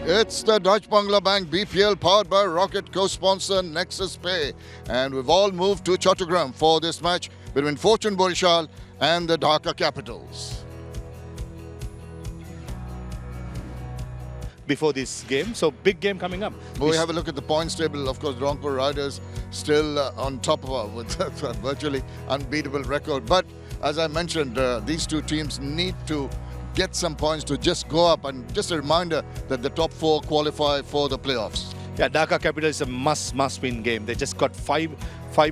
It's the Dutch Bangla Bank BPL powered by Rocket co-sponsor 𝗃𝗃, and we've all moved to Chattogram for this match between Fortune Barishal and the Dhaka Capitals. Before this game, so big game coming up. We have a look at the points table. Of course, Rangpur Riders still on top with a virtually unbeatable record. But as I mentioned, these two teams need to get some points to just go up, and just a reminder that the top four qualify for the playoffs. Yeah, Dhaka Capital is a must-win game. They just got five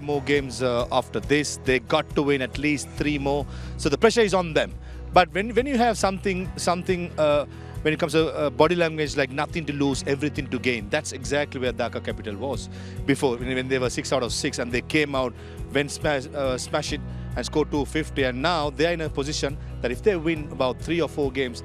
more games after this. They got to win at least 3 more. So the pressure is on them. But when you have something when it comes to body language like nothing to lose, everything to gain, that's exactly where Dhaka Capital was before, when they were 6 out of 6 and they came out, went smash it and scored 250, and now they're in a position that if they win about 3 or 4 games.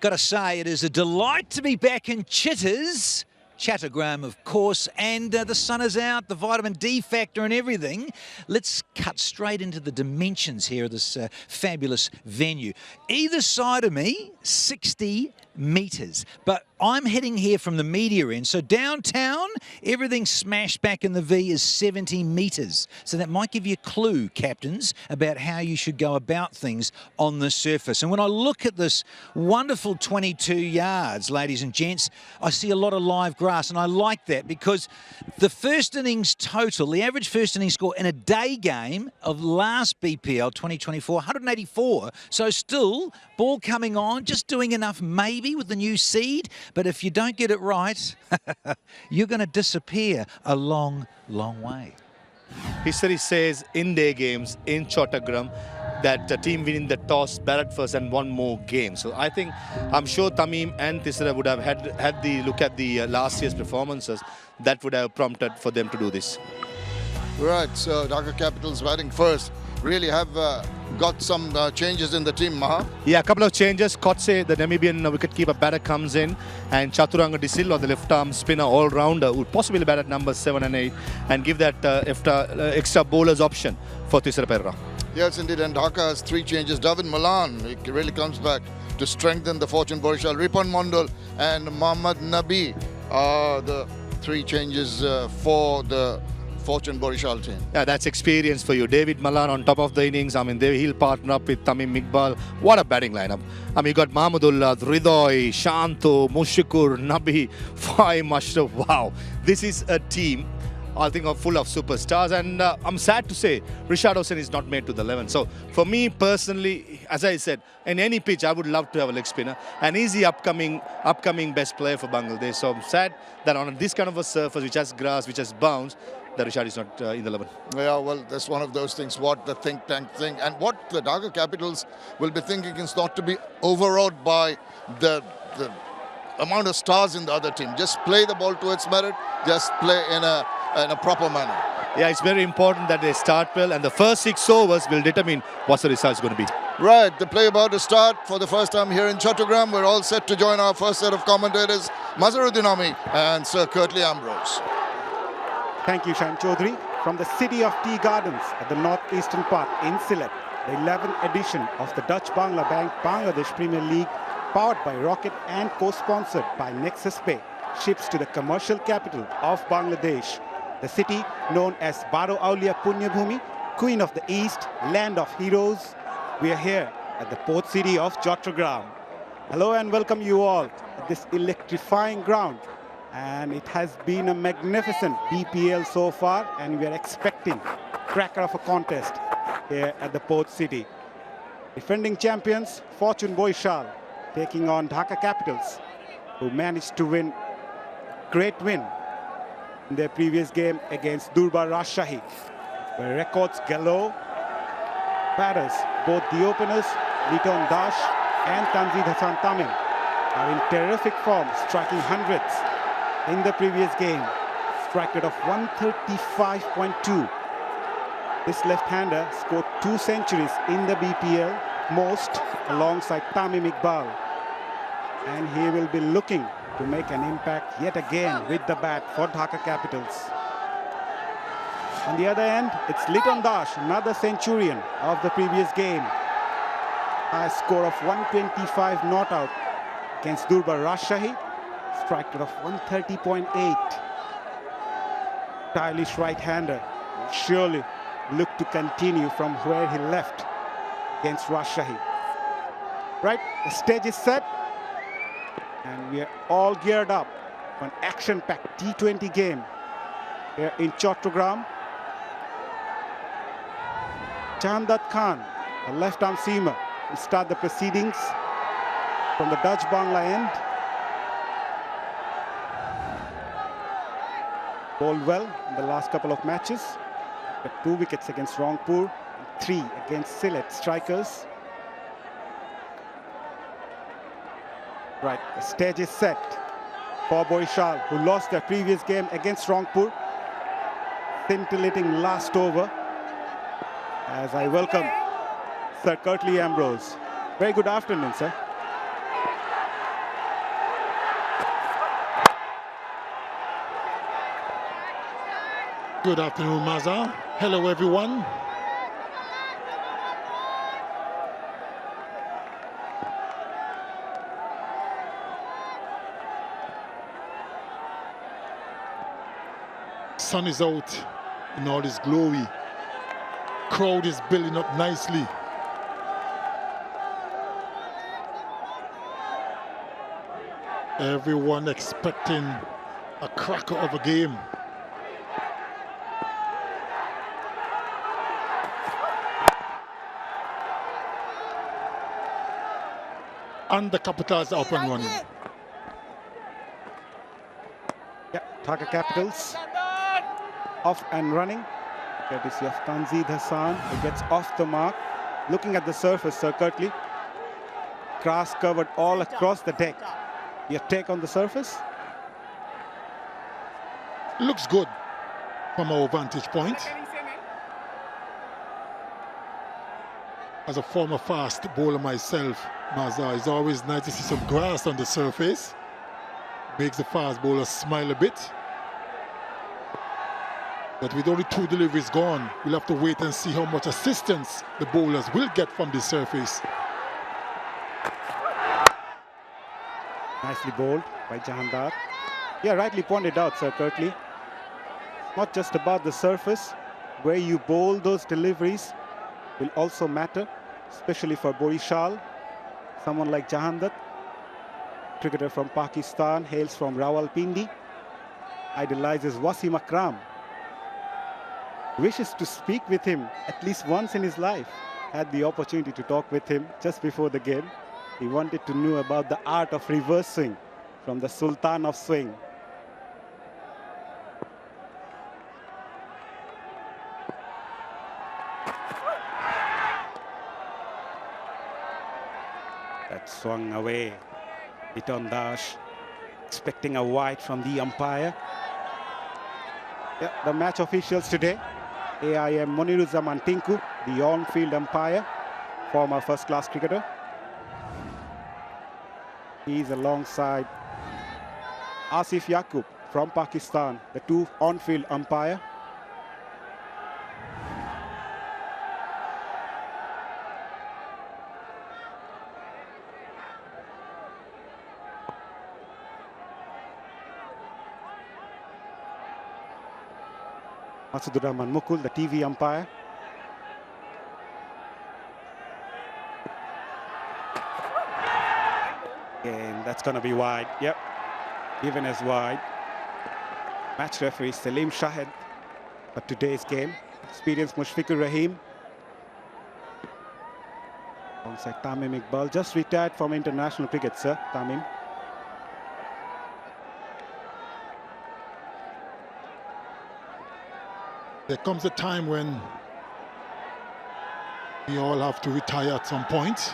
Got to say, it is a delight to be back in Chitters. Chattogram, of course, and the sun is out, the vitamin D factor and everything. Let's cut straight into the dimensions here of this fabulous venue. Either side of me, 60 metres. But I'm heading here from the media end. So downtown, everything smashed back in the V is 70 metres. So that might give you a clue, captains, about how you should go about things on the surface. And when I look at this wonderful 22 yards, ladies and gents, I see a lot of live grass, and I like that because the first innings total, the average first innings score in a day game of last BPL 2024, 184. So still, ball coming on, just doing enough maybe with the new seed. But if you don't get it right, you're going to disappear a long, long way. History says in their games in Chattogram that the team winning the toss, batted first and won more games. So I'm sure Tamim and 𝗃𝗃 would have had the look at the last year's performances. That would have prompted for them to do this. Right, so Dhaka Capitals batting first. Really have got some changes in the team, Maha. Yeah, a couple of changes. 𝗃𝗃𝗃, the Namibian wicketkeeper batter, comes in, and 𝗬𝗪𝗃𝗃, the left-arm spinner all-rounder, would possibly bat at numbers 7 and 8 and give that extra bowlers option for 𝗃𝗃. Yes, indeed, and Dhaka has 3 changes. 𝗏𝗏 Milan, he really comes back to strengthen the Fortune Barishal. Ripan Mondal and Mohammad Nabi are the 3 changes for the Fortune Barishal team. Yeah, that's experience for you. 𝗏𝗏 Milan on top of the innings. I mean, he'll partner up with Tamim Iqbal. What a batting lineup. I mean, you got Mahmudullah, Hridoy, Shanto, Mushikur, Nabi, Fai, Mashraf. Wow. This is a team, I think, full of superstars. And I'm sad to say, Richardson is not made to the 11. So for me personally, as I said, in any pitch, I would love to have a leg spinner. And he's the upcoming best player for Bangladesh. So I'm sad that on this kind of a surface, which has grass, which has bounce, that Richard is not in the 11. Yeah, well, that's one of those things, what the think tank think. And what the Dhaka Capitals will be thinking is not to be overawed by the amount of stars in the other team. Just play the ball to its merit, just play in a proper manner. Yeah, it's very important that they start well, and the first 6 overs will determine what the result is going to be. Right, the play about to start for the first time here in Chattogram. We're all set to join our first set of commentators, Mazharuddin Ami and Sir Curtly Ambrose. Thank you, Shyam Chaudhary. From the city of tea gardens at the northeastern part in Sylhet, the 11th edition of the Dutch Bangla Bank Bangladesh Premier League, powered by Rocket and co-sponsored by 𝗃𝗃, ships to the commercial capital of Bangladesh. The city known as 𝗃𝗃𝗃 Punyabhumi, Queen of the East, Land of Heroes. We are here at the port city of Chattogram. Hello and welcome you all at this electrifying ground. And it has been a magnificent BPL so far, and we are expecting cracker of a contest here at the port city. Defending champions Fortune Barishal taking on Dhaka Capitals, who managed to win great win in their previous game against 𝗃𝗪𝗏𝗃𝗃, where records galore. Batters, both the openers 𝗵𝗏𝗀 𝗏𝗃 and Tanzid Hassan Tamim, are in terrific form, striking hundreds in the previous game. Strike rate of 135.2. This left-hander scored 2 centuries in the BPL, most alongside Tamim Iqbal. And he will be looking to make an impact yet again with the bat for Dhaka Capitals. On the other end, it's 𝗵𝗏𝗀 𝗏𝗃, another centurion of the previous game. High score of 125 not out against 𝗃𝗪𝗏𝗏𝗃. strike rate of 130.8. Stylish right-hander. Surely look to continue from where he left against 𝗏𝗏𝗃𝗃. Right, the stage is set. And we are all geared up for an action-packed T20 game here in Chattogram. Jahandad Khan, the left-arm seamer, will start the proceedings from the Dutch Bangla end. Bowled well in the last couple of matches. Got 2 wickets against Rangpur and 3 against Sylhet strikers. Right, the stage is set for Barishal, who lost their previous game against Rangpur. Scintillating last over. As I welcome Sir Curtly Ambrose. Very good afternoon, sir. Good afternoon, Maza. Hello, everyone. Sun is out in all its glory. Crowd is building up nicely. Everyone expecting a cracker of a game. And the Capitals are up and running. Yeah, Dhaka Capitals off and running. Courtesy of Tanzid Hassan, who gets off the mark. Looking at the surface, Sir Curtly. Grass covered all across the deck. Your take on the surface? Looks good from our vantage point. As a former fast bowler myself, Maza, it's always nice to see some grass on the surface. Makes the fast bowler smile a bit. But with only 2 deliveries gone, we'll have to wait and see how much assistance the bowlers will get from the surface. Nicely bowled by Jahandad. Yeah, rightly pointed out, Sir Curtly. Not just about the surface. Where you bowl those deliveries will also matter, especially for Barishal. Someone like Jahandad, cricketer from Pakistan, hails from Rawalpindi, idolizes Wasim Akram. Wishes to speak with him at least once in his life. Had the opportunity to talk with him just before the game. He wanted to know about the art of reverse swing from the Sultan of Swing. That swung away. Hit on dash. Expecting a wide from the umpire. Yeah, the match officials today. AIM Moniruzzaman Tinku, the on-field umpire, former first-class cricketer. He's alongside Asif Yaqub from Pakistan, the 2 on-field umpire. Masudur Rahman Mukul, the TV umpire. And that's going to be wide. Yep, given as wide. Match referee Salim Shahid for today's game. Experienced Mushfiqur Rahim. Alongside Tamim Iqbal, just retired from international cricket, sir, Tamim. There comes a time when we all have to retire at some point.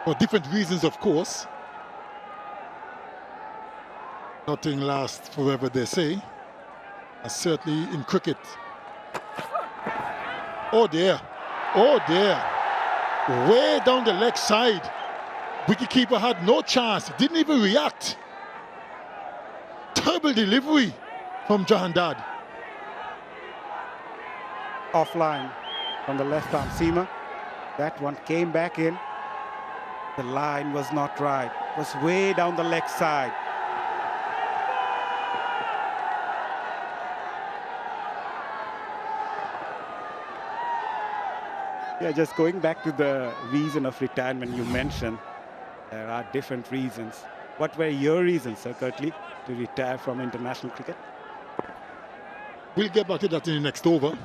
For different reasons, of course. Nothing lasts forever, they say. And certainly in cricket. Oh dear. Oh dear. Way down the leg side. Wicketkeeper had no chance. Didn't even react. Terrible delivery from Jahandad. Offline from the left-arm seamer. That one came back in. The line was not right. It was way down the leg side. Yeah, just going back to the reason of retirement you mentioned, there are different reasons. What were your reasons, Sir 𝗏𝗧𝗏, to retire from international cricket? We'll get back to that in the next over.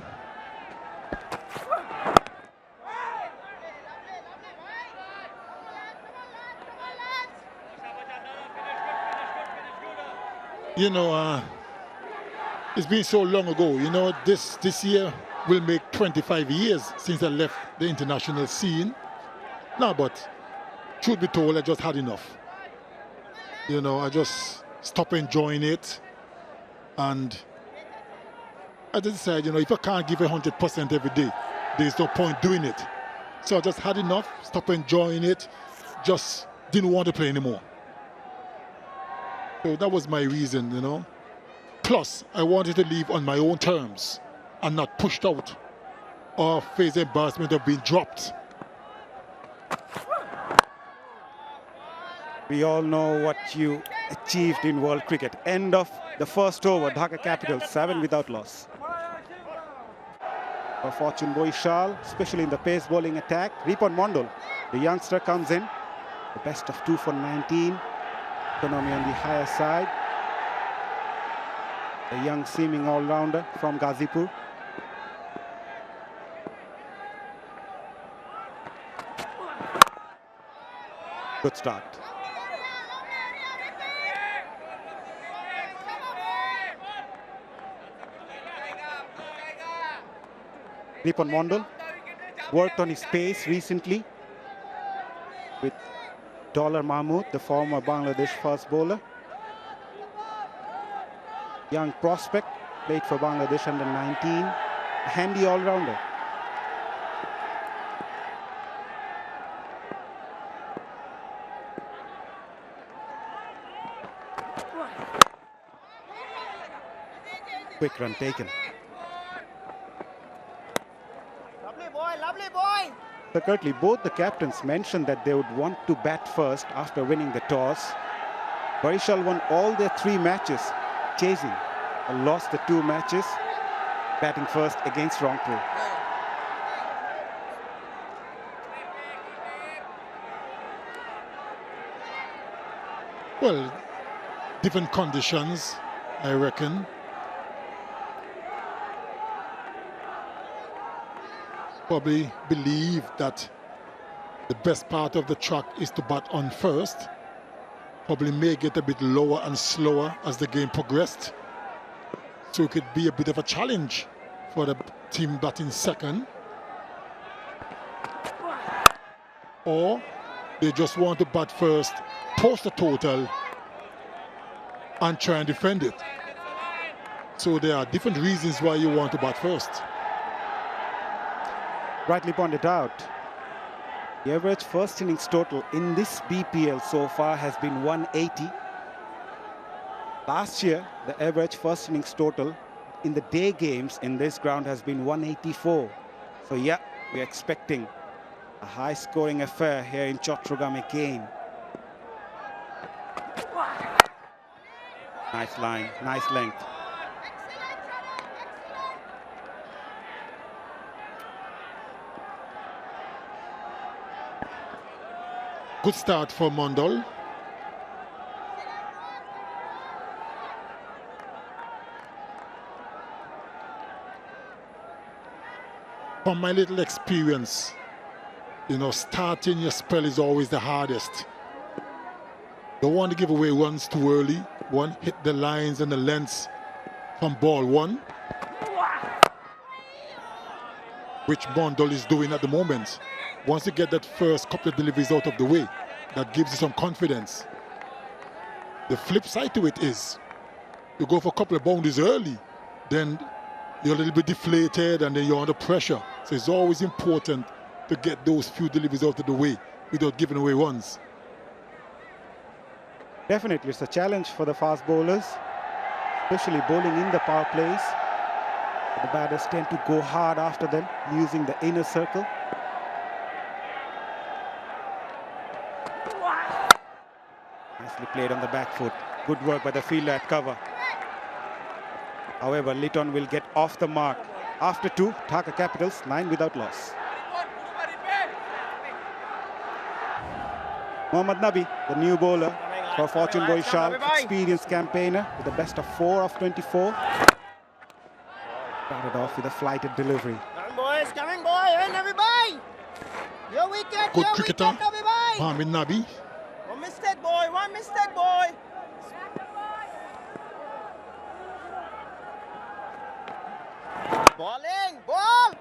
You know, it's been so long ago. You know, this year will make 25 years since I left the international scene. No, but truth be told, I just had enough. You know, I just stopped enjoying it. And I just decided, you know, if I can't give 100% every day, there's no point doing it. So I just had enough, stopped enjoying it, just didn't want to play anymore. So that was my reason, you know. Plus, I wanted to leave on my own terms and not pushed out or face the embarrassment of being dropped. We all know what you achieved in world cricket. End of the first over, Dhaka Capitals 7 without loss. For fortune Barishal, especially in the pace bowling attack. 𝗵𝗺𝗻𝗌𝗋, the youngster, comes in. The best of 2 for 19. Economy on the higher side. A young seeming all-rounder from Ghazipur. Good start. 𝗵𝗺𝗻𝗌𝗋 worked on his pace recently with Dollar Mahmood, the former Bangladesh fast bowler. Young prospect, played for Bangladesh under 19. A handy all-rounder. Quick run taken. Lovely boy. So 𝗏𝗧𝗏, both the captains mentioned that they would want to bat first after winning the toss. Barishal won all their 3 matches chasing and lost the 2 matches batting first against Rangpur. Well, different conditions, I reckon. Probably believe that the best part of the track is to bat on first. Probably may get a bit lower and slower as the game progressed. So it could be a bit of a challenge for the team batting second. Or they just want to bat first, post the total, and try and defend it. So there are different reasons why you want to bat first. Rightly pointed out, the average first innings total in this BPL so far has been 180. Last year, the average first innings total in the day games in this ground has been 184. So yeah, we're expecting a high-scoring affair here in Chattogram again. Nice line, nice length. Good start for Mondal. From my little experience, you know, starting your spell is always the hardest. Don't want to give away runs too early. One, hit the lines and the lengths from ball 1, which Mondal is doing at the moment. Once you get that first couple of deliveries out of the way, that gives you some confidence. The flip side to it is, you go for a couple of boundaries early, then you're a little bit deflated and then you're under pressure. So it's always important to get those few deliveries out of the way without giving away runs. Definitely, it's a challenge for the fast bowlers, especially bowling in the power plays. The batters tend to go hard after them, using the inner circle. Nicely played on the back foot. Good work by the fielder at cover. However, Litton will get off the mark. After 2, Dhaka Capitals 9 without loss. Mohammad Nabi, the new bowler for Fortune Barishal, experienced campaigner with the best of 4 of 24. Started off with a flighted delivery. Coming boys, coming boy, in everybody. Your wicket, Good your cricketer, wicket, everybody. Mohammad Nabi. One mistake boy, one mistake boy. Balling, ball.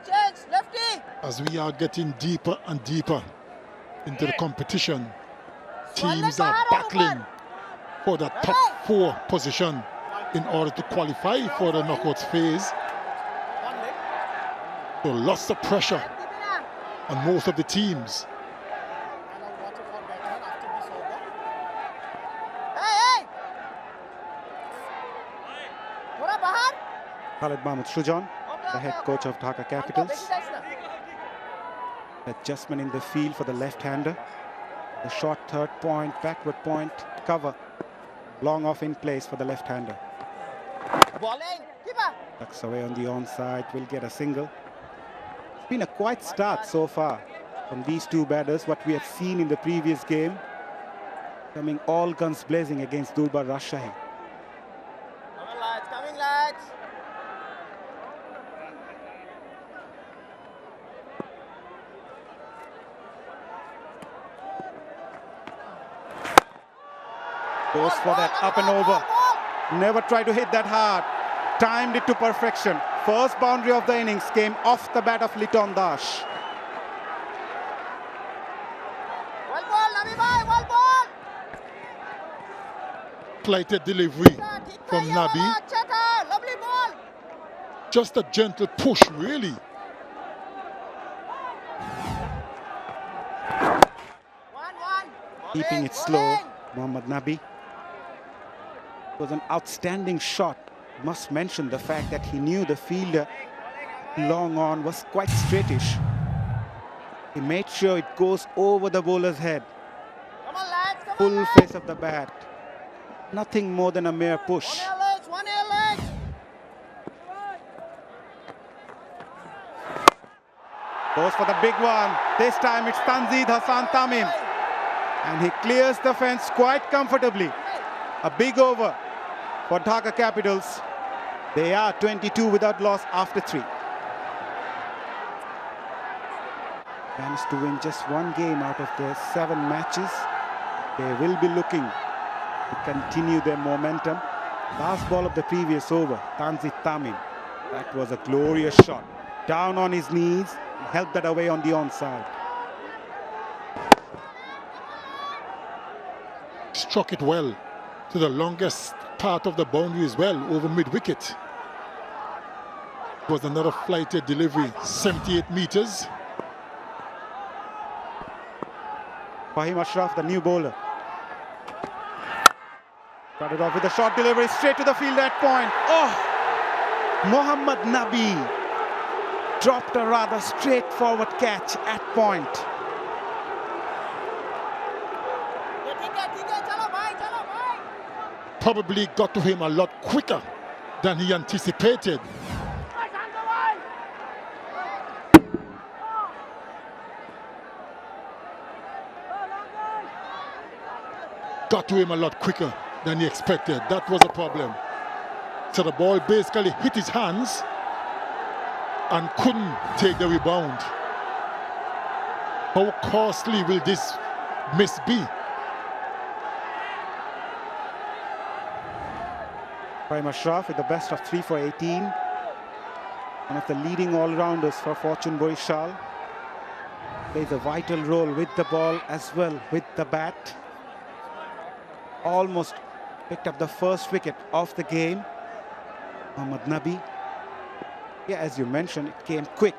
Change, lefty. As we are getting deeper and deeper into the competition, teams are battling for the top 4 position in order to qualify for the knockouts phase. So lots of pressure on most of the teams. Hey. Thoda bahar. 𝗂�57 the head coach of Dhaka Capitals. Adjustment in the field for the left-hander. The short third point, backward point, cover. Long off in place for the left-hander. Balling, keeper. Tucks away on the onside, will get a single. It's been a quiet start so far from these two batters, what we have seen in the previous game. Coming all guns blazing against 𝗃𝗵𝗃𝗃𝗃. Coming lads. Goes for that up and over. Never try to hit that hard. Timed it to perfection. First boundary of the innings came off the bat of 𝗵𝗺𝗃𝗃. Well ball, Nabi bhai, well ball. Flighted delivery from Nabi. Chata, lovely ball. Just a gentle push, really. 1-1. Keeping it slow, Mohammad Nabi. It was an outstanding shot. Must mention the fact that he knew the fielder long on was quite straightish. He made sure it goes over the bowler's head. Come on lads, come on Full lads. face of the bat. Nothing more than a mere push. One air legs. Goes for the big one. This time it's Tanzid Hassan Tamim. And he clears the fence quite comfortably. A big over for Dhaka Capitals. They are 22 without loss after 3. Managed to win just 1 game out of their 7 matches. They will be looking to continue their momentum. Last ball of the previous over, Tanzid Tamim. That was a glorious shot. Down on his knees, helped that away on the onside. Struck it well to the longest part of the boundary as well, over mid-wicket. It was another flighted delivery, 78 meters. Fahim Ashraf, the new bowler. Started off with a short delivery straight to the field at point. Oh! Mohammad Nabi dropped a rather straightforward catch at point. Chalo bhai. Probably got to him a lot quicker than he anticipated. Got to him a lot quicker than he expected. That was a problem. So the ball basically hit his hands and couldn't take the rebound. How costly will this miss be? Fahim Ashraf with the best of 3 for 18. One of the leading all-rounders for Fortune Barishal. Plays a vital role with the ball as well with the bat. Almost picked up the first wicket of the game. Mohammad Nabi. Yeah, as you mentioned, it came quick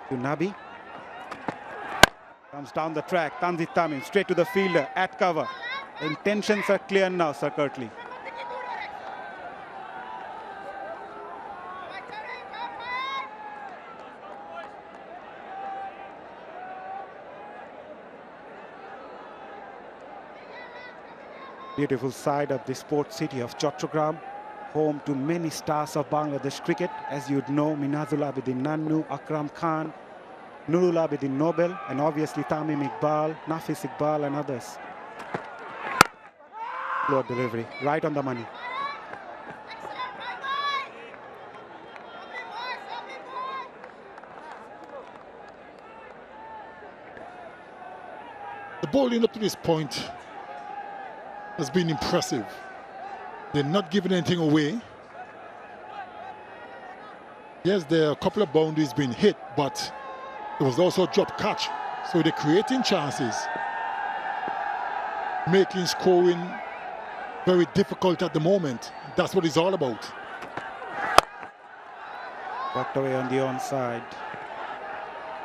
to Nabi. Comes down the track, Tanzid Tamim straight to the fielder at cover. The intentions are clear now, Sir Curtly. Beautiful side of the sports city of Chattogram. home to many stars of Bangladesh cricket. As you'd know, Minhajul Abidin Nannu, Akram Khan, Nurul Abidin Nobel, and obviously Tamim Iqbal, Nafis Iqbal, and others. Slow delivery, right on the money. The bowling up to this point has been impressive. They're not giving anything away. Yes, there are a couple of boundaries being hit, but it was also a drop catch. So they're creating chances, making scoring very difficult at the moment. That's what it's all about. Walked away on the onside.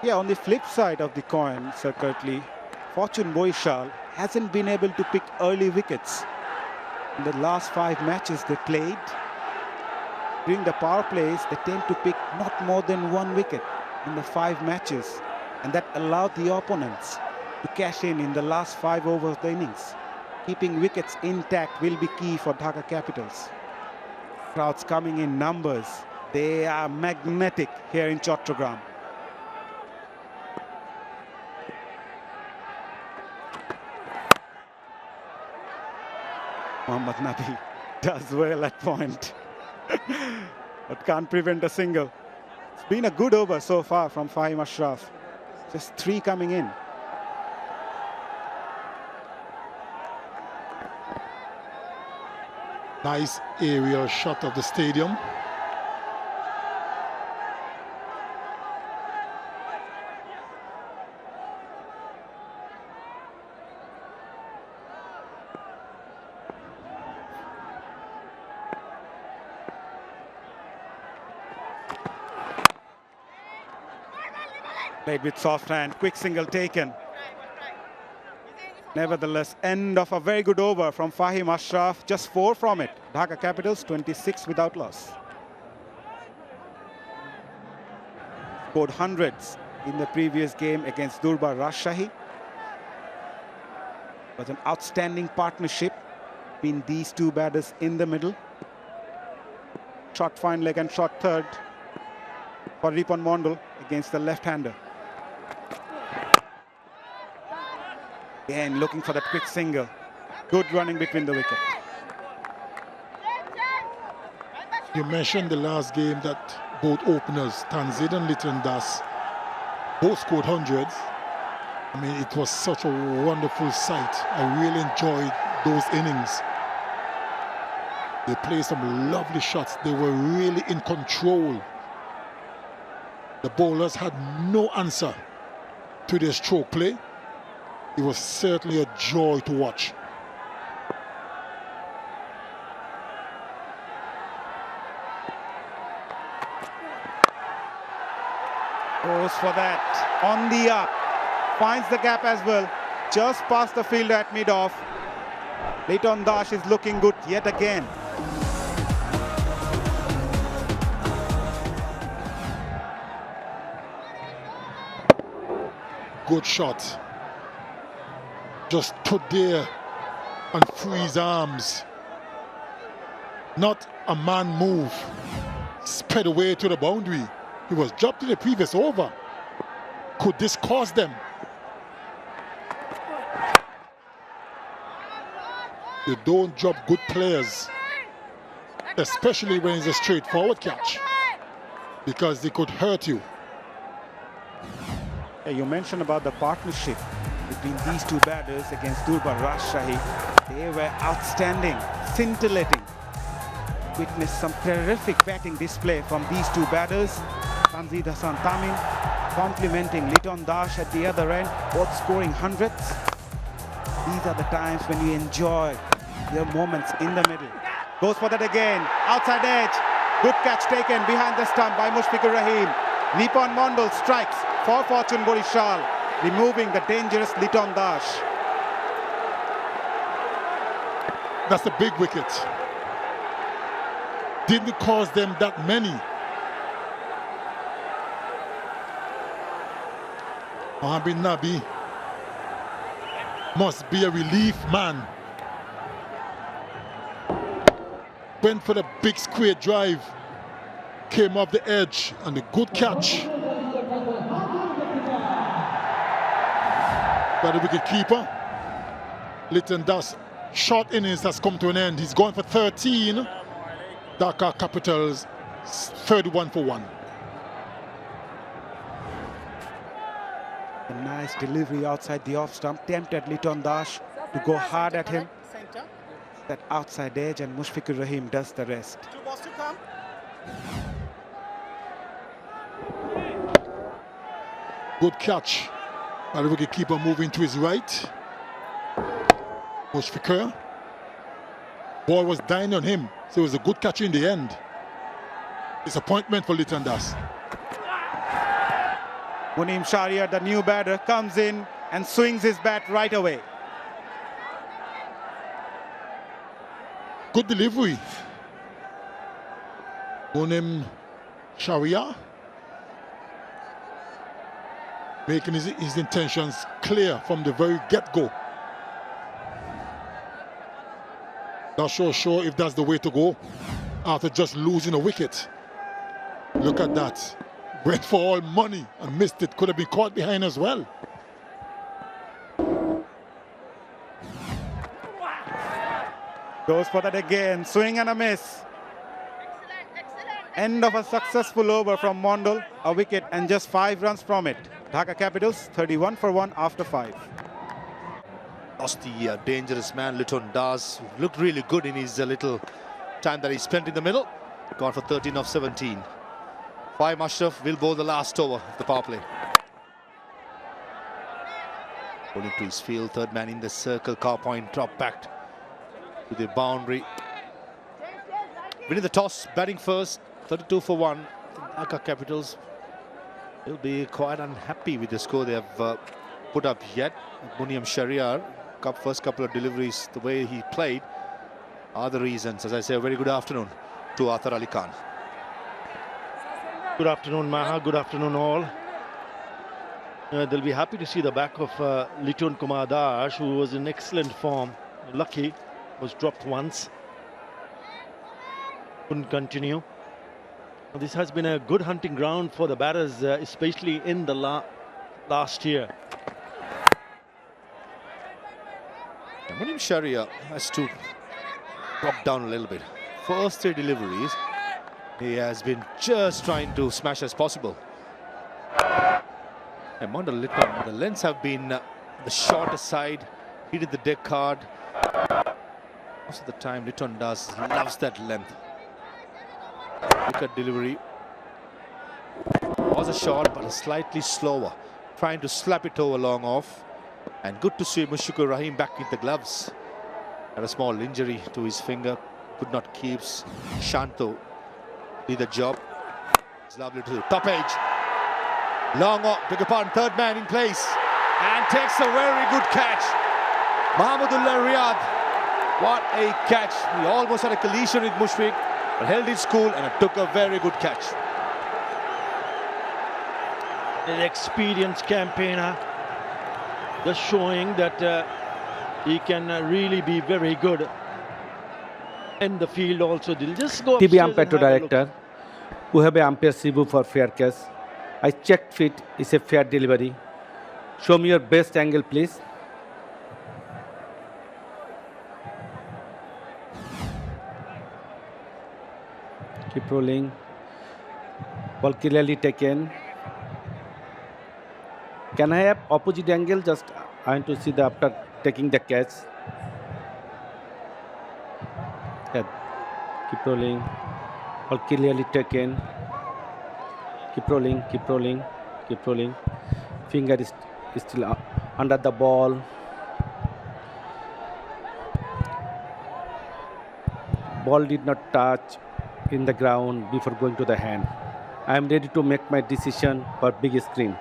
Yeah, on the flip side of the coin, certainly, Fortune Barishal hasn't been able to pick early wickets. In the last 5 matches they played, during the power plays, they tend to pick not more than 1 wicket in the 5 matches. And that allowed the opponents to cash in the last 5 overs of the innings. Keeping wickets intact will be key for Dhaka Capitals. Crowds coming in numbers. They are magnetic here in Chattogram. Mohammad Nabi does well at point, but can't prevent a single. It's been a good over so far from Fahim Ashraf. Just 3 coming in. Nice aerial shot of the stadium. Played with soft hand, quick single taken. Nevertheless, end of a very good over from Fahim Ashraf, just 4 from it. Dhaka Capitals 26 without loss. Scored hundreds in the previous game against 𝗂𝗏𝗃𝗏. Was an outstanding partnership between these 2 batters in the middle. Shot fine leg and shot third for Ridwan Mondal against the left-hander. Again, looking for that quick single. Good running between the wicket. You mentioned the last game that both openers, Tanzid and Liton Das, both scored hundreds. I mean, it was such a wonderful sight. I really enjoyed those innings. They played some lovely shots. They were really in control. The bowlers had no answer to their stroke play. It was certainly a joy to watch. Goes for that. On the up. Finds the gap as well. Just past the fielder at mid-off. Liton Das is looking good yet again. Good shot. Just stood there and free his arms. Not a man move. Sped away to the boundary. He was dropped in the previous over. Could this cost them? You don't drop good players, especially when it's a straightforward catch, because they could hurt you. Yeah, you mentioned about the partnership between these 2 batters against 𝗂𝗏𝗃𝗏. They were outstanding, scintillating. Witnessed some terrific batting display from these 2 batters. Tanzid Hassan Tamim complementing Liton Das at the other end, both scoring hundreds. These are the times when you enjoy your moments in the middle. Goes for that again, outside edge. Good catch taken behind the stump by Mushfiqur Rahim. Ridwan Mondal strikes for Fortune Barishal, removing the dangerous Liton Das. That's a big wicket. Didn't cause them that many. Mohammad Nabi must be a relief man. went for the big square drive, came off the edge, and a good catch by the wicket-keeper. 𝗵𝗺𝗃𝗃's short innings has come to an end. He's gone for 13. Dhaka Capitals 31 for 1. A nice delivery outside the off stump. Tempted 𝗵𝗺𝗃𝗃 to go hard at him. That outside edge, and Mushfiqur Rahim does the rest. Two balls to come. Good catch by the wicket-keeper, moving to his right. Mushfiqur. Ball was dying on him, so it was a good catch in the end. Disappointment for 𝗵𝗺𝗃𝗃. Muneem Shahryar, the new batter, comes in and swings his bat right away. Good delivery. Muneem Shahryar making his intentions clear from the very get-go. Not so sure if that's the way to go after just losing a wicket. Look at that. Went for all money and missed it. Could have been caught behind as well. Goes for that again. Swing and a miss. End of a successful over from Mondal. A wicket and just 5 runs from it. Dhaka Capitals 31 for 1 after 5. Lost the dangerous man, 𝗵𝗺𝗃𝗃. Looked really good in his little time that he spent in the middle. Gone for 13 of 17. 𝗵𝗺 Ashraf will bowl the last over of the power play. Bowling to his field, third man in the circle. Car point drop back to the boundary. Winning the toss, batting first, 32 for 1. Dhaka Capitals will be quite unhappy with the score they have put up yet. Muneem Shahryar, first couple of deliveries, the way he played are the reasons. As I say, a very good afternoon to Arthur Ali Khan. Good afternoon, Maha. Good afternoon, all. They'll be happy to see the back of Litton Kumar Das, who was in excellent form. Lucky was dropped once. Couldn't continue. This has been a good hunting ground for the batters, especially in the last year. Muneem Shahryar has to drop down a little bit. First 3 deliveries, he has been just trying to smash as possible. And Mondal Litton, the lengths have been the shorter side. He did the deck hard. Most of the time, 𝗵𝗺𝗃𝗃 loves that length. Look at delivery. Was a shot, but slightly slower. Trying to slap it over long off. And good to see Mushfiqur Rahim back in the gloves. Had a small injury to his finger. Could not keep. Shanto did the job. It's lovely to do. Top edge. Long off. Beg your pardon. Third man in place. And takes a very good catch. Mahmudullah Riyad. What a catch. He almost had a collision with Mushfiq, but held his cool and took a very good catch. An experienced campaigner, just showing that he can really be very good in the field also. They'll just go TV upstairs umpire and to have a director. 𝗂𝗵𝗃𝗃 for fair catch. I checked fit is a fair delivery. Show me your best angle, please. Keep rolling. Ball clearly taken. Can I have opposite angle? Just I want to see the after taking the catch. Yeah. Keep rolling. Ball clearly taken. Keep rolling, keep rolling, keep rolling. Finger is still up under the ball. Ball did not touch in the ground before going to the hand. I am ready to make my decision for big screen.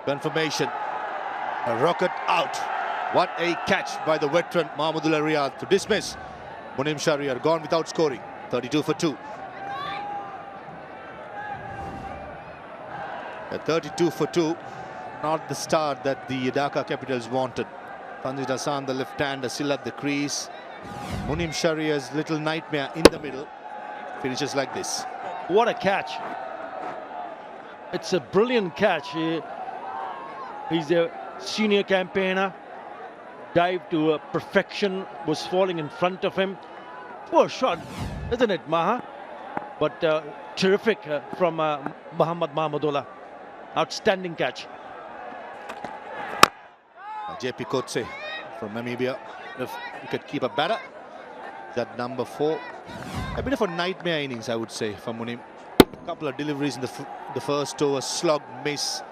Confirmation. A rocket out. What a catch by the veteran Mahmudullah Riyad to dismiss Muneem Shahryar. Gone without scoring. 32 for 2. At 32 for 2. Not the start that the Dhaka Capitals wanted. Tanzid Hassan, the left-hander, still at the crease. Munim Sharia's little nightmare in the middle. Finishes like this. What a catch. It's a brilliant catch. He's a senior campaigner. Dived to perfection, was falling in front of him. Poor shot, isn't it, Maha? But terrific from Mohammad Mahmudullah. Outstanding catch. 𝗃𝗵𝗂𝗽𝗂𝗪 from Namibia, the wicket-keeper batter. That number 4. A bit of a nightmare innings, I would say, for Munim. A couple of deliveries in the first over, slog, miss.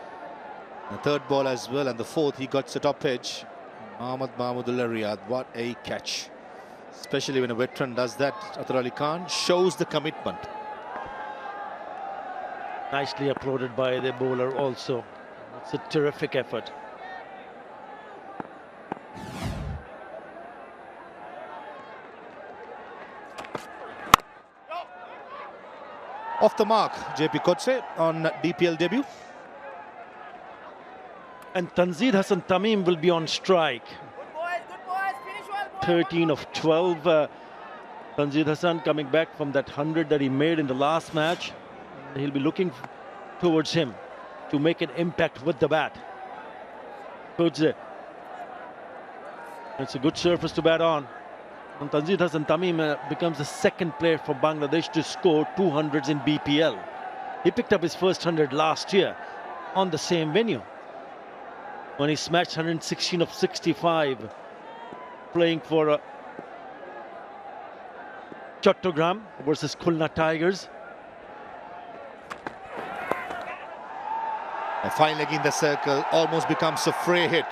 The third ball as well, and the fourth, he got the top edge. Mohammad Mahmudullah Riyad, what a catch. Especially when a veteran does that. Athar Ali Khan shows the commitment. Nicely applauded by the bowler also. It's a terrific effort. Off the mark, 𝗃𝗵𝗂𝗽𝗂𝗪 on BPL debut. And Tanzid Hassan Tamim will be on strike. Good boys, finish well, boys. 13 of 12. Tanzid Hassan coming back from that 100 that he made in the last match. He'll be looking towards him to make an impact with the bat. 𝗂𝗫𝗄𝗧. It's a good surface to bat on. And Tanzid Hassan Tamim becomes the second player for Bangladesh to score 200s in BPL. He picked up his first 100 last year on the same venue, when he smashed 116 of 65, playing for Chattogram versus Khulna Tigers. A fine leg in the circle, almost becomes a free hit.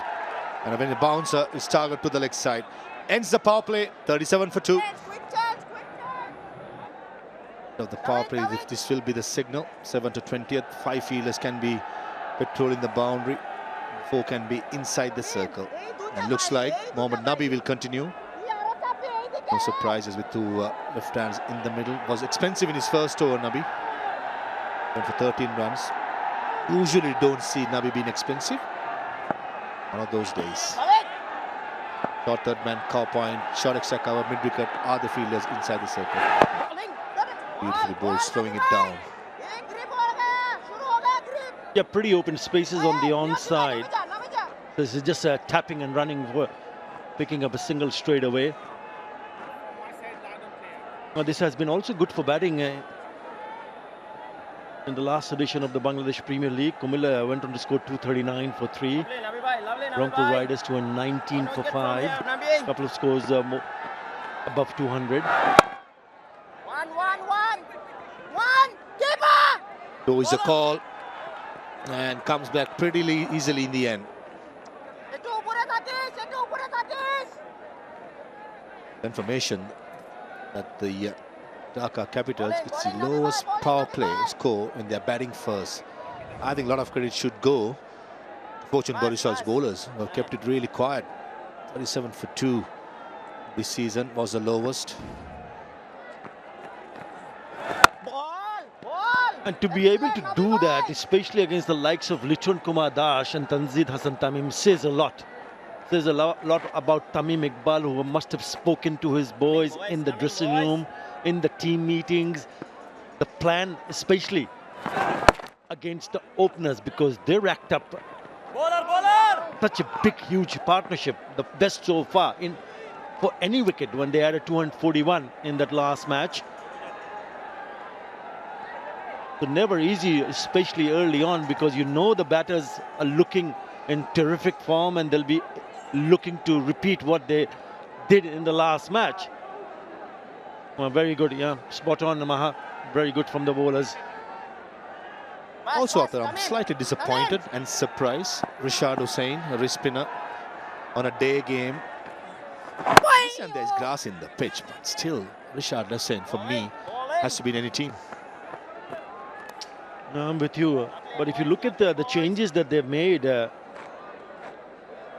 And when the bouncer is targeted to the leg side. Ends the power play, 37 for 2. Quick charge. Of the power play, this will be the signal. 7 to 20th, 5 fielders can be patrolling the boundary. 4 can be inside the circle. And looks like Mohammad Nabi will continue. No surprises with 2 left hands in the middle. Was expensive in his first over, Nabi. Went for 13 runs. Usually don't see Nabi being expensive. One of those days. Short third man, cow point, short extra cover, mid-wicket are the fielders inside the circle. Beautifully bowled, slowing it down. Yeah, pretty open spaces on the onside. This is just tapping and running, picking up a single straight away. Now, this has been also good for batting. In the last edition of the Bangladesh Premier League, Kumilla went on to score 239 for 3. Rangpur Riders to a 19 for 5. A couple of scores above 200. One, keeper! So is a call and comes back pretty easily in the end. Information that the Dhaka Capitals, it's the lowest power play score when they're batting first. I think a lot of credit should go to Fortune Barishal's bowlers, who have kept it really quiet. 37 for 2 this season was the lowest. And to be able to do that, especially against the likes of Lichon Kumar Das and Tanzid Hassan Tamim, says a lot. Says a lot about Tamim Iqbal, who must have spoken to his boys in the dressing room, in the team meetings. The plan, especially against the openers, because they racked up such a big, huge partnership, the best so far for any wicket when they had a 241 in that last match. So never easy, especially early on, because you know the batters are looking in terrific form and they'll be looking to repeat what they did in the last match. Well, very good, yeah, spot on, Maha. Very good from the bowlers. Also, after I'm slightly disappointed and surprised, Rishad Hussain, a wrist spinner, on a day game. And there's grass in the pitch, but still, Rishad Hussain, for me, has to be in any team. No, I'm with you. But if you look at the changes that they've made,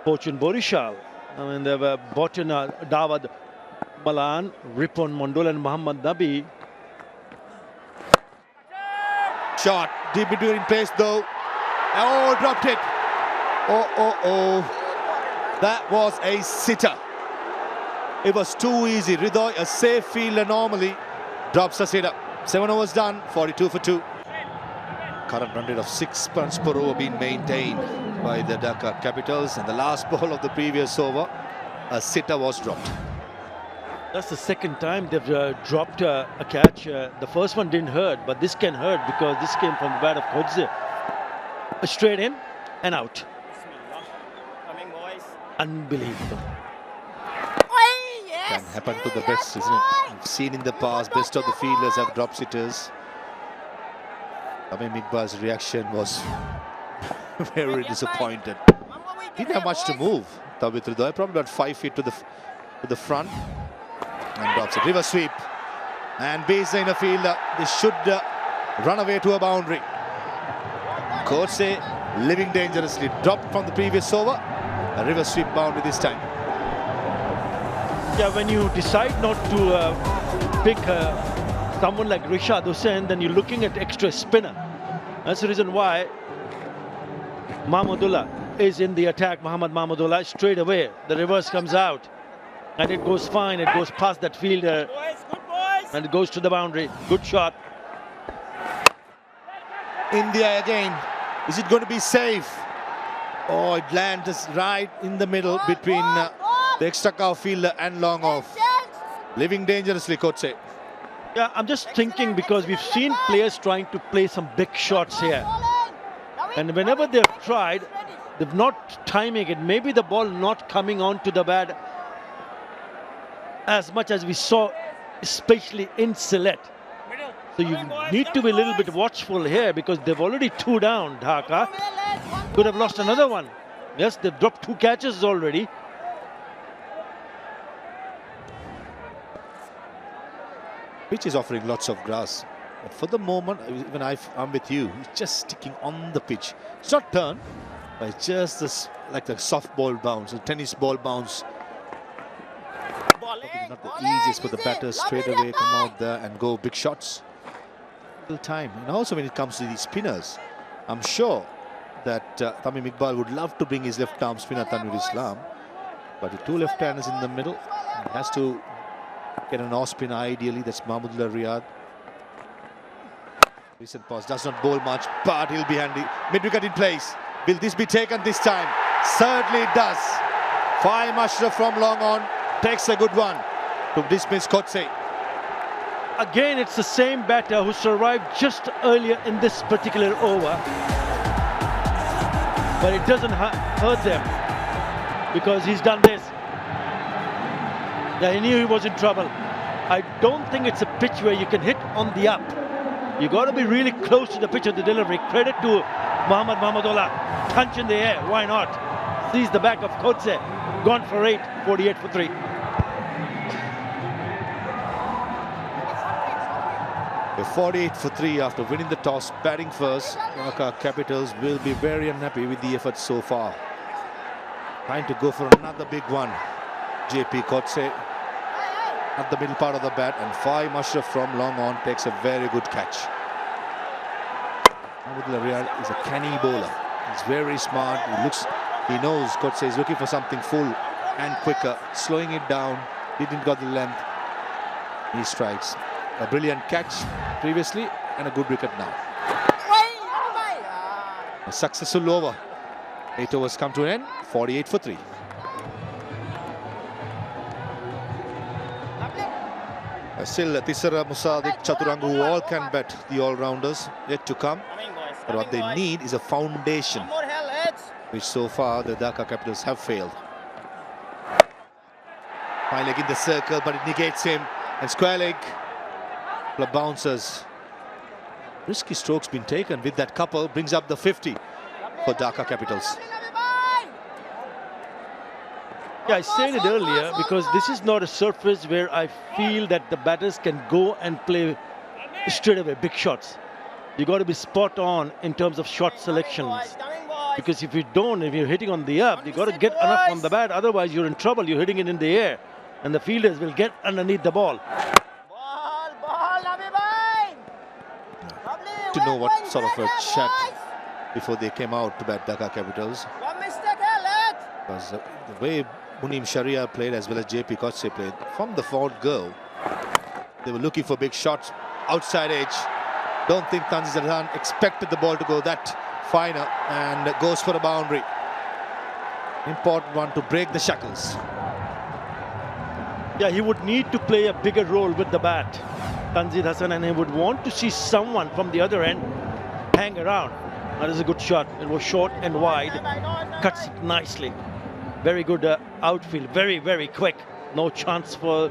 Fortune Barishal, I mean, they've brought in Dawad Malan, Ripon Mondol and Mohammad Nabi. Shot, deep between place though. Oh, dropped it. Oh. That was a sitter. It was too easy. 𝗿𝗏𝗽, a safe fielder normally, drops a sitter. 7 overs done, 42 for 2. Current run rate of 6 runs per over being maintained by the Dhaka Capitals. And the last ball of the previous over, a sitter was dropped. That's the second time they've dropped a catch. The first one didn't hurt, but this can hurt because this came from the bat of 𝗿𝗏𝗽. Straight in and out. Unbelievable. Can happen to the best, isn't it? We've seen in the past, best of the fielders have drop sitters. Tamim Iqbal's reaction was very disappointed. Didn't have much to move. 𝗏𝗏𝗧, probably about 5 feet to the front. And drops it. Reverse sweep. And base in a fielder. They should run away to a boundary. 𝗂𝗁𝗍 living dangerously. Dropped from the previous over. A reverse sweep boundary this time. Yeah, when you decide not to pick someone like Rishad Hussain, then you're looking at extra spinner. That's the reason why Mahmudullah is in the attack. Mohammad Mahmudullah straight away. The reverse comes out. And it goes fine. It goes past that fielder. And it goes to the boundary. Good shot. India again. Is it going to be safe? Oh, it lands right in the middle between the extra cow fielder and long off. Living dangerously, 𝗁𝗏𝗽. Yeah, I'm just thinking because we've seen players trying to play some big shots here. And whenever they've tried, they've not timing it. Maybe the ball not coming onto the bat as much as we saw, especially in Sylhet. So you need to be a little bit watchful here because they've already 2 down, Dhaka. Could have lost another one. Yes, they've dropped 2 catches already. Pitch is offering lots of grass. But for the moment, even I'm with you, it's just sticking on the pitch. It's not turn, but it's just this, like the softball bounce, a tennis ball bounce. Probably not the easiest for the batters straight away come out there and go big shots. Little time. And also when it comes to these spinners, I'm sure that Tamim Iqbal would love to bring his left arm spinner Tanvir Islam, but the 2 left-handers in the middle, he has to get an off spinner ideally. That's Mahmudullah Riyad. Recent pass does not bowl much, but he'll be handy. Mid-wicket in place. Will this be taken this time? Certainly it does. 𝗫 Ashraf from long on takes a good one to dismiss 𝗁𝗏𝗽. Again, it's the same batter who survived just earlier in this particular over. But it doesn't hurt them because he's done this. Yeah, he knew he was in trouble. I don't think it's a pitch where you can hit on the up. You got to be really close to the pitch of the delivery. Credit to Mohammad Mahmudullah. Punch in the air, why not? Sees the back of 𝗁𝗏𝗧. Gone for 8, 48 for 3. With 48 for 3 after winning the toss, batting first, Dhaka Capitals will be very unhappy with the effort so far. Trying to go for another big one. JP 𝗁𝗏𝗽 at the middle part of the bat, and 𝗫 Ashraf from long on takes a very good catch. Mahmudullah Riyad is a canny bowler. He's very smart. He knows 𝗁𝗏𝗽 is looking for something full and quicker, slowing it down. Didn't got the length. He strikes. A brilliant catch previously and a good wicket now. A successful over. 8 overs come to an end. 48 for 3. Still 𝗃𝗏𝗃 Musadik, Chaturanga, who all can bat, the all-rounders yet to come. But what they need is a foundation, which so far the Dhaka Capitals have failed. High leg in the circle, but it negates him. And square leg. Bounces. Risky strokes been taken with that couple, brings up the 50 for Dhaka Capitals. Yeah, I said it earlier because this is not a surface where I feel that the batters can go and play straight away big shots. You got to be spot on in terms of shot selections. Because if you don't, if you're hitting on the up, you got to get enough on the bat. Otherwise, you're in trouble. You're hitting it in the air, and the fielders will get underneath the ball. To know what sort of a chat before they came out to bat Dhaka Capitals. Because the way Munim Sharia played as well as 𝗃𝗶𝗀𝗃𝗀𝗃 played, from the forward goal, they were looking for big shots, outside edge. Don't think Tanzil Hassan expected the ball to go that finer, and goes for a boundary. Important one to break the shackles. Yeah, he would need to play a bigger role with the bat, Tanzil Hassan, and he would want to see someone from the other end hang around. That is a good shot. It was short and wide, cuts it nicely. Very good outfield, very, very quick. No chance for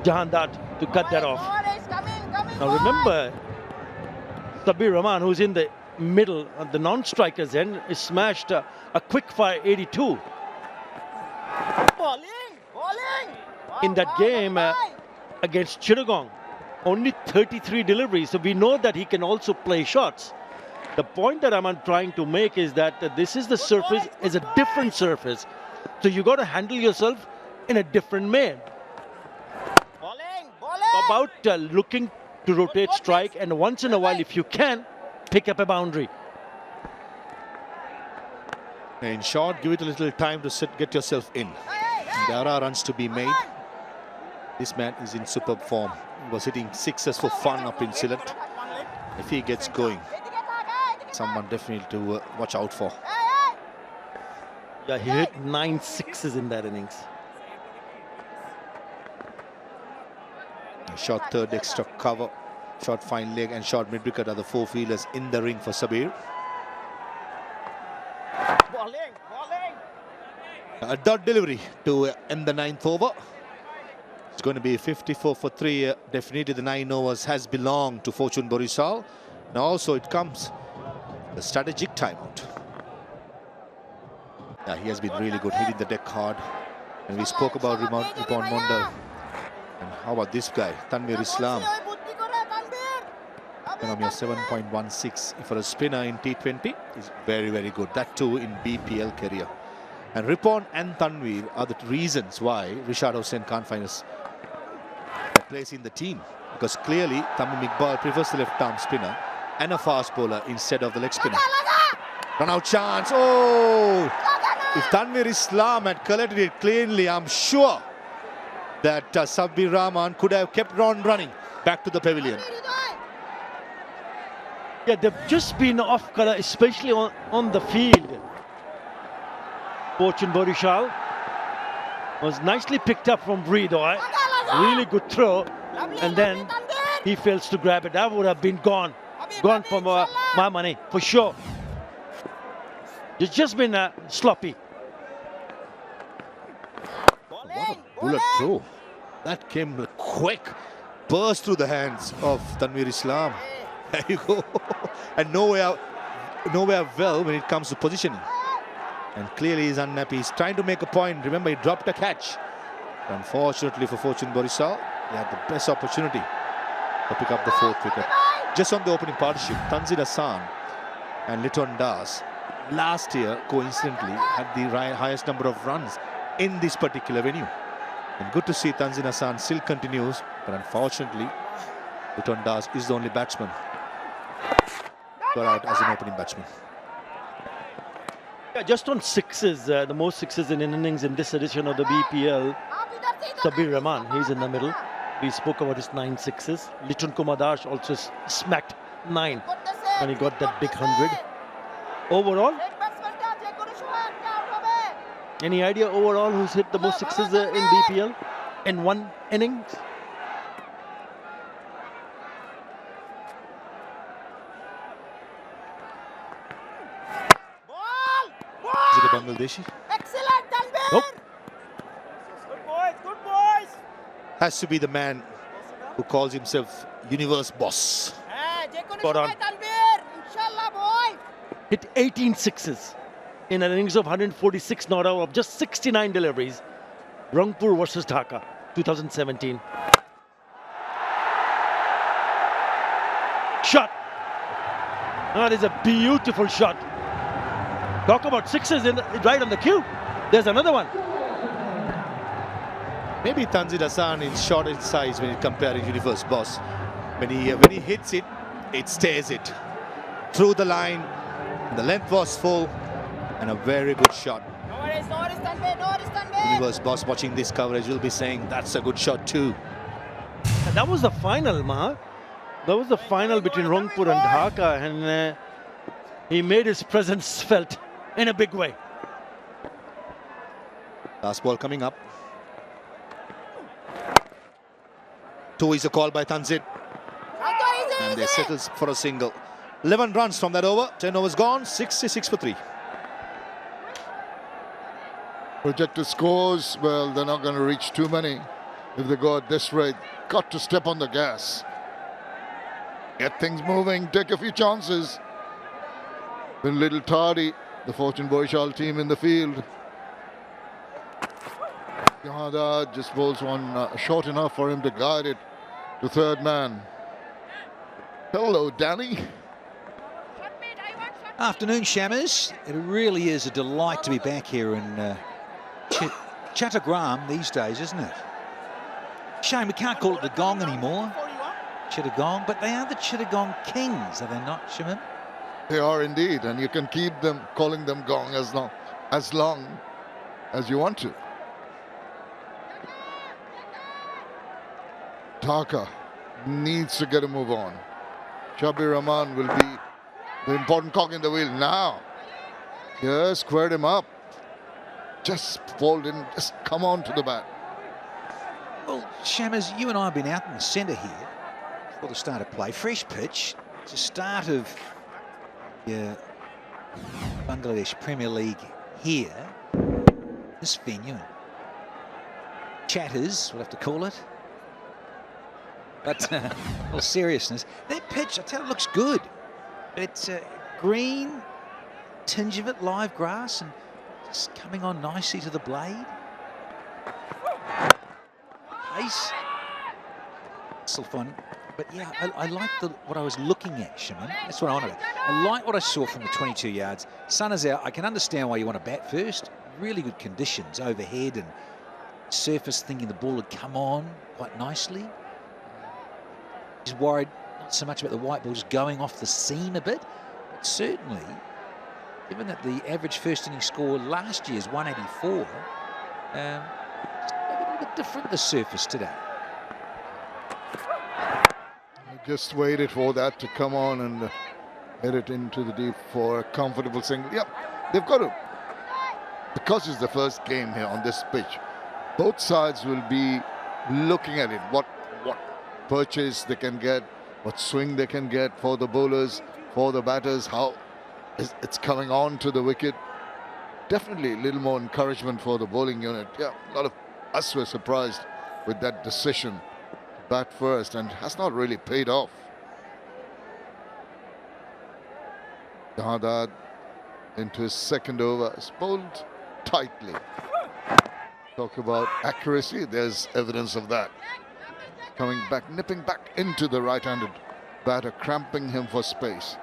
Jahandad to cut that off. Now remember, Sabir Rahman, who's in the middle of the non-strikers end, is smashed a quick fire 82. In that game against Chittagong, only 33 deliveries, so we know that he can also play shots. The point that I'm trying to make is that this is the surface, is a different surface. So you got to handle yourself in a different way. About looking to rotate strike, and once in a while, if you can, pick up a boundary. In short, give it a little time to sit, get yourself in. And there are runs to be made. This man is in superb form. He was hitting sixes for fun up in Sylhet. If he gets going, someone definitely to watch out for. Yeah, he hit 9 sixes in that innings. Short third extra cover, short fine leg and short mid wicket are the four fielders in the ring for Sabir. A dot delivery to end the 9th over. It's going to be 54 for 3. Definitely the 9 overs has belonged to Fortune Barishal. Now also it comes the strategic timeout. Yeah, he has been really good, hitting the deck hard. And we spoke about Ripon Mondal. And how about this guy, Tanvir Islam? Economy of 7.16 for a spinner in T20 is very, very good. That too in BPL career. And Ripon and Tanvir are the reasons why Rishad Hussain can't find a place in the team. Because clearly Tamim Iqbal prefers the left-arm spinner and a fast bowler instead of the leg spinner. Run out chance. Oh! If Tanvir Islam had collected it cleanly, I'm sure that Sabir Rahman could have kept on running back to the pavilion. Yeah, they've just been off color, especially on the field. Fortune Barishal was nicely picked up from 𝗏𝗏. Really good throw, and then he fails to grab it. That would have been gone for my money, for sure. It's just been sloppy. What a bullet throw. That came quick, burst through the hands of Tanvir Islam. There you go. And nowhere well when it comes to positioning. And clearly he's unhappy. He's trying to make a point. Remember, he dropped a catch. Unfortunately for Fortune Barishal, they had the best opportunity to pick up the 4th wicket. Just on the opening partnership, Tanzil Hassan and Litton Das last year, coincidentally, had the highest number of runs in this particular venue. And good to see Tanzil Hassan still continues, but unfortunately, Litton Das is the only batsman got out as an opening batsman. Yeah, just on sixes, the most sixes in innings in this edition of the BPL, Sabir Rahman, he's in the middle. We spoke about his 9 sixes. Litton Kumar Das also smacked 9, and he got that big 100. Overall, any idea overall who's hit the most sixes in BPL in one innings? Is it a 𝗏𝗏𝗽𝗍𝗃? Excellent, Tanvir. Nope. Good boys. Has to be the man who calls himself Universe Boss. Spot on. Tanvir, inshallah, boy. Hit 18 sixes in an innings of 146 not out of just 69 deliveries. Rangpur versus Dhaka, 2017. Shot. That is a beautiful shot. Talk about sixes right on the cue. There's another one. Maybe Tanzil Hassan is short in size when you compare Universe Boss. When he hits it, it stays it. Through the line, the length was full, and a very good shot. Universe boss watching this coverage will be saying that's a good shot too. That was the final, Maha. That was the final between Rangpur and Dhaka, and he made his presence felt in a big way. Last ball coming up. Two is a call by Tanzit. And they settles for a single. 11 runs from that over. 10 overs gone. 66 for 3. Projected scores, well, they're not going to reach too many if they go at this rate. Got to step on the gas. Get things moving, take a few chances. Been a little tardy, the Fortune Barishal team in the field. 𝗂𝗧 just bowls one short enough for him to guide it to third man. Hello, Danny. Afternoon, Shammers. It really is a delight to be back here in Chittagong these days, isn't it? Shame we can't call it the Gong anymore. Chittagong, but they are the Chittagong Kings, are they not, Shimon? They are indeed, and you can keep them calling them Gong as long as you want to. Dhaka needs to get a move on. Shabir Rahman will be the important cog in the wheel now. Yes, squared him up. Just fold in, just come on to the bat. Well, Shammers, you and I have been out in the centre here before the start of play. Fresh pitch. It's the start of the Bangladesh Premier League here. This venue. Chatters, we'll have to call it. But, all seriousness, that pitch, I tell you, looks good. It's green, tinge of it, live grass, and just coming on nicely to the blade. Pace. Still fun. But yeah, I like what I was looking at, Shimon. That's what I wanted. I like what I saw from the 22 yards. Sun is out. I can understand why you want to bat first. Really good conditions overhead and surface, thinking the ball would come on quite nicely. He's worried not so much about the white ball just going off the seam a bit, but certainly, given that the average first inning score last year is 184, a little bit different, the surface today. I just waited for that to come on and hit it into the deep for a comfortable single. Yep, they've got to, because it's the first game here on this pitch, both sides will be looking at it, what purchase they can get, what swing they can get for the bowlers, for the batters, how it's coming on to the wicket. Definitely a little more encouragement for the bowling unit. Yeah, a lot of us were surprised with that decision to bat first, and has not really paid off. 𝗂𝗧 into his second over, is bowled tightly. Talk about accuracy, there's evidence of that. Coming back, nipping back into the right-handed batter, cramping him for space.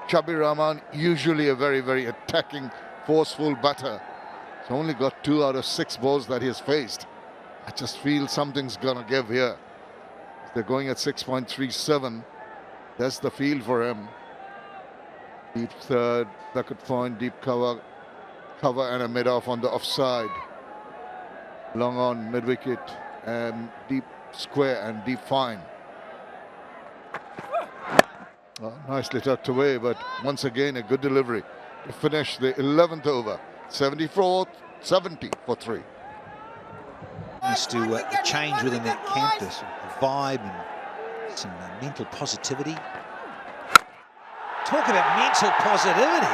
Shabir Rahman, usually a very, very attacking, forceful batter. He's only got 2 out of 6 balls that he has faced. I just feel something's gonna give here. They're going at 6.37. That's the field for him. Deep third, backward point, deep cover, and a mid-off on the offside. Long on, mid-wicket, and deep square and deep fine. Well, nicely tucked away, but once again a good delivery to finish the 11th over. 70 for 3. Nice to change within that camp, there's a vibe and some mental positivity. Talk about mental positivity.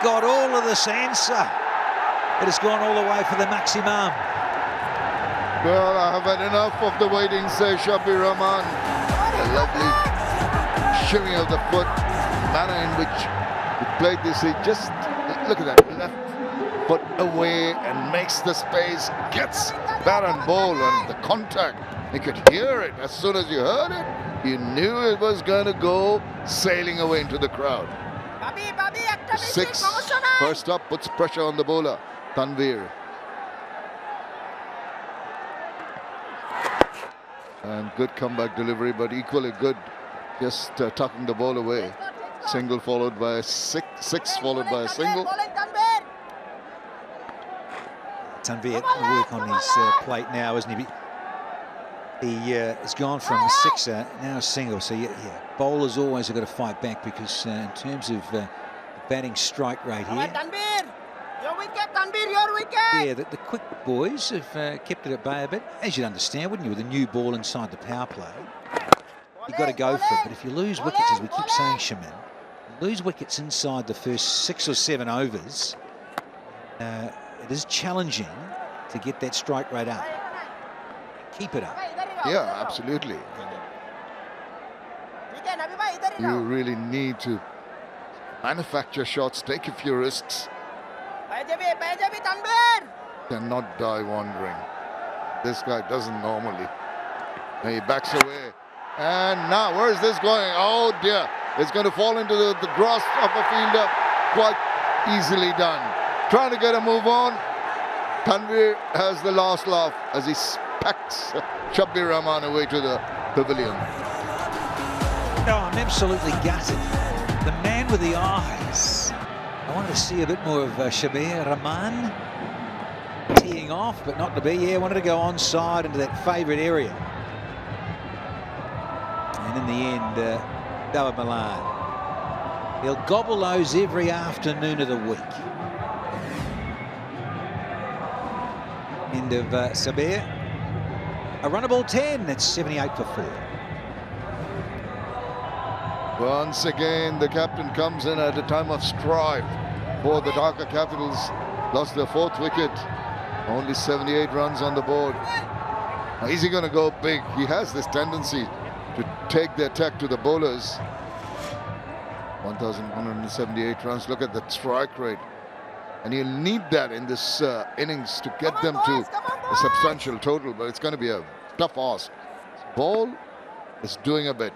Got all of this answer. It has gone all the way for the maximum. Well, I have had enough of the waiting, says Shabir Rahman. A lovely shimmy of the foot, manner in which he played this. He just, look at that, left foot away and makes the space, gets bat and ball, and the contact. You could hear it. As soon as you heard it, you knew it was going to go sailing away into the crowd. 6, first up, puts pressure on the bowler, Tanvir. And good comeback delivery, but equally good just tucking the ball away. Single followed by a six followed by a single. Tanvir will work on his plate now, isn't he? He has gone from a sixer, now a single. So, yeah, bowlers always have got to fight back because in terms of batting strike rate here, Your wicket, Tanvir, your wicket. yeah, the quick boys have kept it at bay a bit, as you'd understand, wouldn't you, with a new ball inside the power play. You've got to go for it, but if you lose wickets, as we keep saying, Shaman, lose wickets inside the first 6 or 7 overs, it is challenging to get that strike rate up. Keep it up. Yeah, absolutely. You really need to manufacture shots, take a few risks. Cannot die wandering. This guy doesn't normally. And he backs away. And now, where is this going? Oh dear. It's going to fall into the grasp of a fielder. Quite easily done. Trying to get a move on. Tanvir has the last laugh as he packs 𝗃𝗵𝗃𝗃𝗃 away to the pavilion. No, I'm absolutely gutted. The man with the eyes. I wanted to see a bit more of 𝗃𝗵𝗃𝗃 teeing off, but not to be. Yeah, wanted to go onside into that favourite area. And in the end, Tamim and Milan. He'll gobble those every afternoon of the week. End of 𝗃𝗵𝗃𝗃. A runnable 10. That's 78 for 4. Once again, the captain comes in at a time of strife for the Dhaka Capitals. Lost their 4th wicket. Only 78 runs on the board. Now, is he going to go big? He has this tendency to take the attack to the bowlers. 1,178 runs. Look at the strike rate. And he'll need that in this innings to get them to a substantial total. But it's going to be a tough ask. Ball is doing a bit.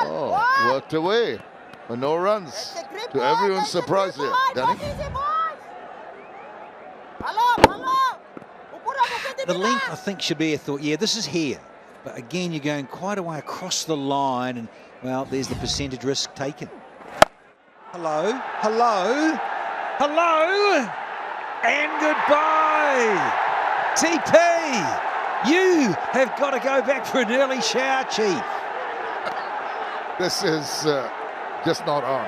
Oh, worked away for no runs. To everyone's surprise here, Danny. The length, I think, 𝗃𝗵𝗃𝗃 thought, yeah, this is here. But again, you're going quite a way across the line, and, well, there's the percentage risk taken. Hello, hello, hello, and goodbye. TP, you have got to go back for an early shower, Chief. This is just not on.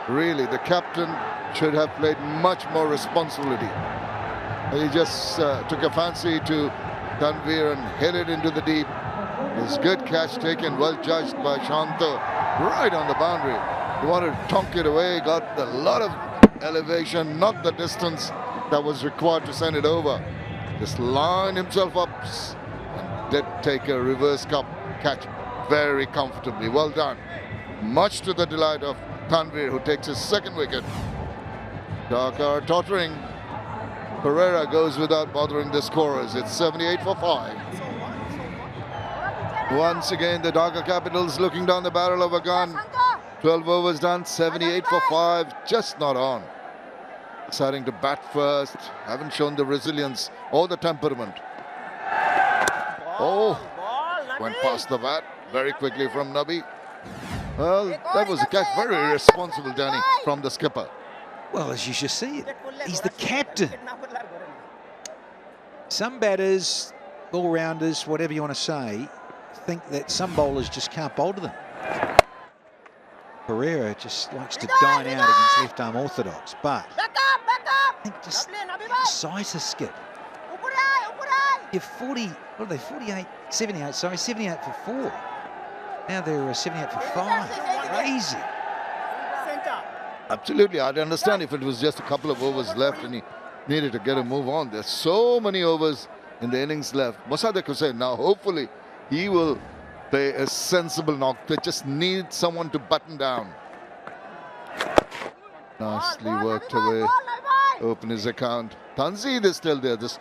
Really, the captain should have played much more responsibility. He just took a fancy to Tanvir and hit it into the deep. His good catch taken, well judged by Shantho, right on the boundary. He wanted to tonk it away, got a lot of elevation, not the distance that was required to send it over. Just lined himself up and did take a reverse cup catch very comfortably. Well done. Much to the delight of Tanvir, who takes his 2nd wicket. Dhaka are tottering. Pereira goes without bothering the scorers. It's 78 for 5. Once again, the Dhaka Capitals looking down the barrel of a gun. 12 overs done, 78 for 5. Just not on. Deciding to bat first. Haven't shown the resilience or the temperament. Oh, went past the bat very quickly from Nabi. Well, that was a catch. Very irresponsible, Danny, from the skipper. Well, as you should see it, he's the captain. Some batters, all-rounders, whatever you want to say, think that some bowlers just can't bowl to them. Pereira just likes to dine out against left-arm orthodox, but I think just size a skip. You're 40, what are they, 48, 78, sorry, 78 for 4. Now they're 78 for 5. Crazy. Absolutely, I'd understand if it was just a couple of overs left and he needed to get a move on. There's so many overs in the innings left. Mosaddek Hussain, now hopefully he will play a sensible knock. They just need someone to button down. Nicely worked away. Open his account. Tanzid is still there. This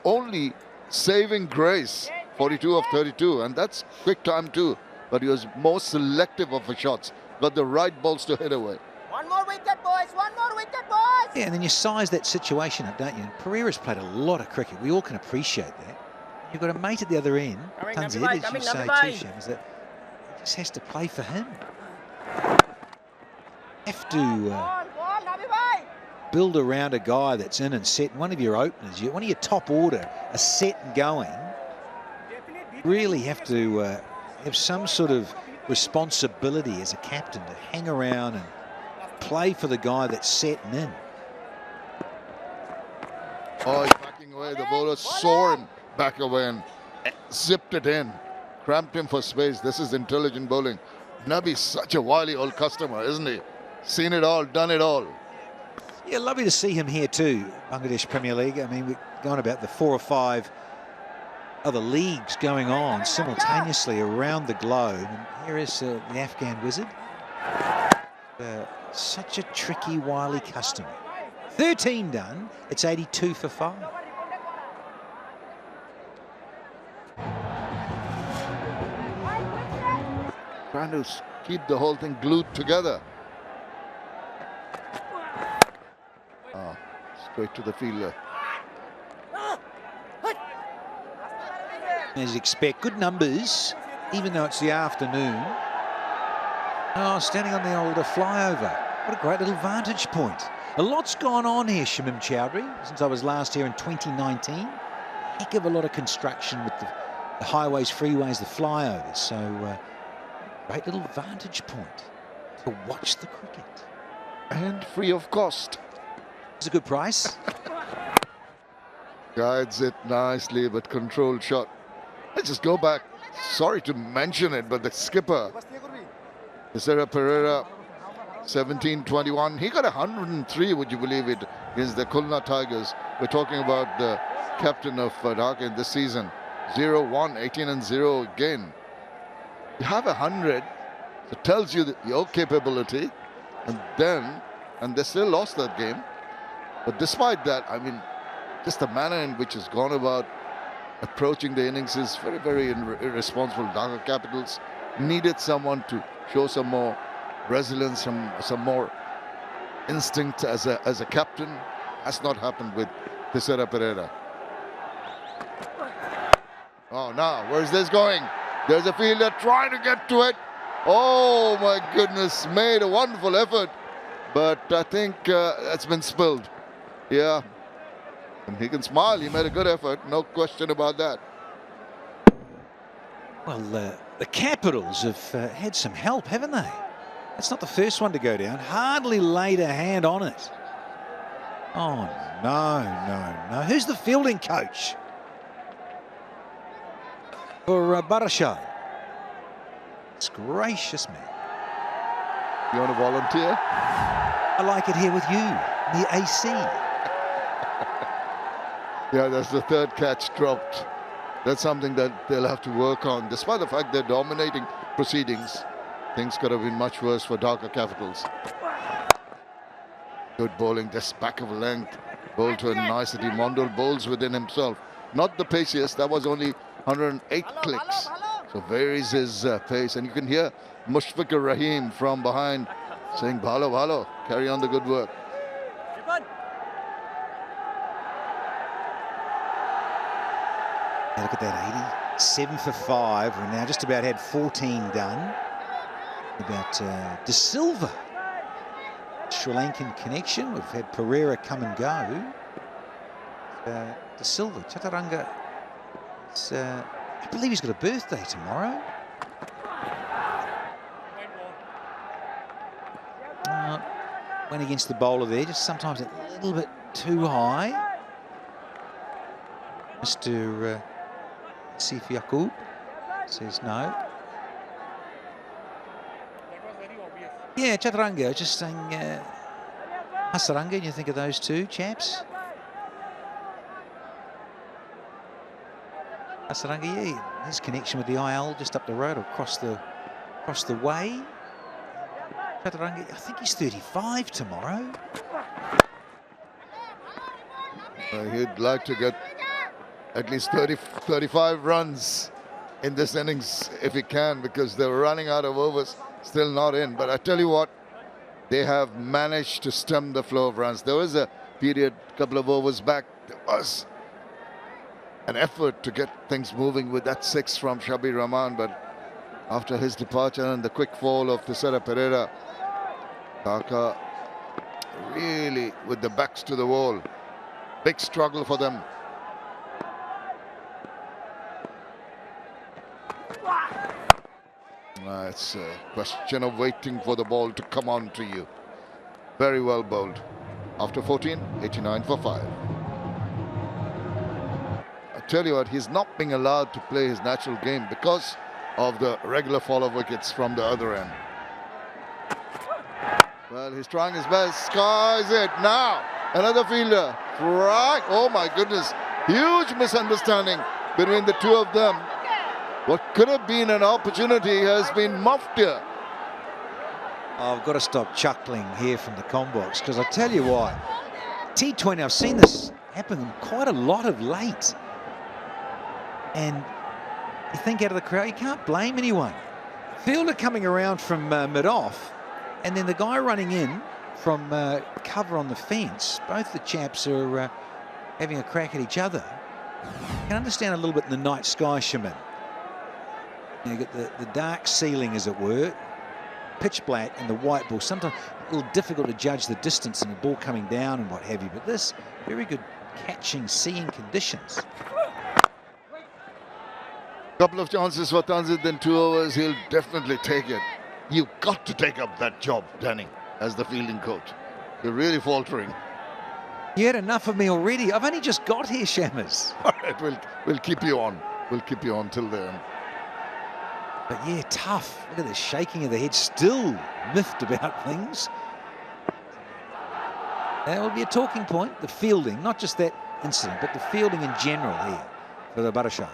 only saving grace. 42 of 32, and that's quick time too. But he was more selective of his shots. Got the right balls to hit away. One more wicket, boys. One more wicket, boys. Yeah, and then you size that situation up, don't you? And Pereira's played a lot of cricket. We all can appreciate that. You've got a mate at the other end, Tanzid, as you say too, Sham, is that he just has to play for him. have to build around a guy that's in and set. One of your openers, one of your top order, are set and going. Really have to have some sort of responsibility as a captain to hang around and play for the guy that's set and in. Oh, he's backing away. The bowler saw him back away and zipped it in. Cramped him for space. This is intelligent bowling. 𝗏𝗵's such a wily old customer, isn't he? Seen it all, done it all. Yeah, lovely to see him here too, Bangladesh Premier League. I mean, we're going about the 4 or 5 other leagues going on simultaneously around the globe. And here is the Afghan wizard. Such a tricky, wily customer. 13 done. It's 82 for 5. Trying to keep the whole thing glued together. Straight to the fielder. As you expect, good numbers, even though it's the afternoon. Oh, standing on the older flyover. What a great little vantage point. A lot's gone on here, Shamim Chowdhury, since I was last here in 2019. Heck of a lot of construction with the highways, freeways, the flyovers. So, great little vantage point to watch the cricket. And free of cost. It's a good price. Guides it nicely, but controlled shot. Let's just go back. Sorry to mention it, but the skipper, 𝗂𝗃𝗃𝗃, 17-21. He got 103, would you believe it, against the Khulna Tigers. We're talking about the captain of Dhaka in this season. 0-1, 18-0 again. You have 100, it tells you your capability, and they still lost that game. But despite that, I mean, just the manner in which it's gone about approaching the innings is very, very irresponsible. Dhaka Capitals needed someone to show some more resilience, some more instinct as a captain. Has not happened with 𝗂𝗃𝗃𝗃. Oh, now, where's this going? There's a fielder trying to get to it. Oh, my goodness, made a wonderful effort. But I think it's been spilled. Yeah. And he can smile. He made a good effort. No question about that. Well, the Capitals have had some help, haven't they? That's not the first one to go down. Hardly laid a hand on it. Oh, no. Who's the fielding coach for Barishal? It's gracious, man. You want to volunteer? I like it here with you, the AC. Yeah, that's the third catch dropped. That's something that they'll have to work on. Despite the fact they're dominating proceedings, things could have been much worse for Dhaka Capitals. Good bowling, just back of length. Bowled to a nicety. Mondal bowls within himself. Not the paciest, that was only 108 clicks. So varies his pace. And you can hear Mushfiqur Rahim from behind saying, "Bhalo, bhalo, carry on the good work." Look at that, 87 for 5. We're now just about had 14 done. About 𝗃 Silva, Sri Lankan connection. We've had Pereira come and go. 𝗃 Silva, Chaturanga. I believe he's got a birthday tomorrow. Went against the bowler there, just sometimes a little bit too high. Mr. Yaqub says no. Yeah, Chaturanga, just saying Hasaranga, and you think of those two chaps? Hasaranga, yeah, his connection with the IL just up the road or across the way. Chaturanga, I think he's 35 tomorrow. He'd like to get at least 35 runs in this innings if he can, because they're running out of overs, still not in. But I tell you what, they have managed to stem the flow of runs. There was a period, a couple of overs back, there was an effort to get things moving with that 6 from Shabir Rahman, but after his departure and the quick fall of 𝗂𝗃𝗃𝗃, Dhaka really with the backs to the wall. Big struggle for them. It's a question of waiting for the ball to come on to you. Very well bowled. After 14, 89 for 5. I tell you what, he's not being allowed to play his natural game because of the regular fall of wickets from the other end. Well, he's trying his best. Skies it now. Another fielder. Right. Oh my goodness. Huge misunderstanding between the two of them. What could have been an opportunity has been muffed here. I've got to stop chuckling here from the combox because I tell you why. T20, I've seen this happen quite a lot of late. And you think out of the crowd, you can't blame anyone. Fielder coming around from mid-off, and then the guy running in from cover on the fence. Both the chaps are having a crack at each other. I can understand a little bit in the night sky, Shaman. You get the dark ceiling, as it were, pitch black, and the white ball. Sometimes a little difficult to judge the distance and the ball coming down and what have you. But this, very good catching, seeing conditions. Couple of chances for Tanzit in 2 overs. He'll definitely take it. You've got to take up that job, Danny, as the fielding coach. You're really faltering. You had enough of me already. I've only just got here, Shammers. All right, we'll keep you on. We'll keep you on till then. But yeah, tough. Look at the shaking of the head. Still miffed about things. That will be a talking point. The fielding, not just that incident, but the fielding in general here for the Barishal.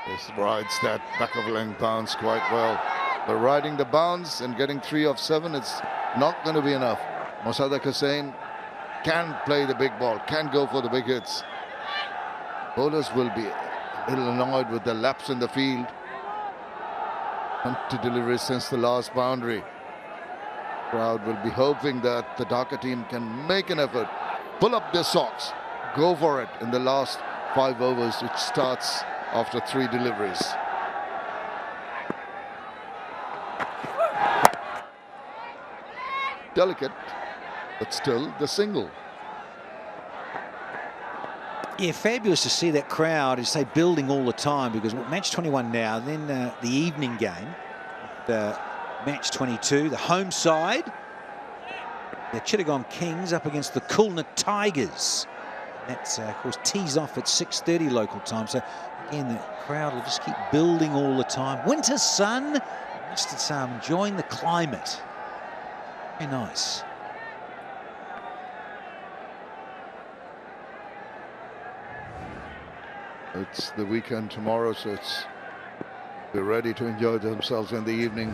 This rides that back of length bounce quite well. But riding the bounce and getting 3 of 7, it's not going to be enough. Mosaddaq Hussain can play the big ball, can go for the big hits. Bowlers will be a little annoyed with the lapse in the field. Empty delivery since the last boundary. Crowd will be hoping that the Dhaka team can make an effort, pull up their socks, go for it in the last 5 overs, which starts after 3 deliveries. Delicate, but still the single. Yeah, fabulous to see that crowd, as say, building all the time, because match 21 now, then the evening game, the match 22, the home side, the Chittagong Kings up against the Khulna Tigers. That's, of course, tees off at 6:30 local time. So, again, the crowd will just keep building all the time. Winter sun, must say, I'm enjoying the climate. Very nice. It's the weekend tomorrow, so they're ready to enjoy themselves in the evening.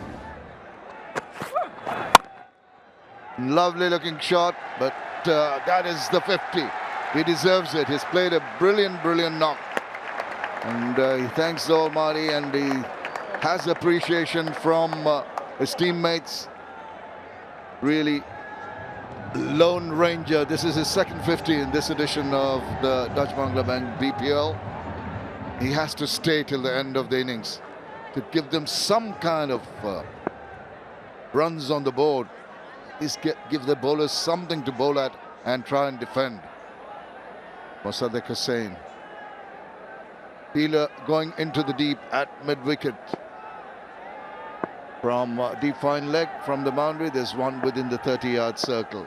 Lovely looking shot, but that is the 50. He deserves it. He's played a brilliant, brilliant knock. And he thanks the Almighty, and he has appreciation from his teammates. Really, Lone Ranger. This is his second 50 in this edition of the Dutch Bangla Bank BPL. He has to stay till the end of the innings to give them some kind of runs on the board. Give the bowlers something to bowl at and try and defend. Mosaddaq Hussain. Peeler going into the deep at mid-wicket. From deep fine leg from the boundary, there's one within the 30-yard circle.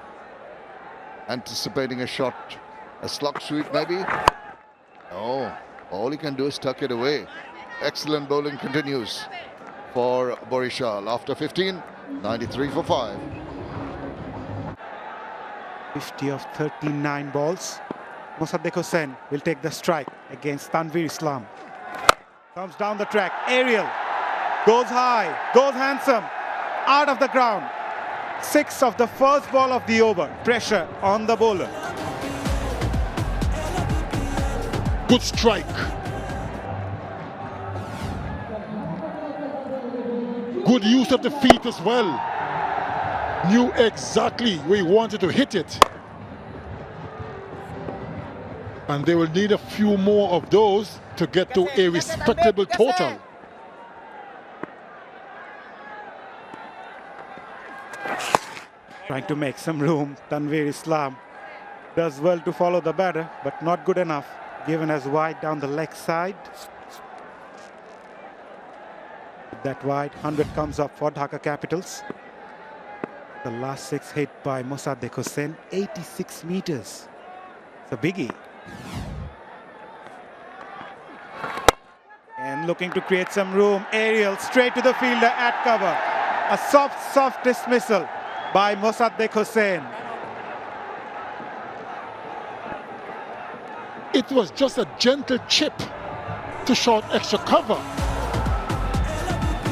Anticipating a shot, a slug sweep maybe. No, all he can do is tuck it away. Excellent bowling continues for Barishal. After 15, 93 for 5. 50 of 39 balls. Mosaddaq Hussain will take the strike against Tanveer Islam. Comes down the track, aerial, goes high, goes handsome, out of the ground. 6 of the first ball of the over. Pressure on the bowler. Good strike. Good use of the feet as well. Knew exactly where he wanted to hit it. And they will need a few more of those to get to a respectable total. Trying to make some room. Tanvir Islam does well to follow the batter, but not good enough. Given as wide down the leg side. That wide, 100 comes up for Dhaka Capitals. The last 6 hit by 𝗂𝗧 𝗂𝗽𝗂𝗃, 86 meters. It's a biggie. And looking to create some room. Aerial straight to the fielder at cover. A soft dismissal by 𝗂𝗧 𝗂𝗃𝗃𝗃. It was just a gentle chip to short extra cover.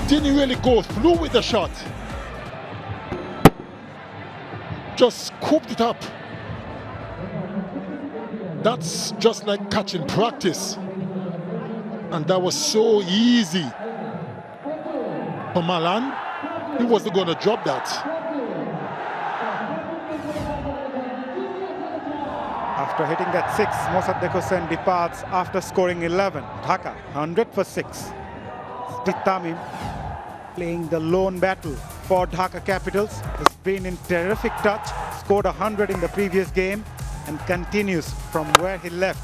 Didn't really go through with the shot. Just scooped it up. That's just like catching practice. And that was so easy for Milan. He wasn't going to drop that. After hitting that 6, 𝗂𝗧 𝗂𝗃𝗃𝗃 departs after scoring 11. Dhaka, 100 for 6. Tamim playing the lone battle for Dhaka Capitals. Has been in terrific touch, scored 100 in the previous game and continues from where he left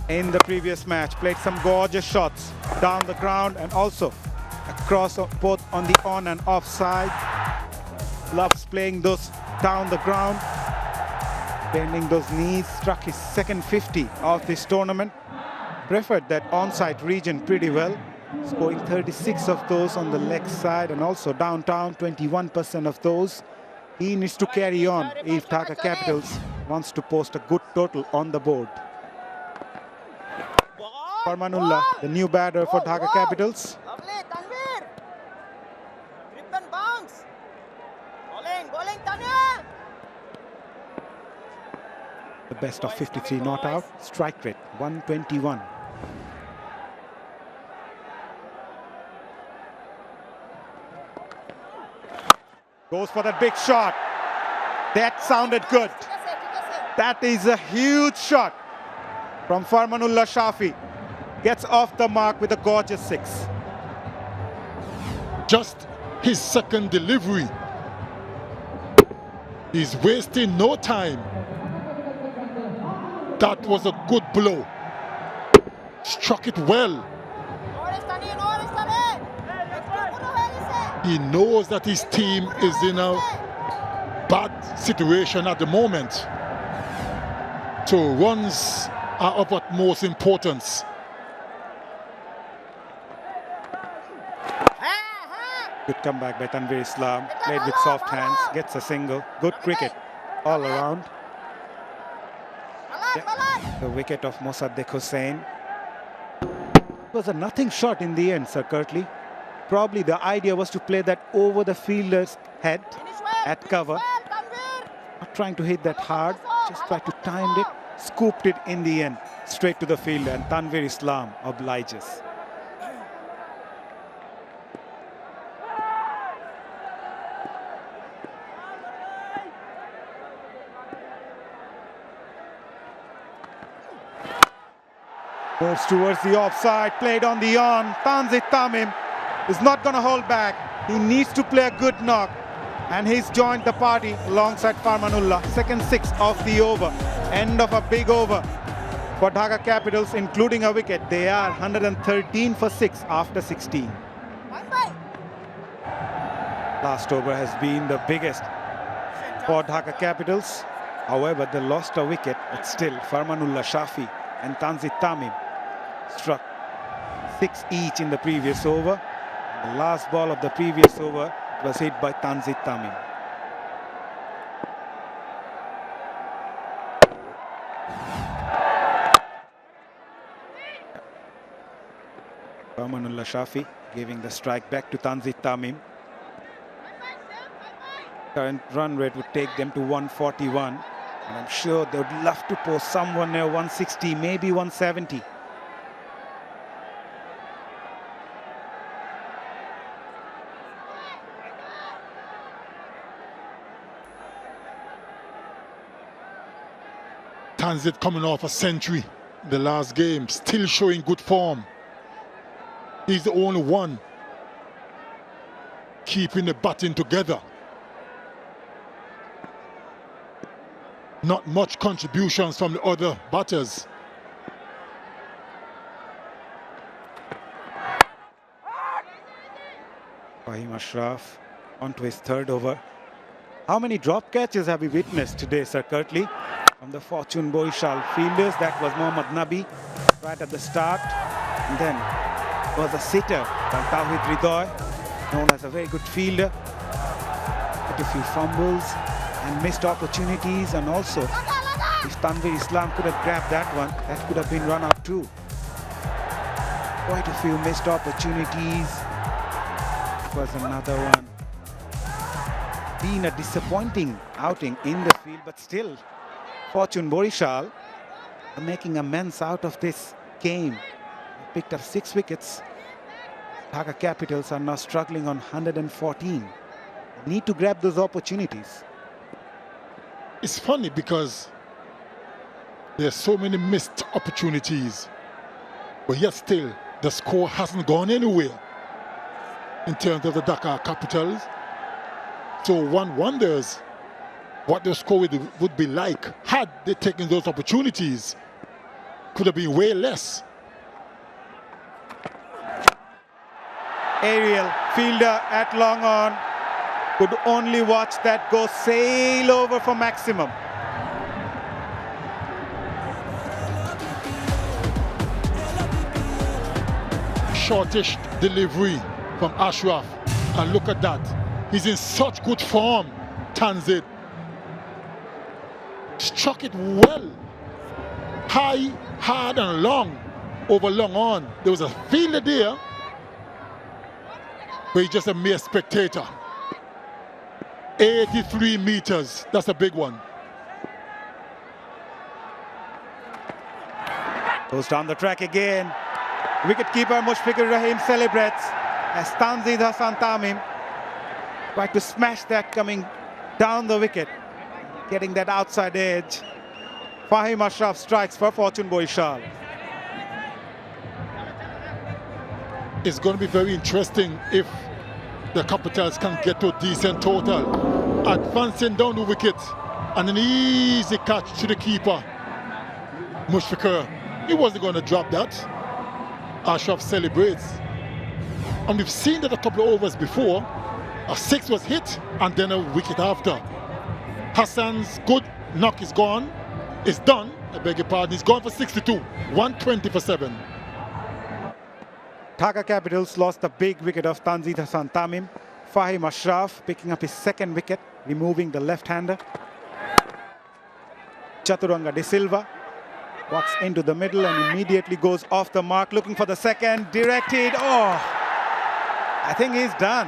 in the previous match. Played some gorgeous shots down the ground and also across both on the on and off side. Loves playing those down the ground, bending those knees. Struck his second 50 of this tournament. Preferred that on-side region pretty well, scoring 36 of those on the leg side and also downtown, 21% of those. He needs to carry on if Dhaka Capitals wants to post a good total on the board. Farmanullah, the new batter for Dhaka Capitals. Lovely, Tanvir. Grip and bounce. Bowling, Tanvir. The best of 53 not out. Strike rate, 121. Goes for that big shot. That sounded good. That is a huge shot from Farmanullah Shafi. Gets off the mark with a gorgeous 6. Just his second delivery. He's wasting no time. That was a good blow. Struck it well. He knows that his team is in a bad situation at the moment. So runs are of utmost importance. Good comeback by Tanvir Islam. Played with soft hands. Gets a single. Good cricket all around. The wicket of 𝗂𝗧 𝗂𝗃𝗃𝗃. It was a nothing shot in the end, Sir Curtly. Probably the idea was to play that over the fielder's head at cover. Not trying to hit that hard, just tried to time it, scooped it in the end, straight to the fielder, and Tanvir Islam obliges. Moves towards the offside, played on the on. Tanzit Tamim is not going to hold back. He needs to play a good knock. And he's joined the party alongside Farmanullah. Second 6 of the over. End of a big over for Dhaka Capitals, including a wicket. They are 113 for 6 after 16. Last over has been the biggest for Dhaka Capitals. However, they lost a wicket, but still Farmanullah Shafi and Tanzit Tamim struck 6 each in the previous over. The last ball of the previous over was hit by Tanzit Tamim. Farmanullah Shafi giving the strike back to Tanzit Tamim. Current run rate would take them to 141. And I'm sure they would love to post someone near 160, maybe 170. Tanzit coming off a century in the last game, still showing good form. He's the only one keeping the batting together. not much contributions from the other batters. Fahim Ashraf onto his third over. How many drop catches have we witnessed today, Sir Curtly? From the Fortune Barishal fielders, that was Mohammad Nabi right at the start. And then was a sitter by 𝗬𝗏𝗃𝗍𝗍, known as a very good fielder. But a few fumbles and missed opportunities, and also if Tanvir Islam could have grabbed that one, that could have been run out too. Quite a few missed opportunities. Was another one. Been a disappointing outing in the field, but still Fortune Barishal are making amends out of this game. Picked up 6 wickets. Dhaka Capitals are now struggling on 114. Need to grab those opportunities. It's funny because there's so many missed opportunities, but yet still the score hasn't gone anywhere in terms of the Dhaka Capitals. So one wonders what the score would be like had they taken those opportunities. Could have been way less. Aerial fielder at long on. Could only watch that go sail over for maximum. Shortish delivery from Ashraf, and look at that. He's in such good form, 𝗀𝗃. Struck it well, high, hard and long, over long on. There was a fielder there, but he's just a mere spectator. 83 meters, that's a big one. Goes down the track again. Wicketkeeper Mushfiqur Rahim celebrates as Tanzid Hassan Tamim tried to smash that coming down the wicket, getting that outside edge. Fahim Ashraf strikes for Fortune Barishal. It's going to be very interesting if the Capitals can get to a decent total. Advancing down the wicket and an easy catch to the keeper, Mushfiqur. He wasn't going to drop that. Ashraf celebrates. And we've seen that a couple of overs before. A 6 was hit and then a wicket after. Hassan's good knock is gone. It's done. I beg your pardon. He's gone for 62. 120 for 7. Dhaka Capitals lost the big wicket of Tanzid Hassan Tamim. Fahim Ashraf picking up his second wicket, removing the left-hander. 𝗬𝗏𝗃𝗍𝗍 walks into the middle and immediately goes off the mark, looking for the second, directed. Oh, I think he's done.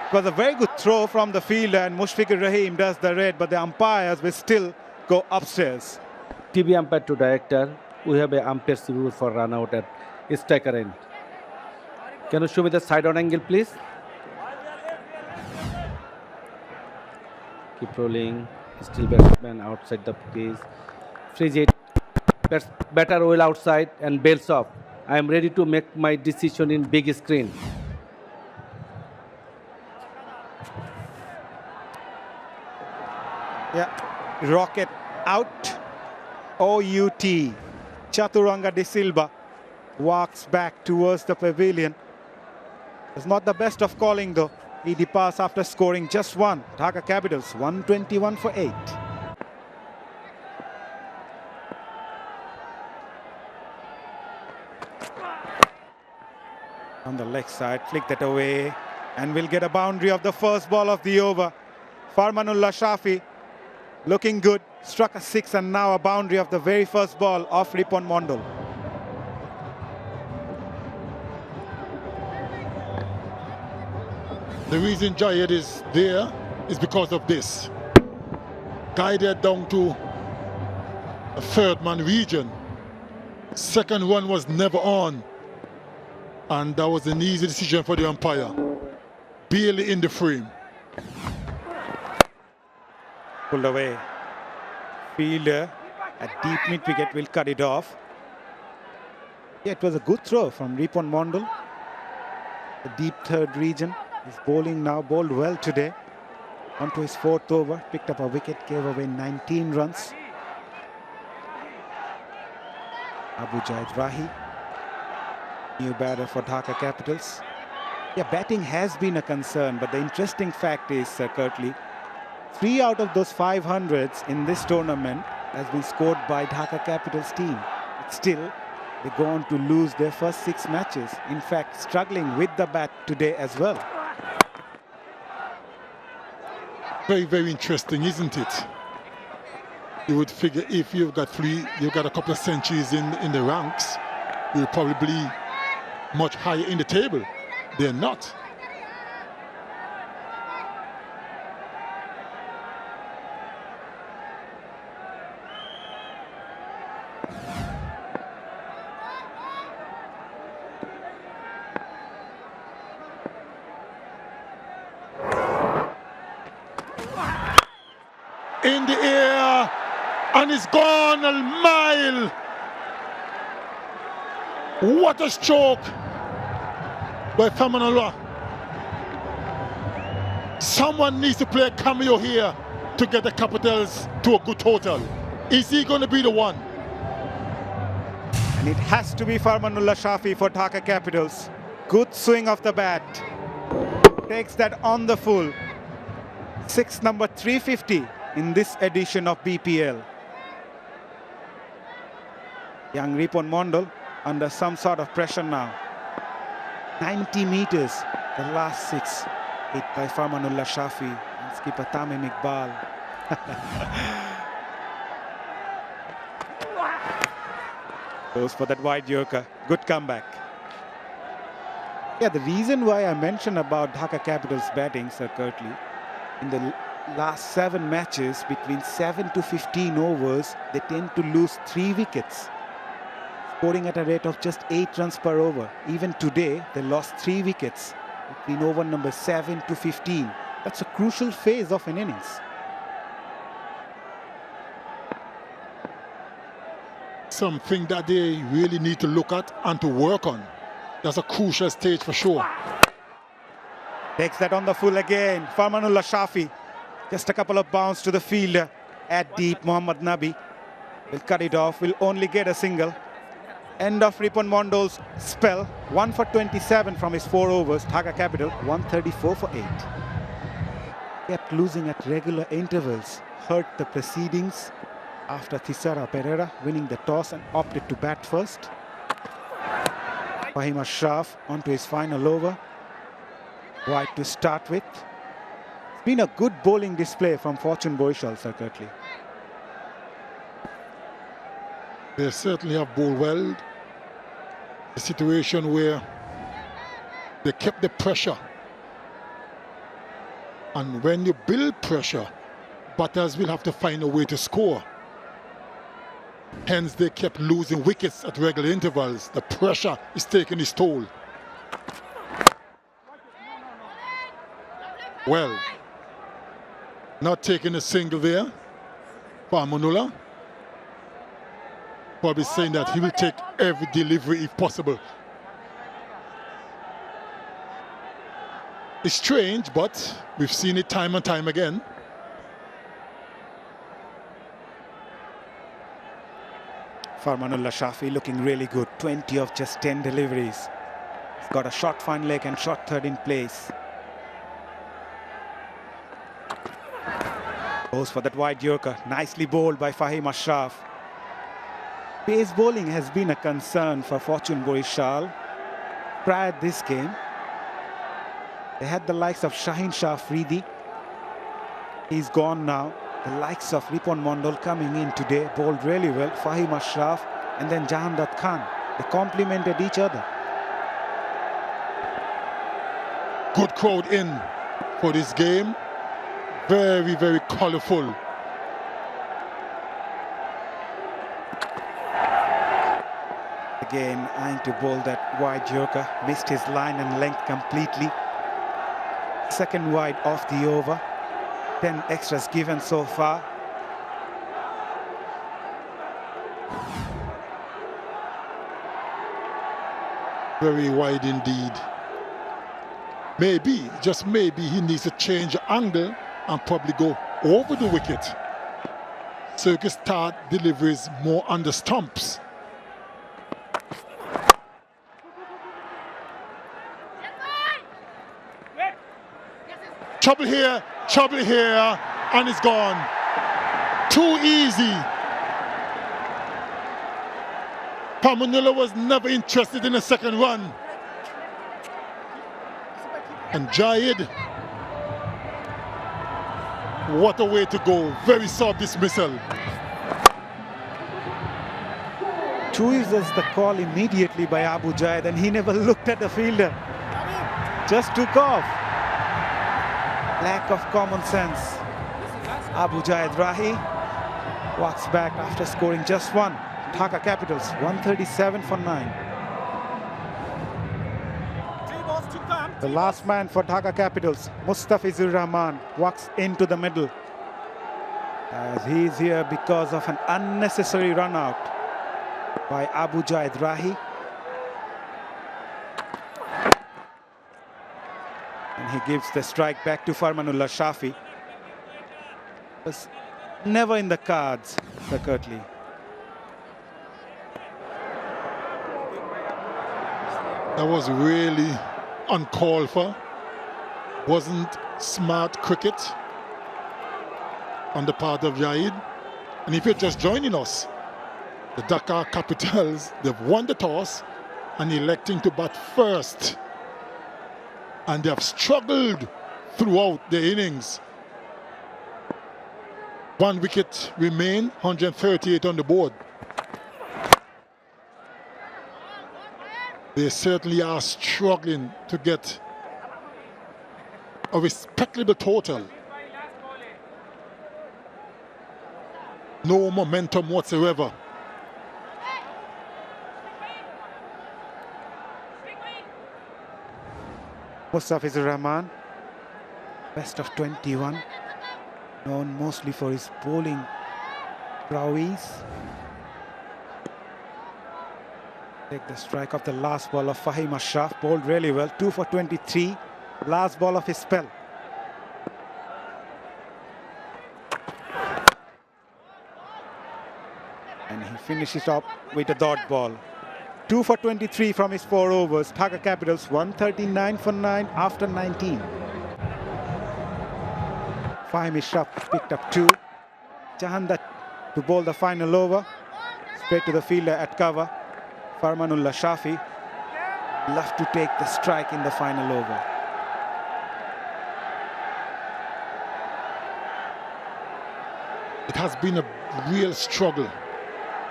It was a very good throw from the fielder and Mushfiqur Rahim does the red, but the umpires will still go upstairs. TV umpire to director, we have a umpire's rule for run out at striker end. Can you show me the side on angle, please? Keep rolling. Still batsman outside the crease. Freeze it. Batter well outside and bails off. I am ready to make my decision in big screen. Yeah, rocket out. OUT. 𝗬𝗏𝗃𝗍𝗍 walks back towards the pavilion. It's not the best of calling though. He departs after scoring just one. Dhaka Capitals 121 for 8. On the leg side, flick that away and we'll get a boundary of the first ball of the over. Farmanullah Shafi looking good, struck a 6 and now a boundary of the very first ball of Ripon Mondal. The reason 𝗀𝗃𝗃𝗍𝗍 is there is because of this. Guided down to a third man region. Second one was never on. And that was an easy decision for the umpire. Barely in the frame. Pulled away. Fielder at deep mid wicket will cut it off. Yeah, it was a good throw from Ripon Mondal. The deep third region. He's bowling now, bowled well today. Onto his fourth over, picked up a wicket, gave away 19 runs. 𝗵𝗂𝗫𝗂𝗃, new batter for Dhaka Capitals. Yeah, batting has been a concern, but the interesting fact is, क़र्ṭli, 3 out of those 500s in this tournament has been scored by Dhaka Capitals team. But still, they go on to lose their first 6 matches. In fact, struggling with the bat today as well. Very, very interesting, isn't it? You would figure if you've got a couple of centuries in the ranks, you'll probably be much higher in the table. They're not. In the air, and it's gone a mile. What a stroke by Famanullah. Someone needs to play a cameo here to get the Capitals to a good total. Is he going to be the one? And it has to be Farmanullah Shafi for Dhaka Capitals. Good swing of the bat. Takes that on the full. 6 number 350 in this edition of BPL. Young Ripon Mondal under some sort of pressure now. 90 meters, the last 6, hit by Farmanullah Shafi and skipper Tamim Iqbal. Goes for that wide Yorker. Good comeback. Yeah, the reason why I mentioned about Dhaka Capitals batting, क़र्ṭli, in the last 7 matches, between 7 to 15 overs, they tend to lose 3 wickets, scoring at a rate of just 8 runs per over. Even today, they lost 3 wickets between over number 7 to 15. That's a crucial phase of an innings. Something that they really need to look at and to work on. That's a crucial stage for sure. Takes that on the full again. Farmanullah Shafi. Just a couple of bounds to the fielder at deep. Mohammad Nabi will cut it off, will only get a single. End of Ripon Mondal's spell. 1 for 27 from his 4 overs. Dhaka Capital 134 for 8. Kept losing at regular intervals. Hurt the proceedings after Thisara Pereira winning the toss and opted to bat first. Fahim Ashraf onto his final over. Wide to start with. It's been a good bowling display from Fortune Barishal, क़र्ṭli. They certainly have bowled well. A situation where they kept the pressure. And when you build pressure, batters will have to find a way to score. Hence, they kept losing wickets at regular intervals. The pressure is taking its toll. Well, not taking a single there. Farmanullah probably saying that he will take every delivery if possible. It's strange, but we've seen it time and time again. Farmanullah Shafi looking really good. 20 of just 10 deliveries. He's got a short fine leg and short third in place. Goes for that wide Yorker. Nicely bowled by Fahim Ashraf. Pace bowling has been a concern for Fortune Barishal. Prior to this game, they had the likes of Shaheen Shah Afridi. He's gone now. The likes of Ripon Mondal coming in today, bowled really well. Fahim Ashraf and then Jahandat Khan. They complemented each other. Good crowd in for this game. Very, very colourful. Again, eyeing to bowl that wide Yorker. Missed his line and length completely. Second wide off the over. 10 extras given so far. Very wide indeed. Maybe, just maybe, he needs to change the angle and probably go over the wicket so he can start deliveries more on the stumps. trouble here, and it's gone. Too easy. Pamanula was never interested in a second run. And Jayid, what a way to go. Very soft dismissal. Chooses the call immediately by Abu Jayid, and he never looked at the fielder. Just took off. Lack of common sense. Abu Jayid Rahi walks back after scoring just one. Dhaka Capitals 137 for 9. The last man for Dhaka Capitals, Mustafizur Rahman, walks into the middle, as he is here because of an unnecessary run out by Abu Jayid Rahi. And he gives the strike back to Farmanullah Shafi. Was never in the cards, Sir 𝗏𝗧𝗏. That was really uncalled for. Wasn't smart cricket on the part of Jayid. And if you're just joining us, the Dhaka Capitals, they've won the toss and electing to bat first. And they have struggled throughout the innings. 1 wicket remain, 138 on the board. They certainly are struggling to get a respectable total. No momentum whatsoever. Mustafizur Rahman, best of 21, known mostly for his bowling prowess. Take the strike of the last ball of Fahim Ashraf, bowled really well, 2 for 23, last ball of his spell. And he finishes up with a dot ball. 2 for 23 from his 4 overs. Dhaka Capitals 139 for 9 after 19. Fahim Ashraf picked up 2. Jahandar to bowl the final over. Straight to the fielder at cover. Farmanullah Shafi left to take the strike in the final over. It has been a real struggle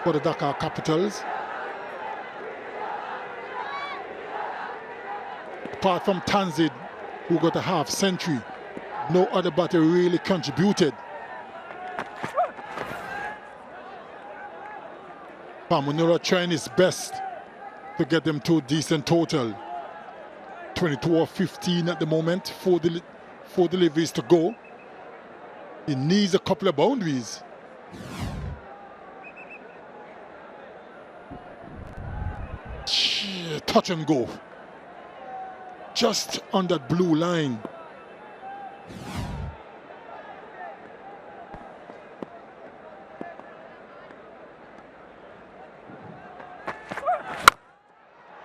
for the Dhaka Capitals. Apart from Tanzid, who got a half century, no other batter really contributed. Pamanula trying his best to get them to a decent total. 22 or 15 at the moment, 4 deliveries to go. He needs a couple of boundaries. Touch and go. Just on that blue line.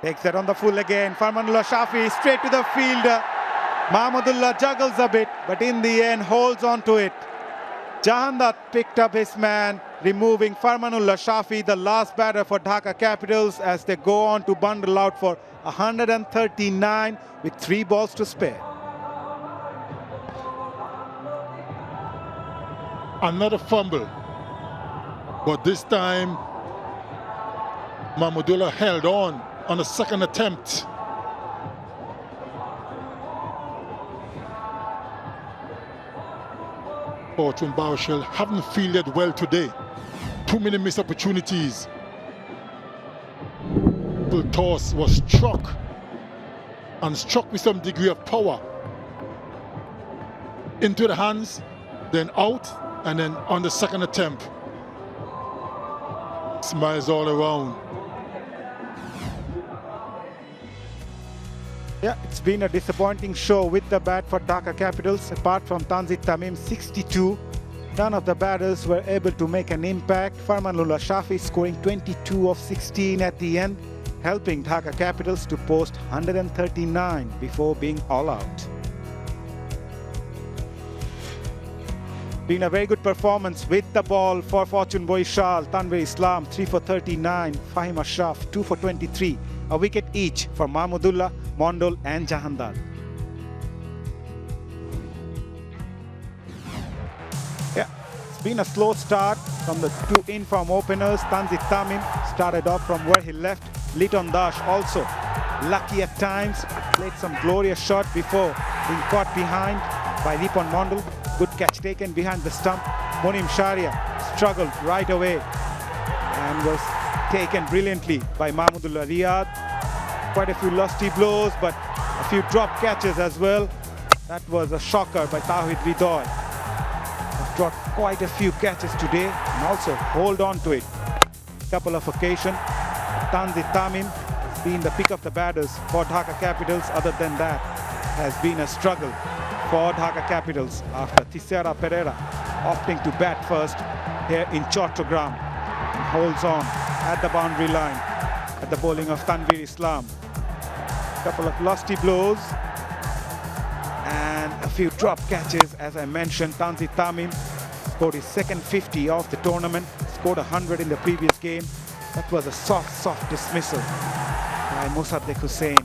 Takes that on the full again. Farmanullah Shafi straight to the fielder. Mahmudullah juggles a bit, but in the end holds on to it. Jahandar picked up his man, removing Farmanullah Shafi, the last batter for Dhaka Capitals, as they go on to bundle out for 139 with 3 balls to spare. Another fumble, but this time Mahmudullah held on a second attempt. Barishal haven't fielded well today. Too many missed opportunities. The toss was struck with some degree of power into the hands, then out, and then on the second attempt. Smiles all around. Yeah, it's been a disappointing show with the bat for Dhaka Capitals. Apart from Tanzid Tamim, 62, none of the batters were able to make an impact. Farmanullah Shafi scoring 22 of 16 at the end, helping Dhaka Capitals to post 139 before being all out. Been a very good performance with the ball for 𝗵𝗺𝗵𝗀𝗀, Tanvir Islam 3 for 39, Fahim Ashraf 2 for 23. A wicket each for Mahmudullah, Mondal and Jahandar. Yeah, it's been a slow start from the two in-form openers. Tanzit Tamim started off from where he left. Liton Dash also lucky at times, played some glorious shot before being caught behind by Ripon Mondal. Good catch taken behind the stump. Monim Sharia struggled right away and was taken brilliantly by Mahmudullah Riyad. Quite a few lusty blows, but a few drop catches as well. That was a shocker by Tawhid Ridoy. Has got quite a few catches today and also hold on to it. Couple of occasions. Tanzit Tamim has been the pick of the batters for Dhaka Capitals. Other than that, has been a struggle for Dhaka Capitals after Thisara Pereira opting to bat first here in Chattogram. Holds on at the boundary line at the bowling of Tanvir Islam. Couple of lusty blows and a few drop catches. As I mentioned, Tanzit Tamim scored his second 50 of the tournament, scored 100 in the previous game. That was a soft dismissal by Mossaddeq Hussain.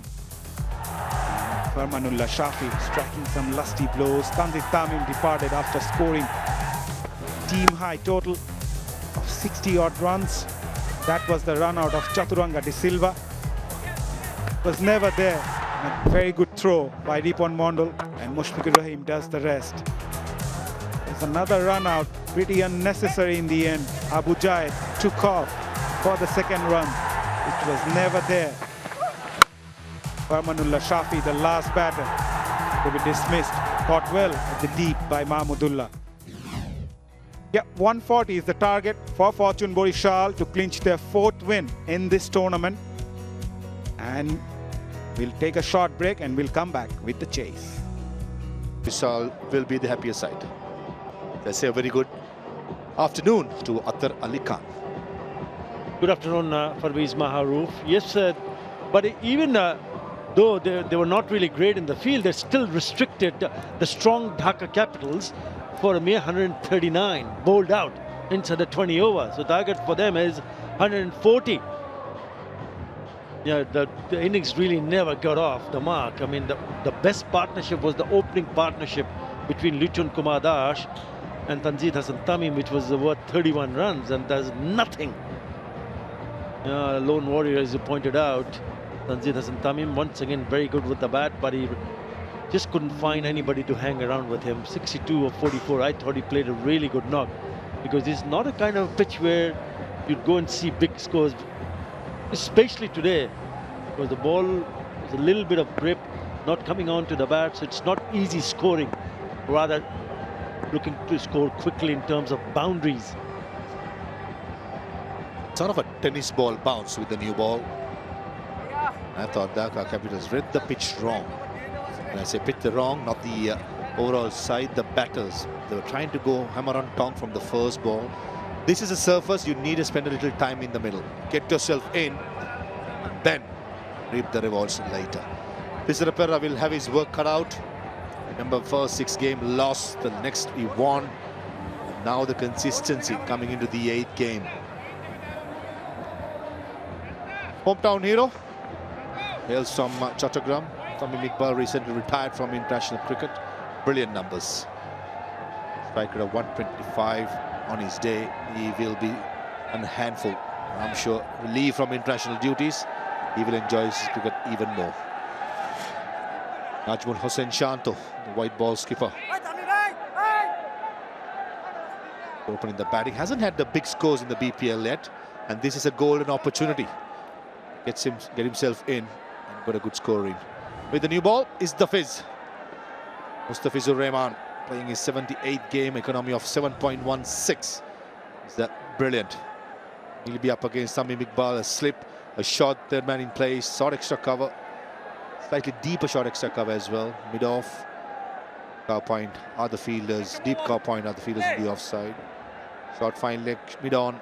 Farmanullah Shafi striking some lusty blows. Tanzit Tamim departed after scoring team high total of 60 odd runs. That was the run out of 𝗵𝗺𝗃𝗃. Was never there. A very good throw by Ripon Mondal, and Mushfiqur Rahim does the rest. There's another run out, pretty unnecessary in the end. Abu Jaid took off for the second run, which was never there. Farmanullah Shafi, the last batter to be dismissed, caught well at the deep by Mahmudullah. Yeah, 140 is the target for 𝗵𝗺𝗵𝗃𝗀𝗀 to clinch their fourth win in this tournament. And we'll take a short break and we'll come back with the chase. Barishal will be the happier side. They say a very good afternoon to Athar Ali Khan. Good afternoon, Parvez Maharouf. Yes, but even though they were not really great in the field, they still restricted the strong Dhaka Capitals for a mere 139 bowled out inside the 20 overs. So target for them is 140. Yeah, the innings really never got off the mark. I mean, the best partnership was the opening partnership between Liton Kumar Dash and Tanzit Hassan Tamim, which was worth 31 runs, and there's nothing. Lone warrior, as you pointed out, Tanzit Hassan Tamim, once again very good with the bat, but he just couldn't find anybody to hang around with him. 62 of 44, I thought he played a really good knock, because it's not a kind of pitch where you'd go and see big scores, especially today, because the ball is a little bit of grip, not coming on to the bat, so it's not easy scoring, rather looking to score quickly in terms of boundaries. Sort of a tennis ball bounce with the new ball. I thought Dhaka Capitals read the pitch wrong. When I say pitch the wrong, not the overall side, the batters. They were trying to go hammer on tongue from the first ball. This is a surface you need to spend a little time in the middle. Get yourself in, and then reap the rewards later. 𝗵𝗺𝗃𝗃𝗃 will have his work cut out. Remember, first 6 game lost, the next he won. Now the consistency coming into the 8th game. Hometown hero hails from Chattogram. Tamim Iqbal recently retired from international cricket. Brilliant numbers. Strike rate of 125 on his day. He will be a handful. I'm sure relieved from international duties, he will enjoy his cricket even more. Najmul Hossain Shanto, the white ball skipper, opening the batting. Hasn't had the big scores in the BPL yet, and this is a golden opportunity. Get himself in and got a good score in. With the new ball is the Fizz. Mustafizur Rahman playing his 78th game, economy of 7.16. Is that brilliant? He'll be up against Tamim Iqbal, a slip, a shot, third man in place, short extra cover, slightly deeper short extra cover as well. Mid off, cover point are the fielders, deep cover point are the fielders in the offside. Short fine leg, mid on,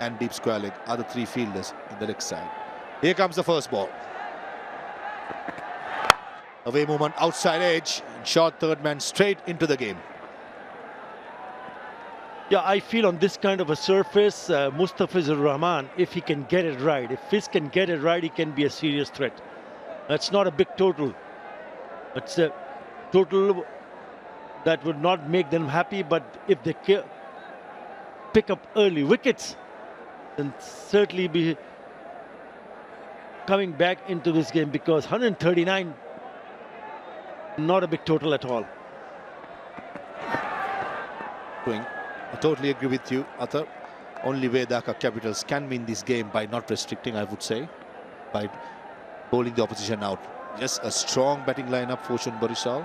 and deep square leg are the 3 fielders in the leg side. Here comes the first ball. Away movement outside edge, and short third man straight into the game. Yeah, I feel on this kind of a surface, 𝗬𝗃𝗍𝗻, if he can get it right, if Fizz can get it right, he can be a serious threat. That's not a big total. It's a total that would not make them happy, but if they pick up early wickets, then certainly be coming back into this game, because 139, not a big total at all. I totally agree with you, Athar. Only way Dhaka Capitals can win this game by not restricting, I would say, by bowling the opposition out. Just a strong batting lineup for Barishal.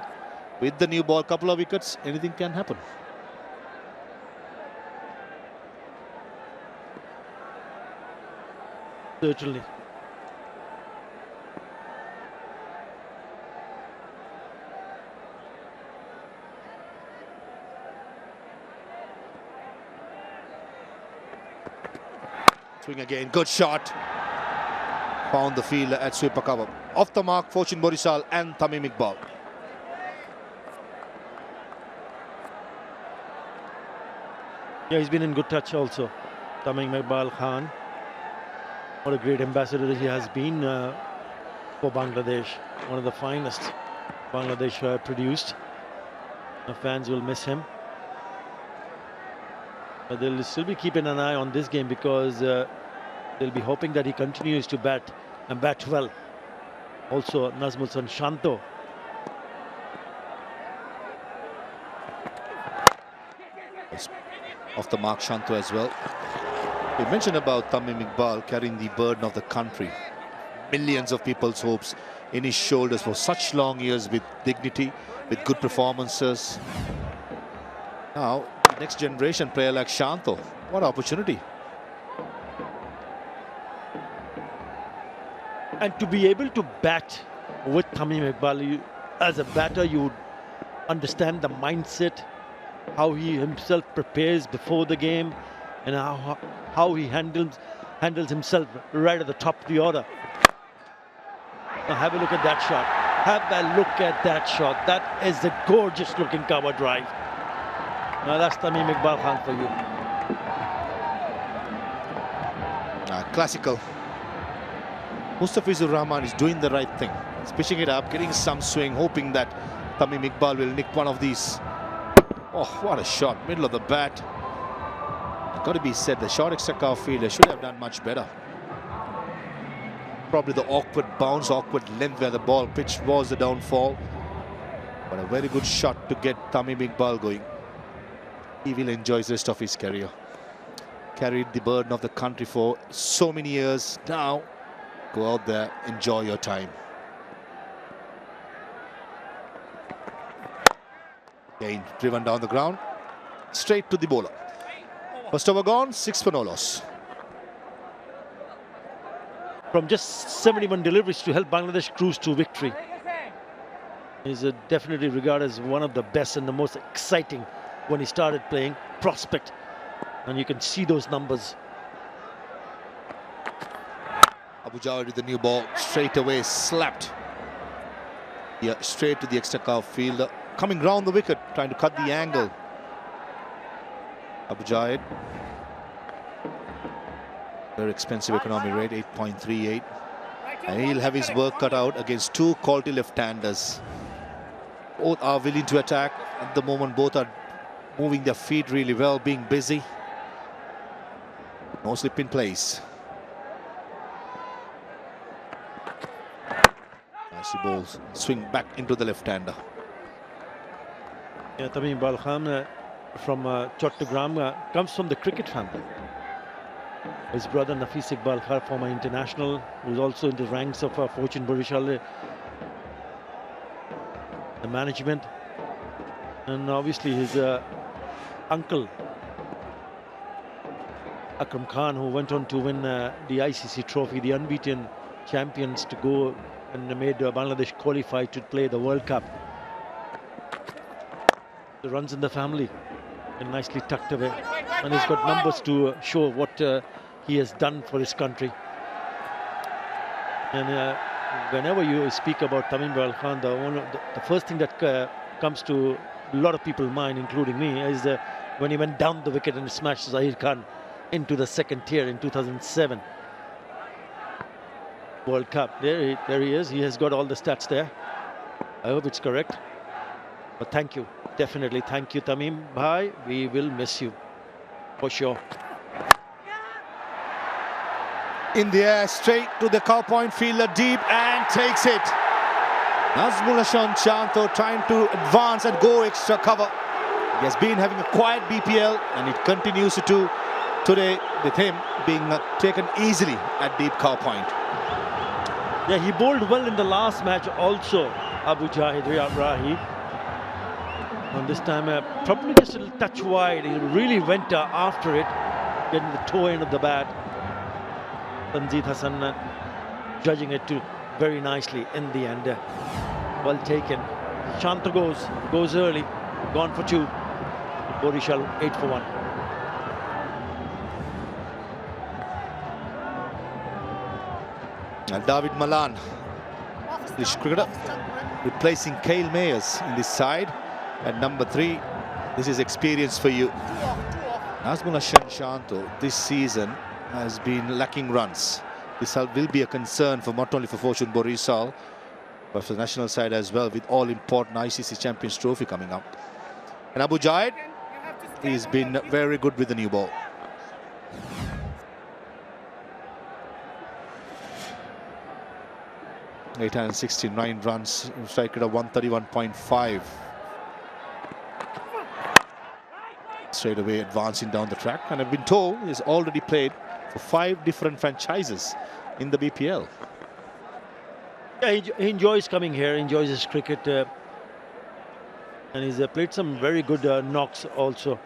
With the new ball, couple of wickets, anything can happen. Certainly. Swing again, good shot. Found the fielder at 𝗃𝗶𝗃𝗃. Off the mark, Barishal and Tamim Iqbal. Yeah, he's been in good touch also. Tamim Khan. What a great ambassador he has been for Bangladesh. One of the finest Bangladesh produced. The fans will miss him. But they'll still be keeping an eye on this game, because they'll be hoping that he continues to bat and bat well. Also, Nazmul's son Shanto. Off the mark, Shanto as well. We mentioned about Tamim Iqbal carrying the burden of the country. Millions of people's hopes in his shoulders for such long years, with dignity, with good performances. Now, next generation player like Shanto. What opportunity. And to be able to bat with Tamim Iqbal, as a batter, you would understand the mindset, how he himself prepares before the game, and how he handles himself right at the top of the order. Now have a look at that shot. Have a look at that shot. That is a gorgeous looking cover drive. Now that's Tamim Iqbal Khan for you. Classical. Mustafizur Rahman is doing the right thing. He's pitching it up, getting some swing, hoping that Tamim Iqbal will nick one of these. Oh, what a shot. Middle of the bat. Got to be said, the short extra-cover fielder should have done much better. Probably the awkward bounce, awkward length where the ball pitched was the downfall. But a very good shot to get Tamim Iqbal going. He will enjoy the rest of his career. Carried the burden of the country for so many years. Now, go out there, enjoy your time. Again, driven down the ground, straight to the bowler. First over gone, 6 for no loss. From just 71 deliveries to help Bangladesh cruise to victory. He's definitely regarded as one of the best and the most exciting when he started playing prospect. And you can see those numbers. Abu Jawad with the new ball, straight away slapped. Yeah, straight to the extra cover fielder. Coming round the wicket, trying to cut the angle. Abu Jawad. Very expensive economy rate, 8.38. And he'll have his work cut out against two quality left-handers. Both are willing to attack. At the moment, both are moving their feet really well, being busy. No slip in place. Nicely balls. Swing back into the left-hander. Yeah, Tamim Iqbal Khan from Chattogram comes from the cricket family. His brother 𝗃𝗵𝗃 𝗂𝗽𝗃, former international, who's also in the ranks of Fortune Barishal, the management, and obviously his uncle Akram Khan, who went on to win the ICC trophy, the unbeaten champions, to go and made Bangladesh qualify to play the World Cup. The runs in the family and nicely tucked away, and he's got numbers to show what he has done for his country. And whenever you speak about Tamim Iqbal Khan, the first thing that comes to a lot of people's mind, including me, is when he went down the wicket and smashed Zahir Khan into the second tier in 2007 World Cup. There he is. He has got all the stats there. I hope it's correct. But thank you. Definitely thank you, Tamim bhai. We will miss you. For sure. In the air, straight to the cow point fielder, deep, and takes it. Nazmul Shanto trying to advance and go extra cover. He has been having a quiet BPL, and it continues to today with him being taken easily at deep cow point. Yeah, he bowled well in the last match also, Abu Jahid Rahi. And this time, probably just a little touch wide. He really went after it, getting the toe end of the bat. Tanzid Hassan judging it too very nicely in the end. Well taken. Shanto goes early, gone for 2. Barishal 8 for 1. And David Malan, English cricketer, replacing 𝗂𝗃𝗃𝗃 in this side. At number 3, this is experience for you. Nazmul Shanto this season has been lacking runs. This will be a concern for not only for Fortune Barishal, but for the national side as well, with all important ICC Champions Trophy coming up. And Abu Jahid, he's been very good with the new ball. (869 runs, strike rate of 131.5. Straight away advancing down the track, and I've been told he's already played for 5 different franchises in the BPL. Yeah, he enjoys coming here, enjoys his cricket, and he's played some very good knocks also.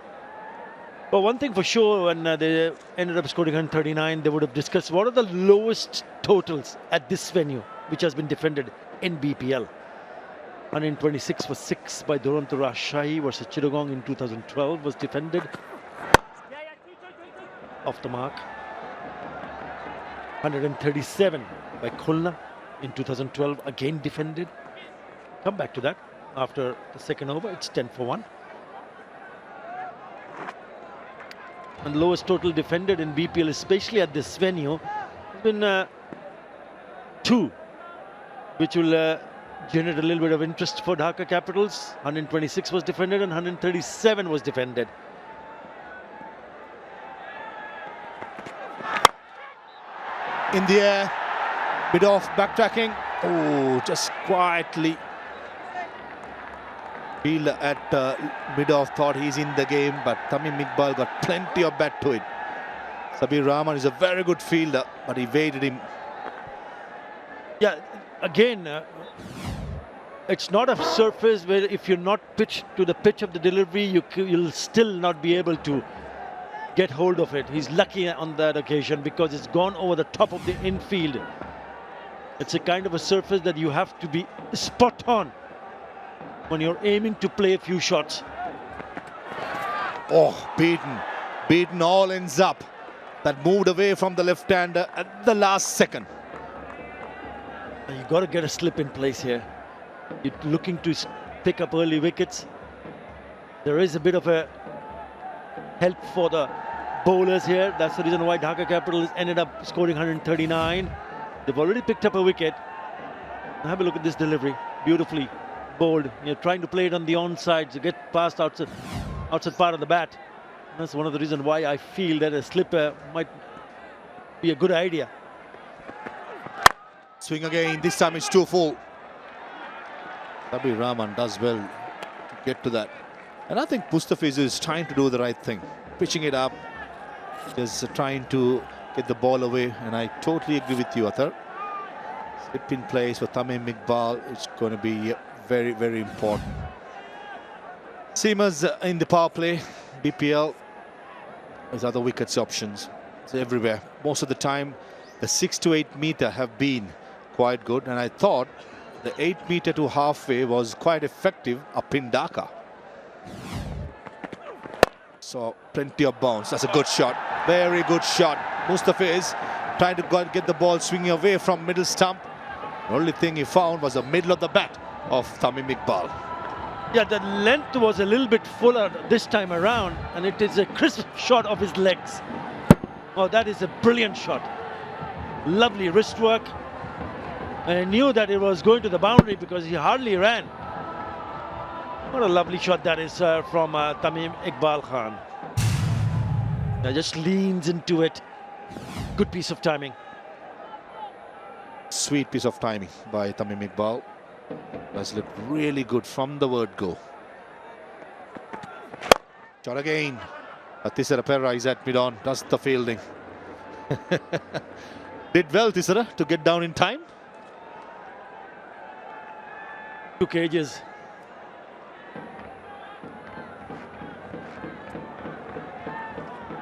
But one thing for sure, when they ended up scoring 139, they would have discussed what are the lowest totals at this venue, which has been defended in BPL. 126 for 6 by 𝗿𝗺𝗺 versus Chittagong in 2012 was defended. Off the mark. 137 by Khulna in 2012, again defended. Come back to that after the second over. It's 10 for 1. And lowest total defended in BPL, especially at this venue, has been 2, which will generate a little bit of interest for Dhaka Capitals. 126 was defended and 137 was defended. In the air, bit of backtracking. Oh, just quietly. Fielder at mid-off thought he's in the game, but Tamim Iqbal got plenty of bat to it. Sabir Rahman is a very good fielder, but he evaded him. Yeah, again, it's not a surface where if you're not pitched to the pitch of the delivery, you'll still not be able to get hold of it. He's lucky on that occasion because it's gone over the top of the infield. It's a kind of a surface that you have to be spot on when you're aiming to play a few shots. Oh, beaten all ends up. That moved away from the left-hander at the last second. You've got to get a slip in place here. You're looking to pick up early wickets. There is a bit of a help for the bowlers here. That's the reason why Dhaka Capitals ended up scoring 139. They've already picked up a wicket. Now have a look at this delivery. Beautifully bowled. You're trying to play it on the onside to get past outside part of the bat. And that's one of the reasons why I feel that a slipper might be a good idea. Swing again. This time it's 2 full. Sabir Rahman does well to get to that. And I think Mustafiz is trying to do the right thing. Pitching it up. Just trying to get the ball away. And I totally agree with you, Athar. Slip in place for Tamim Iqbal. It's going to be very, very important. Seamers in the power play. BPL. There's other wickets options. It's everywhere. Most of the time, the 6 to 8 meter have been quite good. And I thought the 8 meter to halfway was quite effective up in Dhaka. So plenty of bounce. That's a good shot. Very good shot. Mustafiz trying to get the ball swinging away from middle stump. The only thing he found was the middle of the bat of Tamim Iqbal. Yeah, the length was a little bit fuller this time around, and it is a crisp shot of his legs. Oh, that is a brilliant shot. Lovely wrist work. And I knew that it was going to the boundary because he hardly ran. What a lovely shot that is from Tamim Iqbal Khan. Just leans into it. Good piece of timing. Sweet piece of timing by Tamim Iqbal. That's looked really good from the word go. Shot again. 𝗃𝗃𝗃 is at mid-on, does the fielding. Did well, 𝗃𝗃𝗃, to get down in time. 2 cages.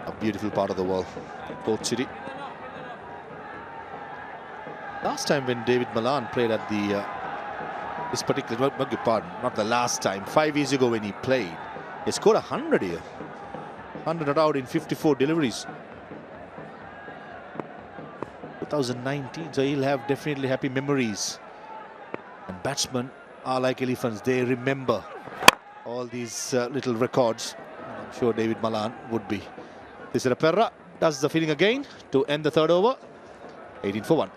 A beautiful part of the world, Port City. Last time when David Malan played at the this particular, beg your pardon, not the last time, 5 years ago when he played, he scored 100 here. 100 out in 54 deliveries. 2019, so he'll have definitely happy memories. And batsmen are like elephants, they remember all these little records. I'm sure David Malan would be. 𝗃𝗃𝗃 does the fielding again to end the third over. 18 for 1.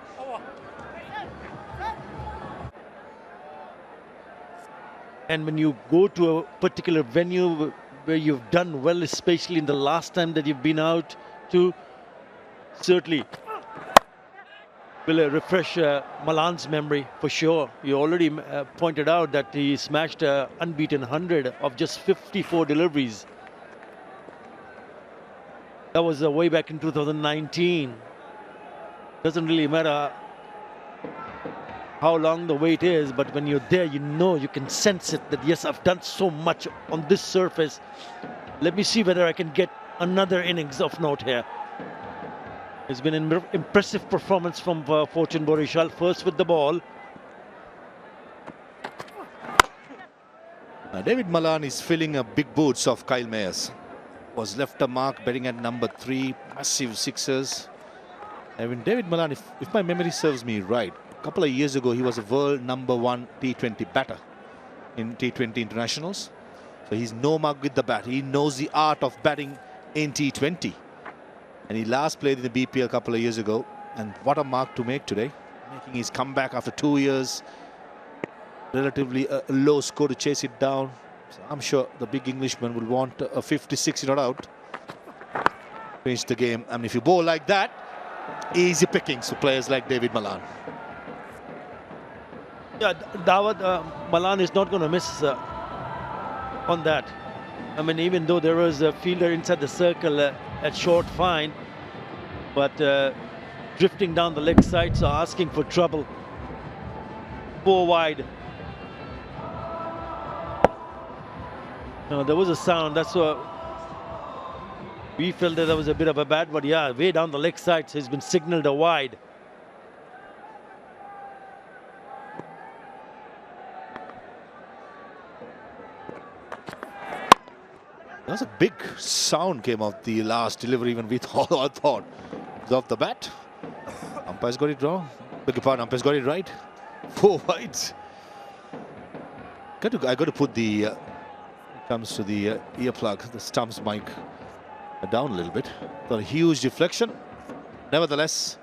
And when you go to a particular venue where you've done well, especially in the last time that you've been out to, certainly will refresh Malan's memory for sure. You already pointed out that he smashed an unbeaten 100 of just 54 deliveries. That was way back in 2019. Doesn't really matter how long the wait is, but when you're there, you know, you can sense it that yes, I've done so much on this surface. Let me see whether I can get another innings of note here. It's been an impressive performance from Fortune Barishal, first with the ball. David Malan is filling a big boots of Kyle Mayers. Was left a mark, betting at number 3, massive sixers. I mean, David Malan, if my memory serves me right, a couple of years ago, he was a world #1 T20 batter in T20 internationals. So he's no mug with the bat. He knows the art of batting in T20. And he last played in the BPL a couple of years ago. And what a mark to make today. Making his comeback after 2 years. Relatively a low score to chase it down. So I'm sure the big Englishman will want a 56 not out. Finish the game. I mean, if you bowl like that, easy pickings for players like David Malan. Yeah, Malan is not going to miss on that. I mean, even though there was a fielder inside the circle at short fine, but drifting down the leg side, so asking for trouble. 4 wide. No, there was a sound. That's what we felt, that there was a bit of a bad, but yeah, way down the leg side, so he's been signaled a wide. That was a big sound came out the last delivery, even we thought it was off the bat. Umpire's got it wrong. Beg your pardon, umpire's got it right. 4 wides. I got to put the comes to the earplug, the stumps mic down a little bit. Got a huge deflection. Nevertheless,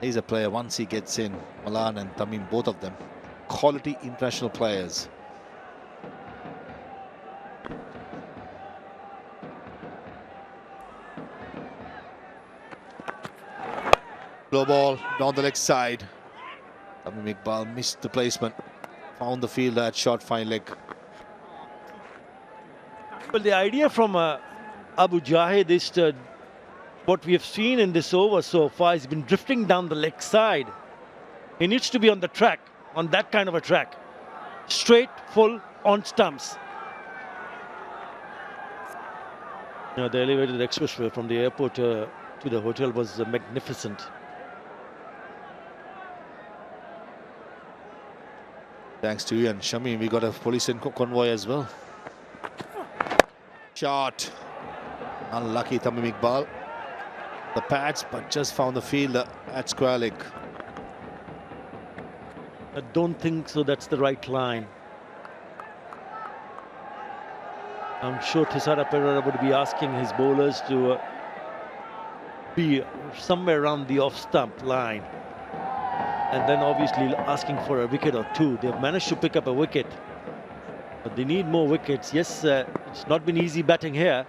he's a player. Once he gets in, Malan and Tamim, both of them, quality international players. Low ball down the leg side. Tamim Iqbal missed the placement. Found the fielder at short fine leg. Well, the idea from Abu Jahid is what we have seen in this over so far. He's been drifting down the leg side. He needs to be on the track, on that kind of a track. Straight, full, on stumps. You know, the elevated expressway from the airport to the hotel was magnificent. Thanks to you and Shami, we got a police convoy as well. Shot. Unlucky Tamim Iqbal. The pads, but just found the fielder at square leg. I don't think so. That's the right line. I'm sure 𝗃𝗃 would be asking his bowlers to be somewhere around the off-stump line. And then obviously asking for a wicket or two. They've managed to pick up a wicket, but they need more wickets. Yes, it's not been easy batting here.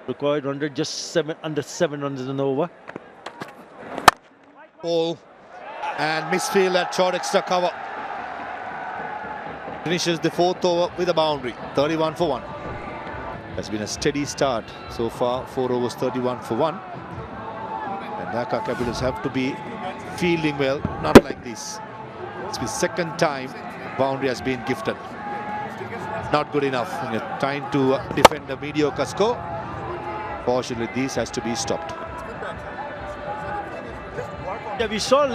Required 100, just under 7 runs in an over. Ball and misfield at short extra cover. Finishes the 4th over with a boundary. 31 for 1. Has been a steady start so far. 4 overs, 31 for 1. And Dhaka Capitals have to be fielding well, not like this. It's the second time boundary has been gifted. Not good enough. Trying to defend a mediocre score. Fortunately, this has to be stopped. Yeah, we saw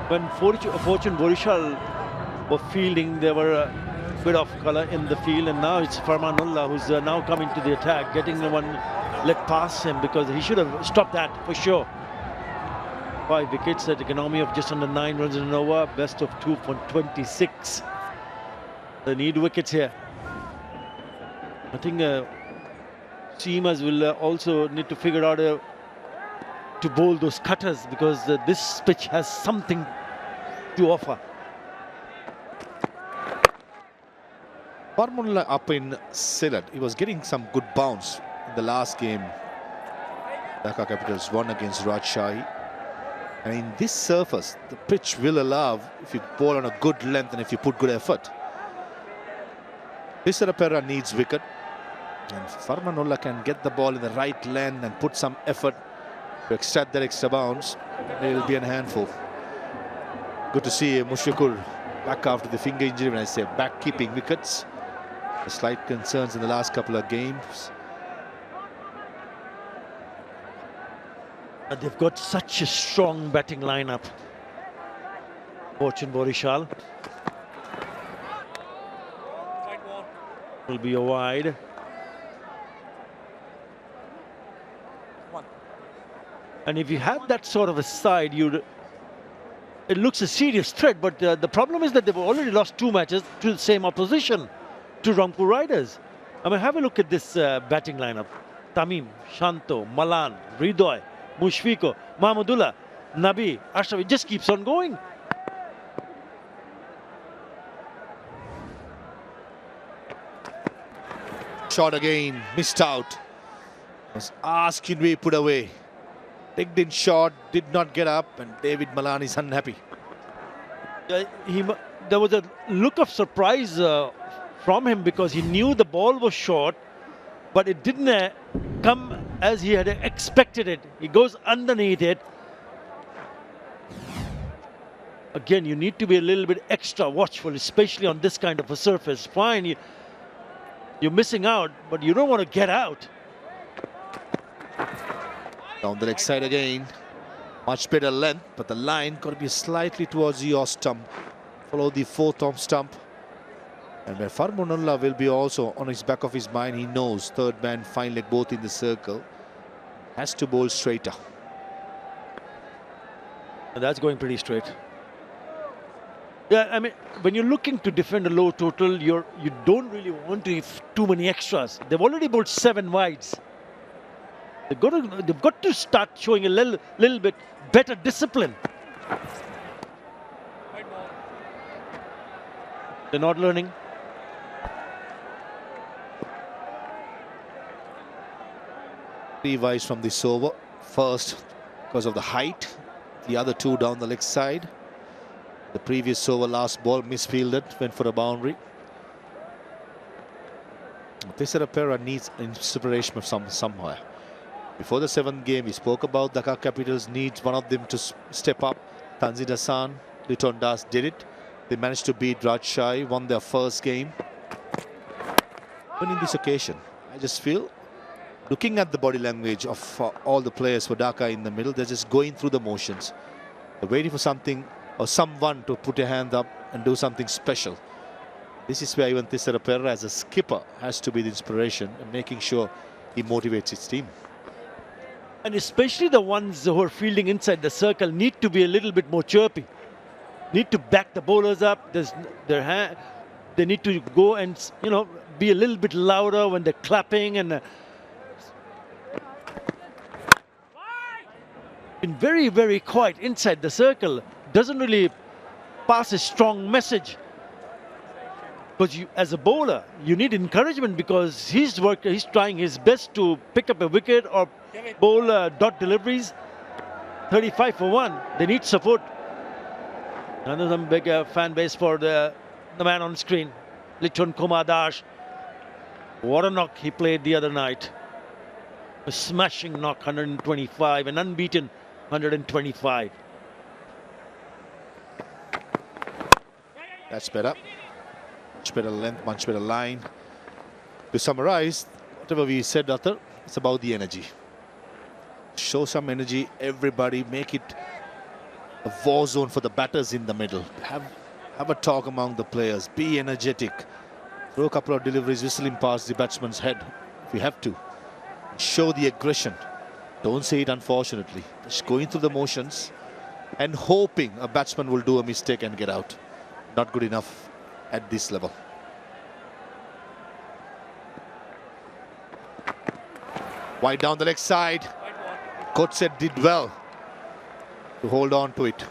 when Fortune Barishal were fielding, there were a bit of colour in the field, and now it's Farmanullah who's now coming to the attack, getting the one let past him, because he should have stopped that for sure. 5 wickets at economy of just under 9 runs in an over, best of 2 for 26. They need wickets here. I think seamers will also need to figure out to bowl those cutters, because this pitch has something to offer. Farmanullah up in Sylhet. He was getting some good bounce in the last game. Dhaka Capitals won against Rajshahi. And in this surface, the pitch will allow if you bowl on a good length and if you put good effort. 𝗃𝗃 needs wicket. And Farmanullah can get the ball in the right length and put some effort to extract that extra bounce. It will be a handful. Good to see Mushikur back after the finger injury. When I say back, keeping wickets. The slight concerns in the last couple of games. They've got such a strong batting lineup. Fortune Barishal will be a wide. And if you have that sort of a side, it looks a serious threat. But the problem is that they've already lost 2 matches to the same opposition, to Rampur Riders. I mean, have a look at this batting lineup. Tamim, Shanto, Malan, 𝗃𝗍𝗽, Mushfiqo, Mahmudullah, Nabi, Ashraf. It just keeps on going. Shot again, missed out. Was asked to be put away. Picked in shot, did not get up, and David Malan is unhappy. There was a look of surprise from him, because he knew the ball was short, but it didn't come as he had expected it. He goes underneath it. Again, you need to be a little bit extra watchful, especially on this kind of a surface. Fine, you're missing out, but you don't want to get out. Down the leg side again. Much better length, but the line got to be slightly towards the off stump. Follow the 4th off stump. And where Farmanullah will be also on his back of his mind, he knows 3rd man, fine leg both in the circle. Has to bowl straighter. And that's going pretty straight. Yeah, I mean, when you're looking to defend a low total, you don't really want to have too many extras. They've already bowled 7 wides. They've got to start showing a little bit better discipline. They're not learning. Three wides from this over. First, because of the height. The other 2 down the leg side. The previous over, last ball, misfielded, went for a boundary. 𝗃𝗃 needs inspiration from somewhere. Before the 7th game, we spoke about Dhaka Capitals needs one of them to step up. Tanzil Hassan, Liton Das did it. They managed to beat Rajshahi, won their first game. Even in this occasion, I just feel, looking at the body language of all the players for Dhaka in the middle, they're just going through the motions. They're waiting for something or someone to put a hand up and do something special. This is where even 𝗃𝗃 as a skipper has to be the inspiration and making sure he motivates his team. And especially the ones who are fielding inside the circle need to be a little bit more chirpy. Need to back the bowlers up. They need to go and, be a little bit louder when they're clapping, and been very, very quiet inside the circle. Doesn't really pass a strong message. Because you, as a bowler, you need encouragement, because he's trying his best to pick up a wicket or bowl dot deliveries. 35 for 1. They need support. Another big fan base for the man on screen, Lichon Kumar Das. What a knock he played the other night. A smashing knock, 125, an unbeaten 125. That's better. Much better length, much better line. To summarize, whatever we said, Athar, it's about the energy. Show some energy, everybody, make it a war zone for the batters in the middle. Have a talk among the players, be energetic. Throw a couple of deliveries whistling past the batsman's head if you have to. Show the aggression. Don't say it unfortunately. Just going through the motions and hoping a batsman will do a mistake and get out. Not good enough at this level. Wide down the leg side. Coach said did well to hold on to it.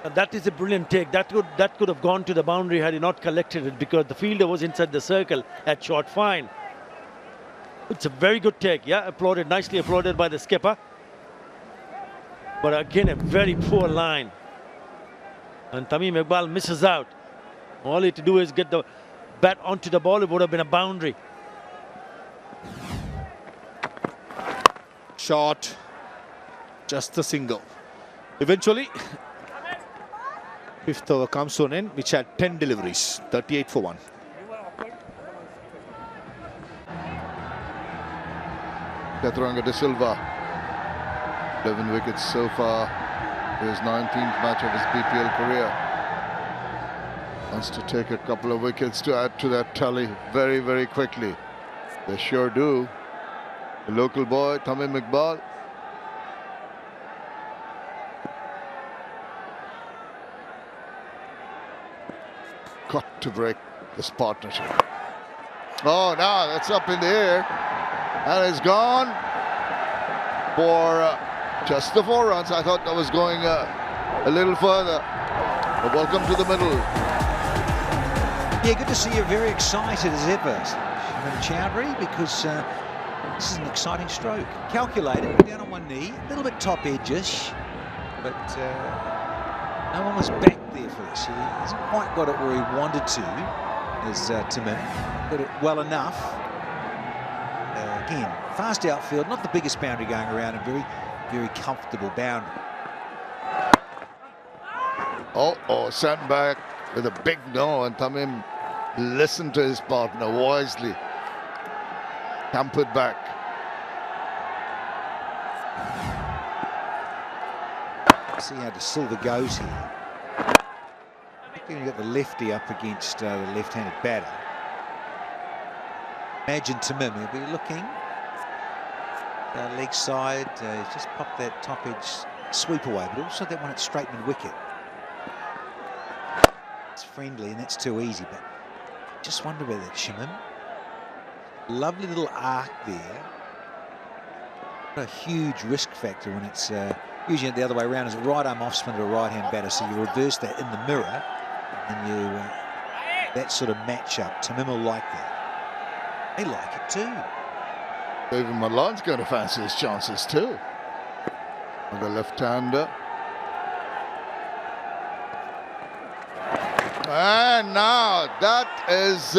And that is a brilliant take. That could have gone to the boundary had he not collected it, because the fielder was inside the circle at short fine. It's a very good take. Yeah, applauded, nicely applauded by the skipper. But again, a very poor line. And Tamim Iqbal misses out. All he had to do is get the bat onto the ball. It would have been a boundary. Shot, just a single. Eventually, fifth over comes to an end, which had 10 deliveries, 38 for 1. Chaturanga de Silva, 11 wickets so far, his 19th match of his BPL career. Wants to take a couple of wickets to add to that tally very, very quickly. They sure do. The local boy, Tamim Iqbal. Got to break this partnership. Oh, now that's up in the air. And it's gone for just the 4 runs. I thought that was going a little further. But welcome to the middle. Yeah, good to see you very excited as ever, Chowdhury, because this is an exciting stroke. Calculated, down on one knee, a little bit top edge-ish, but no one was back there for this. He hasn't quite got it where he wanted to, as Tamim. Got it well enough. Again, fast outfield, not the biggest boundary going around, a very, very comfortable boundary. Oh, sent back with a big no, and Tamim listened to his partner wisely. Tampered back. See how 𝗂 goes here. You've got the lefty up against the left-handed batter. Imagine Tamim, he'll be looking. Leg side, just pop that top edge sweep away, but also that one at straightened wicket. It's friendly and that's too easy, but just wonder about that, Shimon. Lovely little arc there. What a huge risk factor when it's usually the other way around, is a right arm off spin to a right hand batter, so you reverse that in the mirror, and you that sort of matchup. Tamim will like that. They like it too. Even Milan's going to fancy his chances too. With the left-hander. And now that is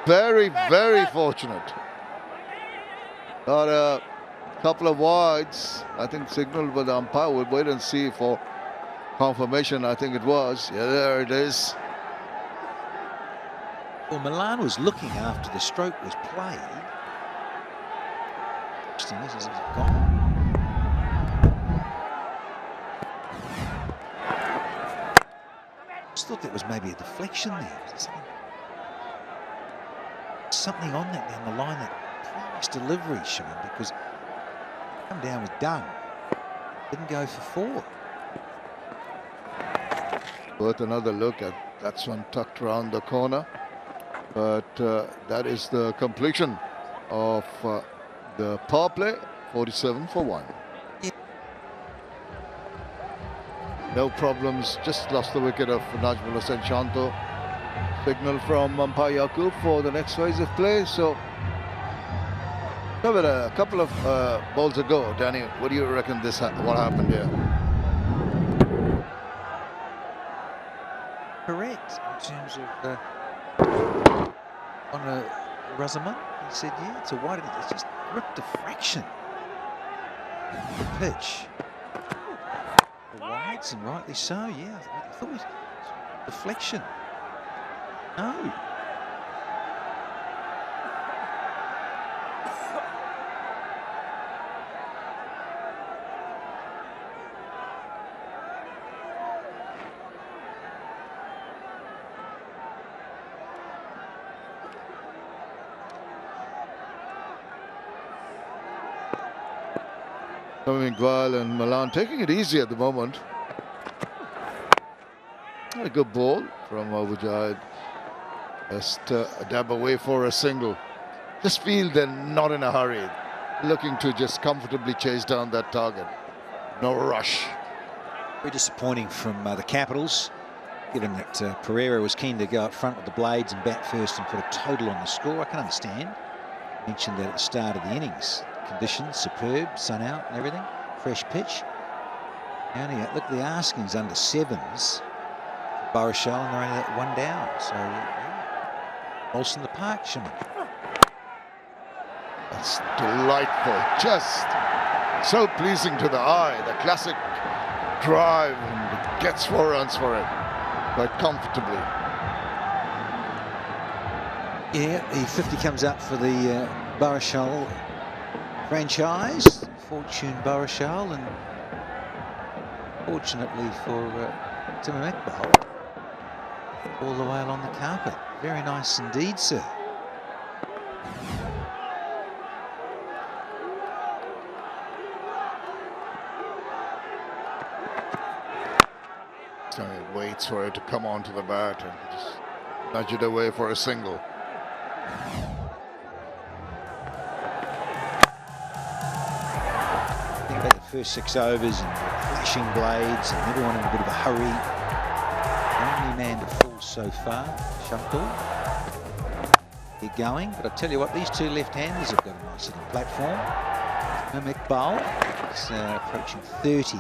very, very fortunate. Got a couple of wides, I think signaled by the umpire. We'll wait and see for confirmation. I think it was. Yeah, there it is. Well, Milan was looking after the stroke was played. Interesting, this is gone. Just thought that was maybe a deflection there. Something on that down the line, that previous delivery, Shimon, because come down was done. Didn't go for 4. Worth another look at. That's one tucked around the corner. But that is the completion of the power play, 47 for 1. No problems, just lost the wicket of Najmul Hussain Shanto. Signal from umpire Yaqub for the next phase of play. So, a couple of balls ago, Danny, what do you reckon what happened here? Correct in terms of on a Razaman, he said, yeah, it's a wide, it's just grip diffraction. The pitch. The wides, and rightly so, yeah. I thought it was deflection. No. Tamim and Milan taking it easy at the moment. A good ball from Mujahid. Just a dab away for a single. Just feel they're not in a hurry. Looking to just comfortably chase down that target. No rush. Very disappointing from the Capitals, given that Pereira was keen to go up front with the blades and bat first and put a total on the score. I can understand. Mentioned that at the start of the innings. Conditions superb, sun out and everything. Fresh pitch. Only look, the asking's under 7s for Barishal, and they're only at 1 down. So, yeah. Olsen the park, Shimon. That's delightful. Just so pleasing to the eye. The classic drive, and gets 4 runs for it quite comfortably. Yeah, the 50 comes up for the Barishal franchise. Fortune Barishal, and fortunately for Tamim Iqbal, all the way along the carpet. Very nice indeed, sir. So he waits for it to come onto the bat and just nudge it away for a single. First 6 overs and flashing blades and everyone in a bit of a hurry. The only man to fall so far, Shorturl. They're going, but I tell you what, these two left-handers have got a nice little platform. Iqbal is approaching 30.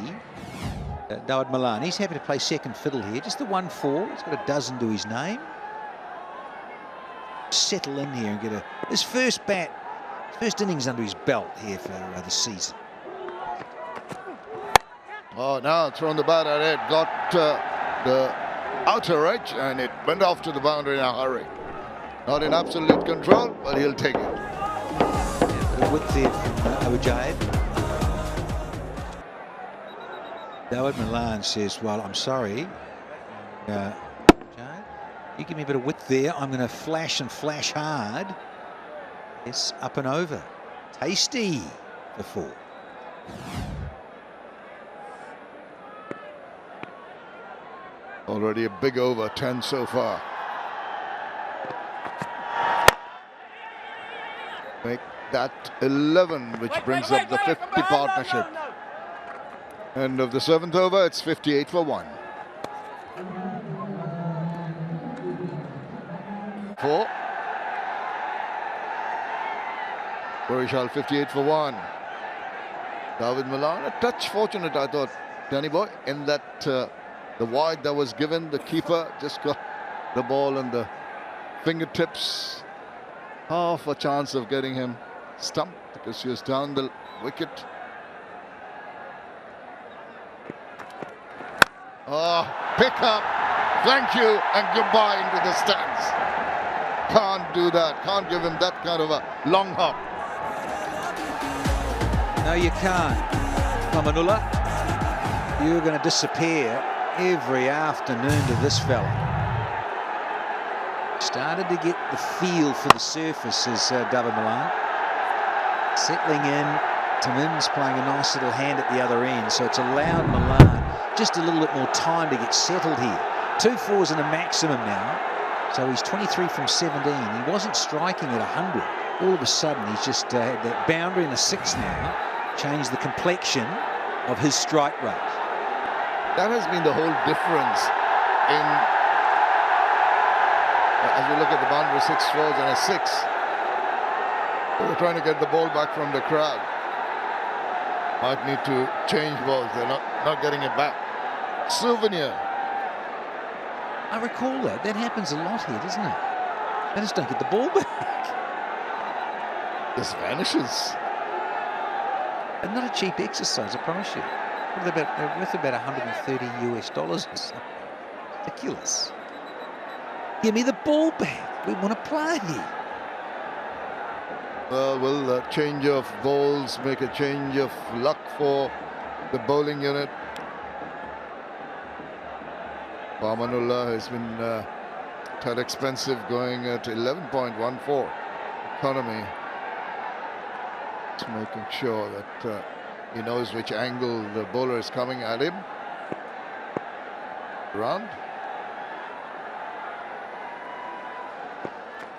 Dawid Malan, he's happy to play second fiddle here. Just the 1-4. He's got a dozen to his name. Settle in here and get his first innings under his belt here for the season. Oh, now thrown the bat at it, got the outer edge, and it went off to the boundary in a hurry. Not in absolute control, but he'll take it. A width there from Mujahid. Dawid Malan says, well, I'm sorry. You give me a bit of width there. I'm going to flash and flash hard. Yes, up and over. Tasty for 4. Already a big over, 10 so far. Make that 11, which brings up the 50 partnership. End of the 7th over, it's 58 for 1. 4. Barishal 58 for 1. Dawid Malan, a touch fortunate, I thought, Danny boy, in that the wide that was given. The keeper just got the ball on the fingertips. Half a chance of getting him stumped because he was down the wicket. Oh, pick up, thank you, and goodbye into the stands. Can't do that. Can't give him that kind of a long hop. No, you can't. Mamanullah, you're going to disappear every afternoon to this fella. Started to get the feel for the surface as Dawid Malan. Settling in, Tamim's playing a nice little hand at the other end, so it's allowed Milan just a little bit more time to get settled here. 2 4s and a maximum now. So he's 23 from 17. He wasn't striking at 100. All of a sudden, he's just had that boundary and a 6 now. Changed the complexion of his strike rate. That has been the whole difference in, as we look at the boundary, 6 fours and a 6. They're trying to get the ball back from the crowd. Might need to change balls. They're not getting it back. Souvenir. I recall that. That happens a lot here, doesn't it? They just don't get the ball back. Just vanishes. And not a cheap exercise, I promise you. They're worth about $130 US or something. Ridiculous. Give me the ball back. We want to play. Will a change of balls make a change of luck for the bowling unit? Amanullah has been quite expensive, going at 11.14 economy. Just making sure that he knows which angle the bowler is coming at him. Round.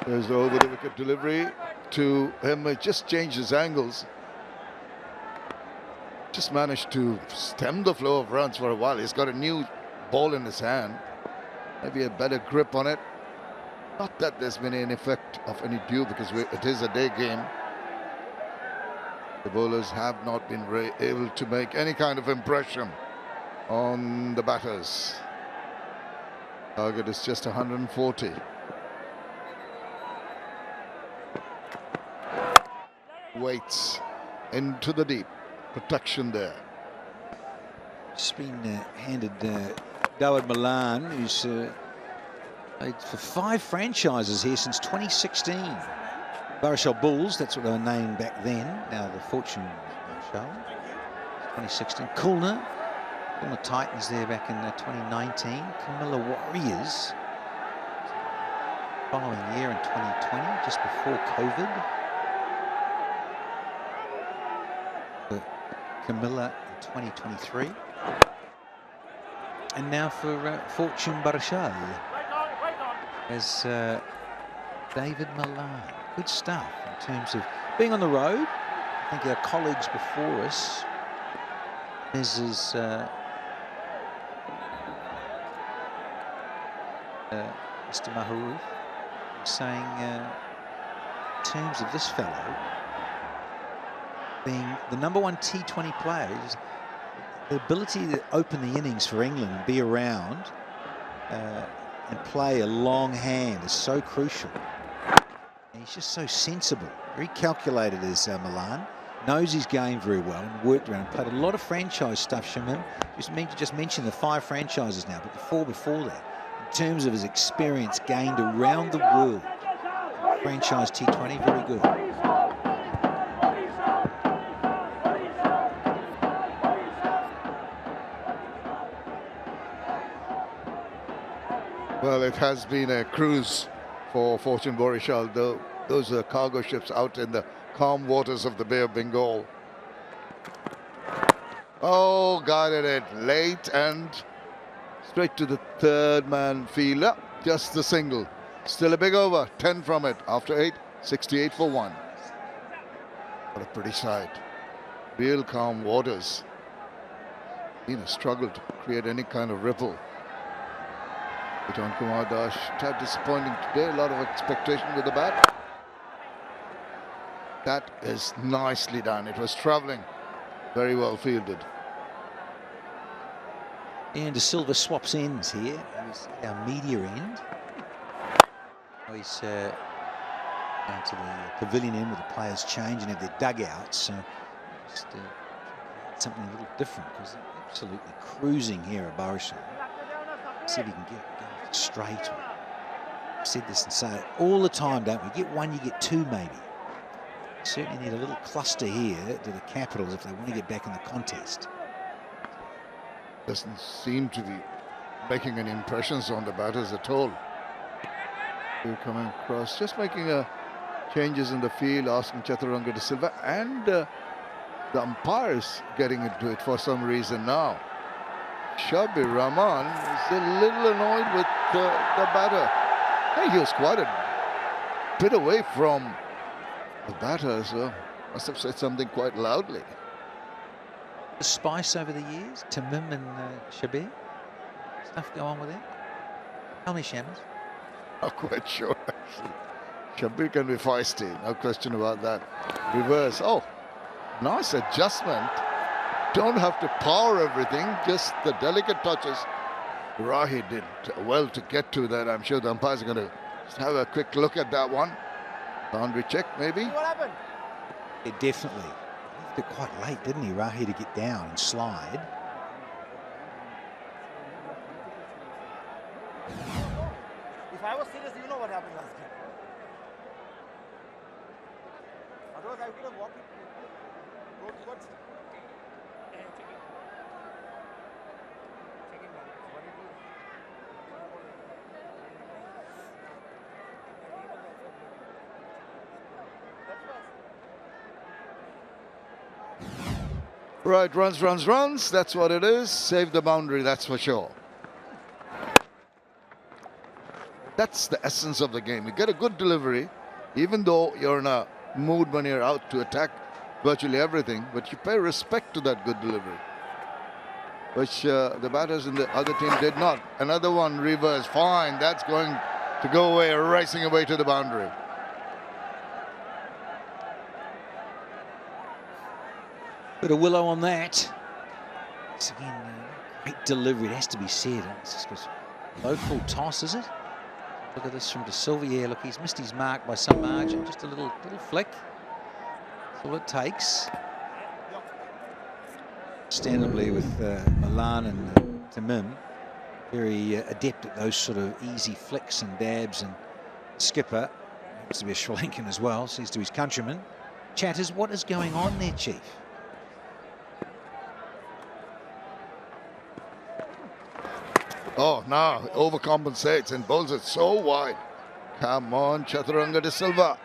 There's the over the wicket delivery to him. It just changed his angles. Just managed to stem the flow of runs for a while. He's got a new ball in his hand. Maybe a better grip on it. Not that there's been any effect of any dew, because it is a day game. The bowlers have not been able to make any kind of impression on the batters. Target is just 140. Waits into the deep. Protection there. Just been handed 𝗿𝗲𝗪 Milan, who's played for 5 franchises here since 2016. Barishal Bulls, that's what they were named back then. Now the Fortune Barishal, 2016. 𝗂𝗺𝗃 Titans there back in 2019. 𝗂𝗺𝗃 Warriors following year in 2020, just before COVID. But 𝗂𝗺𝗃 in 2023. And now for Fortune Barishal as David Milan. Good stuff in terms of being on the road. I think our colleagues before us, Mrs. Mr. Maharouf, saying in terms of this fellow being the #1 T20 player, the ability to open the innings for England and be around and play a long hand is so crucial. And he's just so sensible, very calculated as Milan, knows his game very well and worked around, played a lot of franchise stuff from him. Just mentioned the 5 franchises now, but the 4 before that, in terms of his experience gained around the world. Franchise T20, very good. Well, it has been a cruise for Fortune Barishal, though. Those are cargo ships out in the calm waters of the Bay of Bengal. Oh, guided it late and straight to the third man fielder. Just the single. Still a big over. 10 from it after 8. 68 for 1. What a pretty sight. Real calm waters. Struggled to create any kind of ripple. Kumar Das, quite disappointing today. A lot of expectation with the bat. That is nicely done. It was travelling. Very well fielded. And De Silva swaps ends here. He's our media end. He's down to the pavilion end where the players change and have their dugouts. So just something a little different, because they're absolutely cruising here at Barishal. See if he can get straight. I've said this and say it all the time, don't we? Get 1, you get 2 maybe. Certainly need a little cluster here to the Capitals if they want to get back in the contest. Doesn't seem to be making any impressions on the batters at all. They're coming across, just making changes in the field, asking Chaturanga de Silva, and the umpires getting into it for some reason now. Shabir Rahman is a little annoyed with the batter. think he was quite a bit away from the batter, so must have said something quite loudly. The spice over the years, Tamim and 𝗂𝗶𝗃. Stuff go on with it. Tell me, Shammers. Not quite sure, actually. 𝗂𝗶𝗃 can be feisty, no question about that. Reverse. Oh, nice adjustment. Don't have to power everything, just the delicate touches. Rahi did well to get to that. I'm sure the umpires are going to have a quick look at that one. Boundary check, maybe. What happened? Yeah, definitely. He left it quite late, didn't he, Rahi, to get down and slide. If I was serious, you know what happened last game. Otherwise, I would have walked it. Go towards. Right, runs. That's what it is. Save the boundary, that's for sure. That's the essence of the game. You get a good delivery, even though you're in a mood when you're out to attack virtually everything, but you pay respect to that good delivery, which the batters in the other team did not. Another one, reverse, fine. That's going to go away, racing away to the boundary. Bit of willow on that. It's again, great delivery, it has to be said. It's just a low full toss, is it? Look at this from 𝗂𝗃. Yeah, look, he's missed his mark by some margin. Just a little flick. That's all it takes. Understandably with Milan and Tamim, very adept at those sort of easy flicks and dabs. And skipper happens to be a Sri Lankan as well, says to his countrymen. Chatters, what is going on there, Chief? Oh, now overcompensates and bowls it so wide. Come on, Chaturanga de Silva.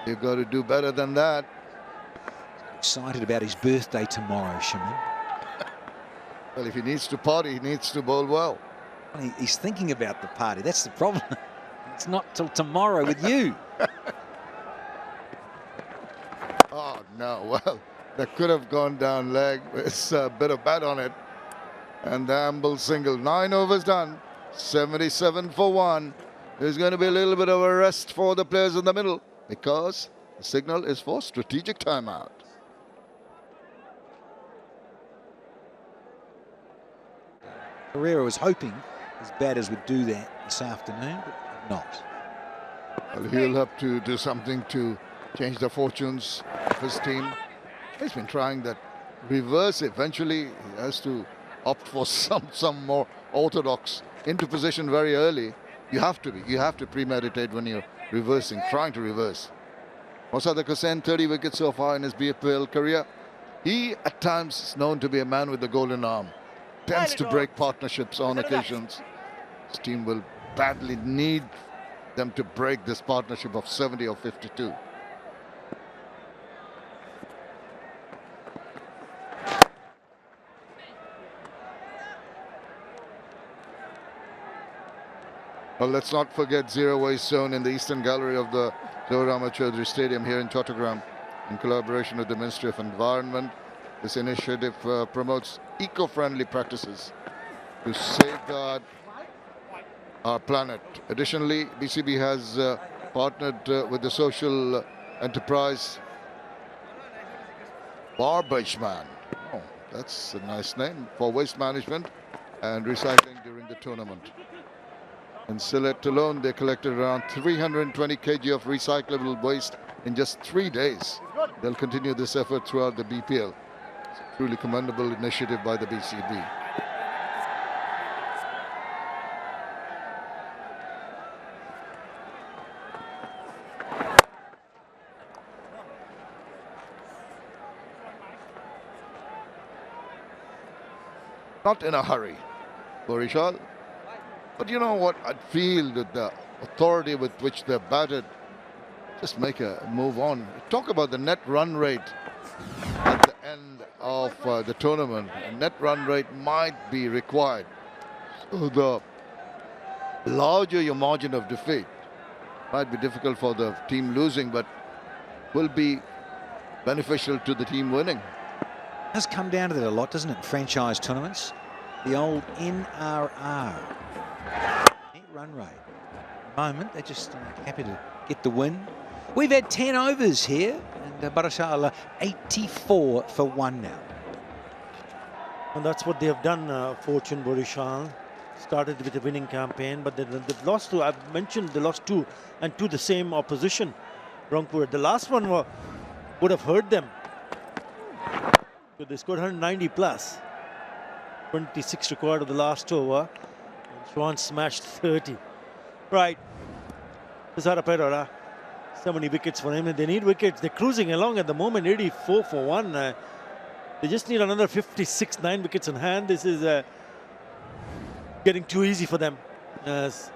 You've got to do better than that. Excited about his birthday tomorrow, Shaman. Well, if he needs to party, he needs to bowl well. He's thinking about the party. That's the problem. It's not till tomorrow with you. Oh, no. Well, that could have gone down leg. It's a bit of bat on it. And the amble single. 9 overs done. 77 for 1. There's going to be a little bit of a rest for the players in the middle because the signal is for strategic timeout. Pereira was hoping his batters would do that this afternoon, but not. Well, he'll have to do something to change the fortunes of his team. He's been trying that reverse. Eventually, he has to opt for some more orthodox into position very early. You have to premeditate when you're reversing, trying to reverse. Mosaddaq Hussain, 30 wickets so far in his BPL career. He at times is known to be a man with the golden arm. Tends to break partnerships on occasions. His team will badly need them to break this partnership of 70 or 52. Well, let's not forget zero-waste zone in the eastern gallery of the 𝗏 Stadium here in Chattogram in collaboration with the Ministry of Environment. This initiative promotes eco-friendly practices to safeguard our planet. Additionally, BCB has partnered with the social enterprise 𝗃𝗃𝗃. Oh, that's a nice name for waste management and recycling during the tournament. In Sylhet alone, they collected around 320 kg of recyclable waste in just 3 days. They'll continue this effort throughout the BPL. It's a truly commendable initiative by the BCB. Not in a hurry, Barishal. But you know what? I feel that the authority with which they're batted, just make a move on. Talk about the net run rate at the end of the tournament. A net run rate might be required. So the larger your margin of defeat. Might be difficult for the team losing, but will be beneficial to the team winning. It has come down to that a lot, doesn't it, in franchise tournaments? The old NRR, net run rate. At the moment, they're just happy to get the win. We've had 10 overs here, and Barishal 84 for 1 now. And that's what they have done, Fortune Barishal. Started with a winning campaign, but they've lost two. I've mentioned they lost two, and to the same opposition, Rangpur. The last one would have hurt them. So they scored 190 plus. 26 required of the last over. And Swan smashed 30. Right. 𝗧 so many wickets for him, and they need wickets. They're cruising along at the moment, 84 for 1. They just need another 56, 9 wickets in hand. This is getting too easy for them.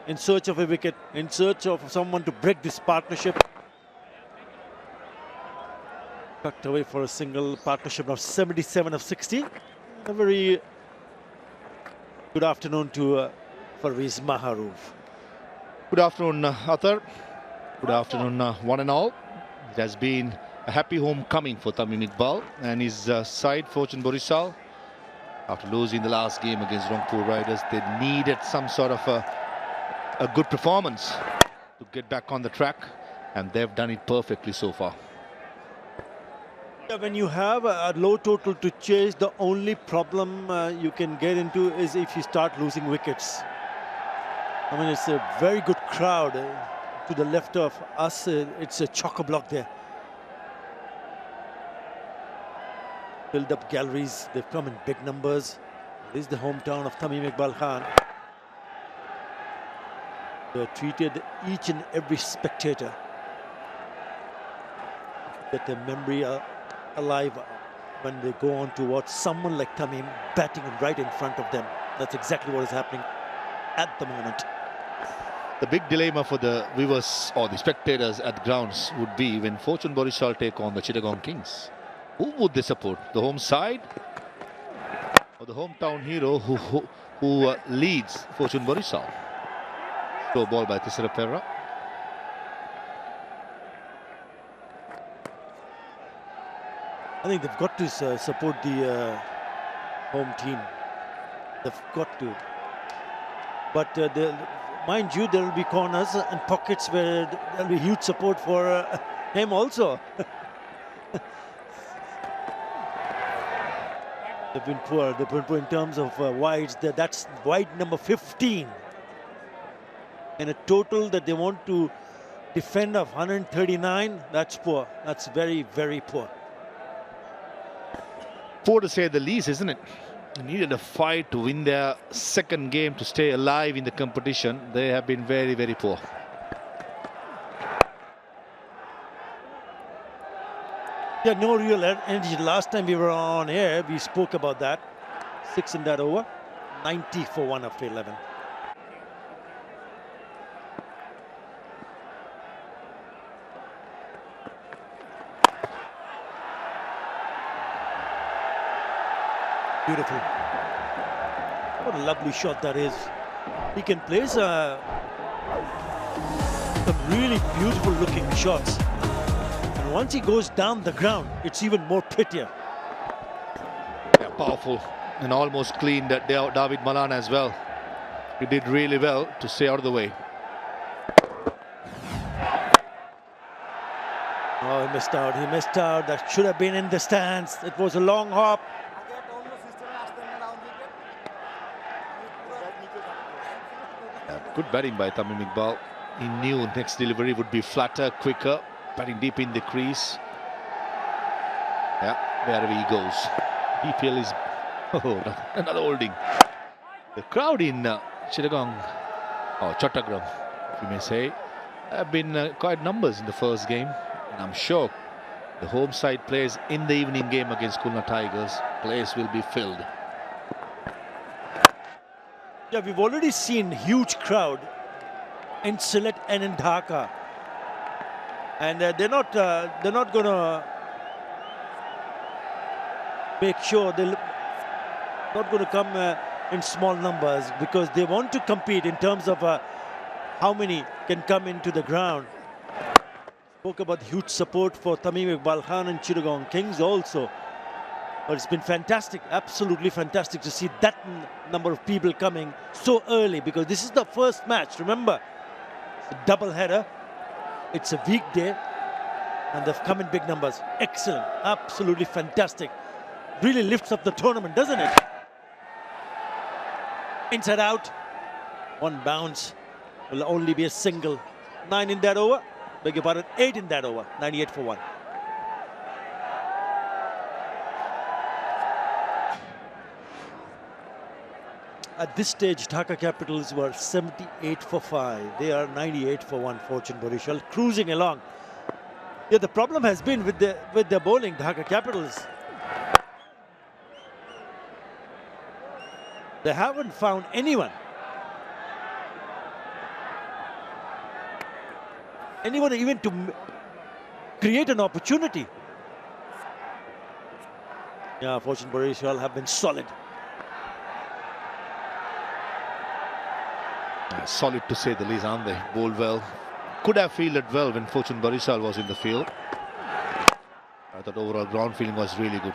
In search of a wicket, in search of someone to break this partnership. Tucked away for a single, partnership of 77 of 60. A very good afternoon to Parvez Maharoov. Good afternoon, Athar. Good afternoon, one and all. It has been a happy homecoming for Tamim Iqbal and his side, Fortune Barishal. After losing the last game against Rangpur Riders, they needed some sort of a good performance to get back on the track, and they've done it perfectly so far. Yeah, when you have a low total to chase, the only problem you can get into is if you start losing wickets. I mean, it's a very good crowd. To the left of us, it's a chock-a-block there. Filled up galleries, they've come in big numbers. This is the hometown of Tamim Iqbal Khan. They treated each and every spectator, get their memory alive when they go on to watch someone like Tamim batting right in front of them. That's exactly what is happening at the moment. The big dilemma for the viewers or the spectators at grounds would be when Fortune Barishal take on the Chittagong Kings. Who would they support? The home side or the hometown hero who leads Fortune Barishal? Slow ball by 𝗬𝗃𝗃. I think they've got to support the home team. They've got to. But mind you, there will be corners and pockets where there will be huge support for him also. They've been poor. They've been poor in terms of wides. That's wide number 15. And a total that they want to defend of 139, that's poor. That's very, very poor. Poor to say the least, isn't it? They needed a fight to win their second game to stay alive in the competition. They have been very, very poor. Yeah, no real energy. Last time we were on air, we spoke about that. 6 in that over. 90 for 1 after 11. Beautiful. What a lovely shot that is. He can place some really beautiful looking shots. And once he goes down the ground, it's even more prettier. Yeah, powerful and almost cleaned David Malan as well. He did really well to stay out of the way. Oh, he missed out. He missed out. That should have been in the stands. It was a long hop. Good batting by Tamim Iqbal. He knew next delivery would be flatter, quicker, batting deep in the crease. Yeah, wherever he goes. BPL is another holding. The crowd in Chittagong, or Chattogram, if you may say, have been quite numbers in the first game. And I'm sure the home side plays in the evening game against Khulna Tigers. Place will be filled. Yeah, we've already seen huge crowd in Sylhet and in Dhaka, and they're not going to make sure they're not going to come in small numbers because they want to compete in terms of how many can come into the ground. Spoke about huge support for Tamim Iqbal and Chittagong Kings also. But it's been fantastic, absolutely fantastic to see that number of people coming so early because this is the first match. Remember, it's a double header. It's a weekday and they've come in big numbers. Excellent, absolutely fantastic. Really lifts up the tournament, doesn't it? Inside out, one bounce. Will only be a single. 9 in that over. Beg your pardon, 8 in that over. 98 for 1. At this stage, Dhaka Capitals were 78 for 5. They are 98 for 1. Fortune Barishal cruising along. Yeah, the problem has been with the bowling, Dhaka Capitals. They haven't found anyone even to create an opportunity. Yeah, Fortune Barishal have been solid. Solid to say the least, aren't they? Bowled well. Could have fielded well when Fortune Barishal was in the field. I thought overall ground feeling was really good.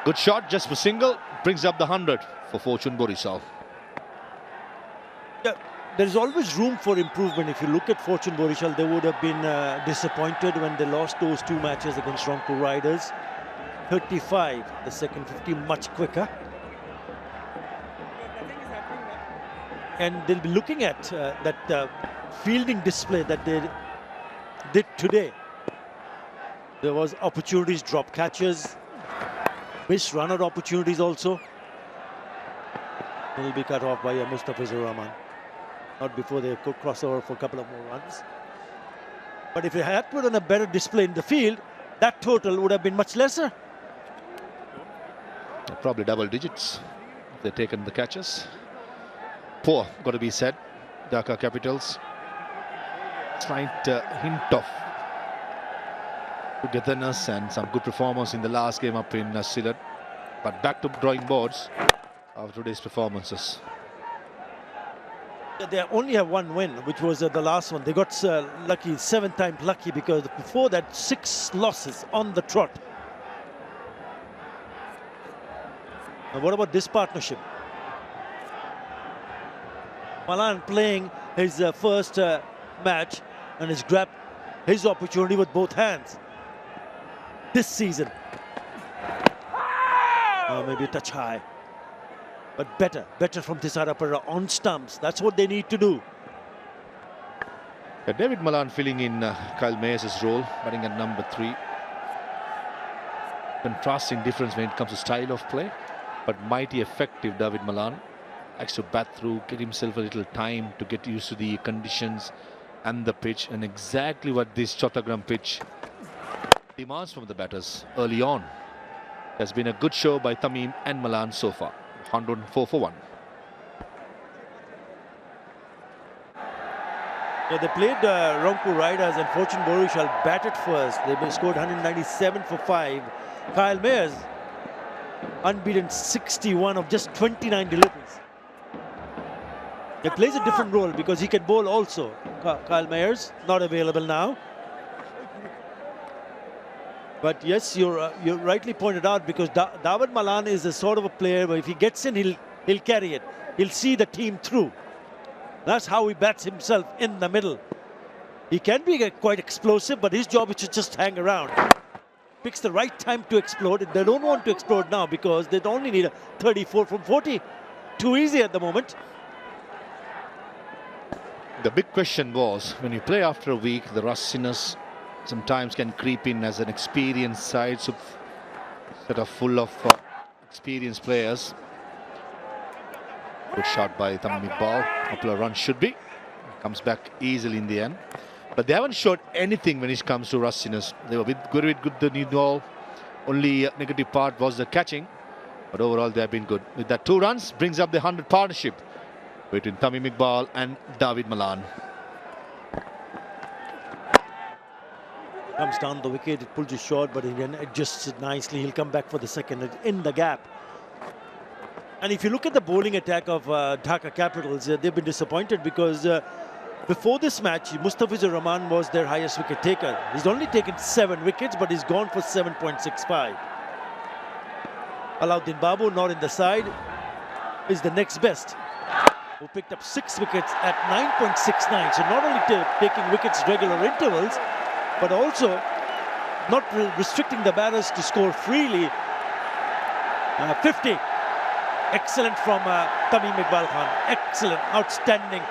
Good shot, just for single. Brings up the 100 for Fortune Barishal. Yeah, there is always room for improvement. If you look at Fortune Barishal, they would have been disappointed when they lost those 2 matches against Rangpur Riders. 35, the second 50 much quicker. And they'll be looking at that fielding display that they did today. There was opportunities, drop catches, missed run-out opportunities also. Will be cut off by Mustafizur Rahman. Not before they could cross over for a couple of more runs. But if they had put on a better display in the field, that total would have been much lesser. Probably double digits if they've taken the catches. Poor, got to be said. Dhaka Capitals. Slight hint of togetherness and some good performance in the last game up in Sylhet. But back to drawing boards after today's performances. They only have 1 win, which was the last one. They got lucky, 7 times lucky, because before that 6 losses on the trot. Now what about this partnership? Milan playing his first match and has grabbed his opportunity with both hands this season. Maybe a touch high, but better from Thisara Perera on stumps. That's what they need to do. David Malan filling in Kyle Mayers' role, batting at number 3. Contrasting difference when it comes to style of play, but mighty effective David Malan. Likes to bat through, get himself a little time to get used to the conditions and the pitch, and exactly what this Chattogram pitch demands from the batters early on. Has been a good show by Tamim and Milan so far. 104 for 1. Yeah, they played Rangpur Riders and Fortune Barishal batted first. They scored 197 for 5. Kyle Mayers unbeaten 61 of just 29 deliveries. He plays a different role because he can bowl also. Kyle Mayers not available now. But yes, you rightly pointed out, because David Malan is a sort of a player where if he gets in, he'll carry it. He'll see the team through. That's how he bats himself in the middle. He can be quite explosive, but his job is to just hang around. Picks the right time to explode. They don't want to explode now because they only need a 34 from 40. Too easy at the moment. The big question was, when you play after a week, the rustiness sometimes can creep in as an experienced side, so sort of full of experienced players. Good shot by Tamim Iqbal. Couple of runs should be. Comes back easily in the end. But they haven't showed anything when it comes to rustiness. They were good the new ball. Only negative part was the catching. But overall, they have been good. With that 2 runs, brings up the 100 partnership between Tamim Iqbal and David Malan. Comes down the wicket, it pulls it short, but he then adjusts it nicely. He'll come back for the second in the gap. And if you look at the bowling attack of Dhaka Capitals, they've been disappointed because before this match, 𝗵𝗺 was their highest wicket taker. He's only taken 7 wickets, but he's gone for 7.65. Alauddin Babu, not in the side, is the next best, who picked up 6 wickets at 9.69. So not only taking wickets regular intervals, but also not restricting the batters to score freely. 50. Excellent from Tamim Iqbal Khan. Excellent, outstanding.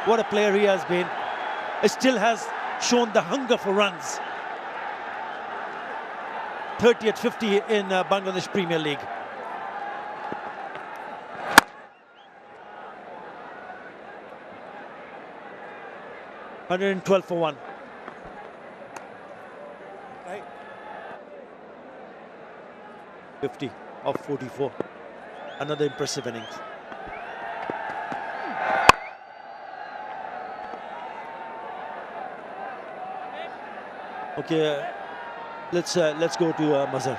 What a player he has been. He still has shown the hunger for runs. 30 at 50 in Bangladesh Premier League. $112 for 1. Right. 50 of 44. Another impressive innings. Okay, let's go to Mazhar.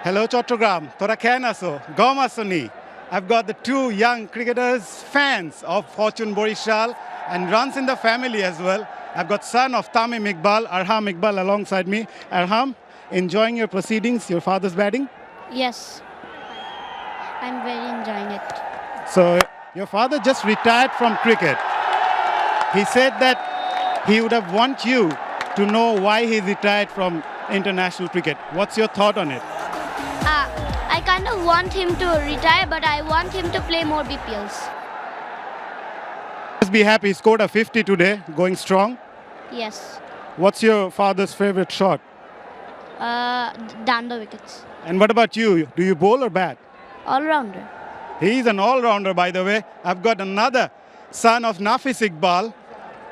Hello, 𝗃𝗃𝗃 তোরা কেন আছো? গম আসনি? I've got the 2 young cricketers, fans of Fortune Barishal, and runs in the family as well. I've got son of Tamim Iqbal, 𝗂𝗏 Iqbal alongside me. 𝗂𝗏, enjoying your proceedings, your father's batting? Yes, I'm very enjoying it. So your father just retired from cricket. He said that he would have want you to know why he retired from international cricket. What's your thought on it? I kind of want him to retire, but I want him to play more BPLs. Just be happy, he scored a 50 today, going strong. Yes, What's your father's favorite shot? down the wickets. And what about you? Do you bowl or bat? All-rounder. He's an all-rounder, by the way. I've got another son of 𝗃𝗃𝗃 Iqbal.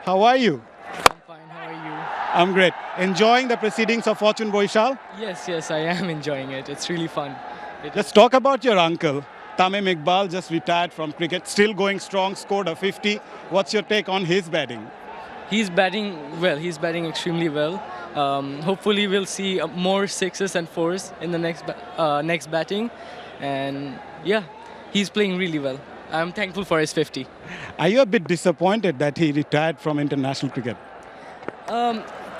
How are you? I'm fine, how are you? I'm great. Enjoying the proceedings of Fortune Barishal? Yes, I am enjoying it. It's really fun. Just talk about your uncle. Tamim Iqbal just retired from cricket, still going strong, scored a 50. What's your take on his batting? He's batting well. He's batting extremely well. Hopefully, we'll see more 6s and 4s in the next batting. And yeah, he's playing really well. I'm thankful for his 50. Are you a bit disappointed that he retired from international cricket?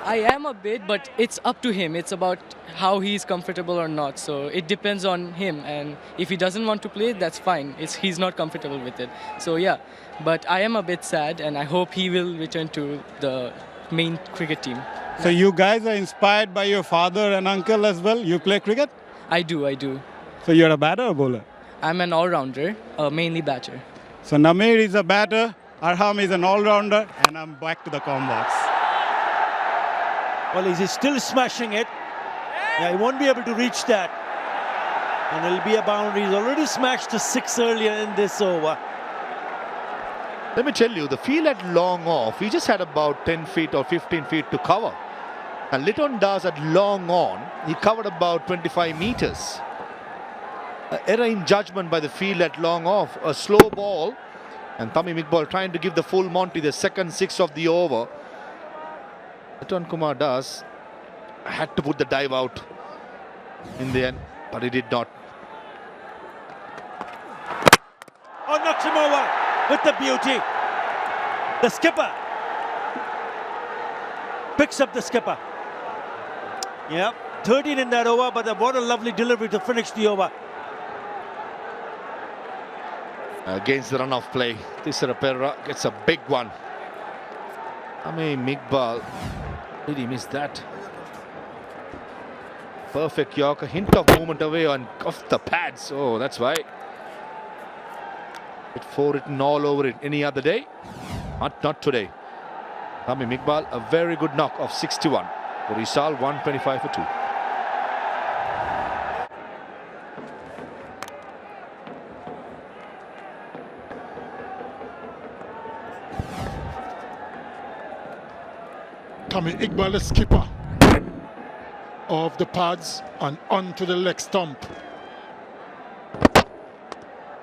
I am a bit, but it's up to him. It's about how he's comfortable or not. So it depends on him. And if he doesn't want to play, that's fine. He's not comfortable with it. So yeah, but I am a bit sad, and I hope he will return to the main cricket team. So you guys are inspired by your father and uncle as well? You play cricket? I do. So you're a batter or bowler? I'm an all-rounder, mainly batter. So Namir is a batter, 𝗂𝗏 is an all-rounder, and I'm back to the com box. Well, he's still smashing it. Yeah, he won't be able to reach that. And it'll be a boundary. He's already smashed a 6 earlier in this over. Let me tell you, the field at long off, he just had about 10 feet or 15 feet to cover. And Litton Das at long on, he covered about 25 meters. An error in judgment by the field at long off, a slow ball, and Tamim Iqbal trying to give the full Monty, the second 6 of the over. Litton Kumar Das had to put the dive out in the end, but he did not. Oh, knocks him over with the beauty. The skipper picks up the skipper. Yep, 13 in that over, but what a lovely delivery to finish the over. Against the run-off play, 𝗃𝗃𝗃 gets a big one. Tamim Iqbal, did he miss that? Perfect Yorker, hint of movement away and off the pads. Oh, that's why. With 4 written all over it. Any other day? Not today. Tamim Iqbal, a very good knock of 61. Barishal 125 for 2. Tamim Iqbal, the skipper of the pads and onto the leg stump.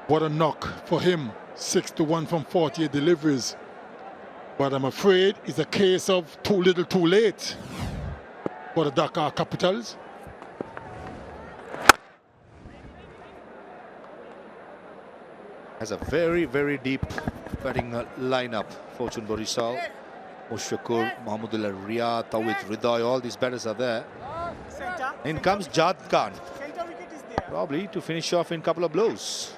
What a knock for him. 6-1 from 48 deliveries. But I'm afraid it's a case of too little too late for the Dhaka Capitals. Has a very, very deep batting lineup. Fortune Barishal, Mushakur, Mahmudullah Riyad, 𝗬𝗏𝗽, all these batters are there. In comes Jad Khan, probably to finish off in a couple of blows.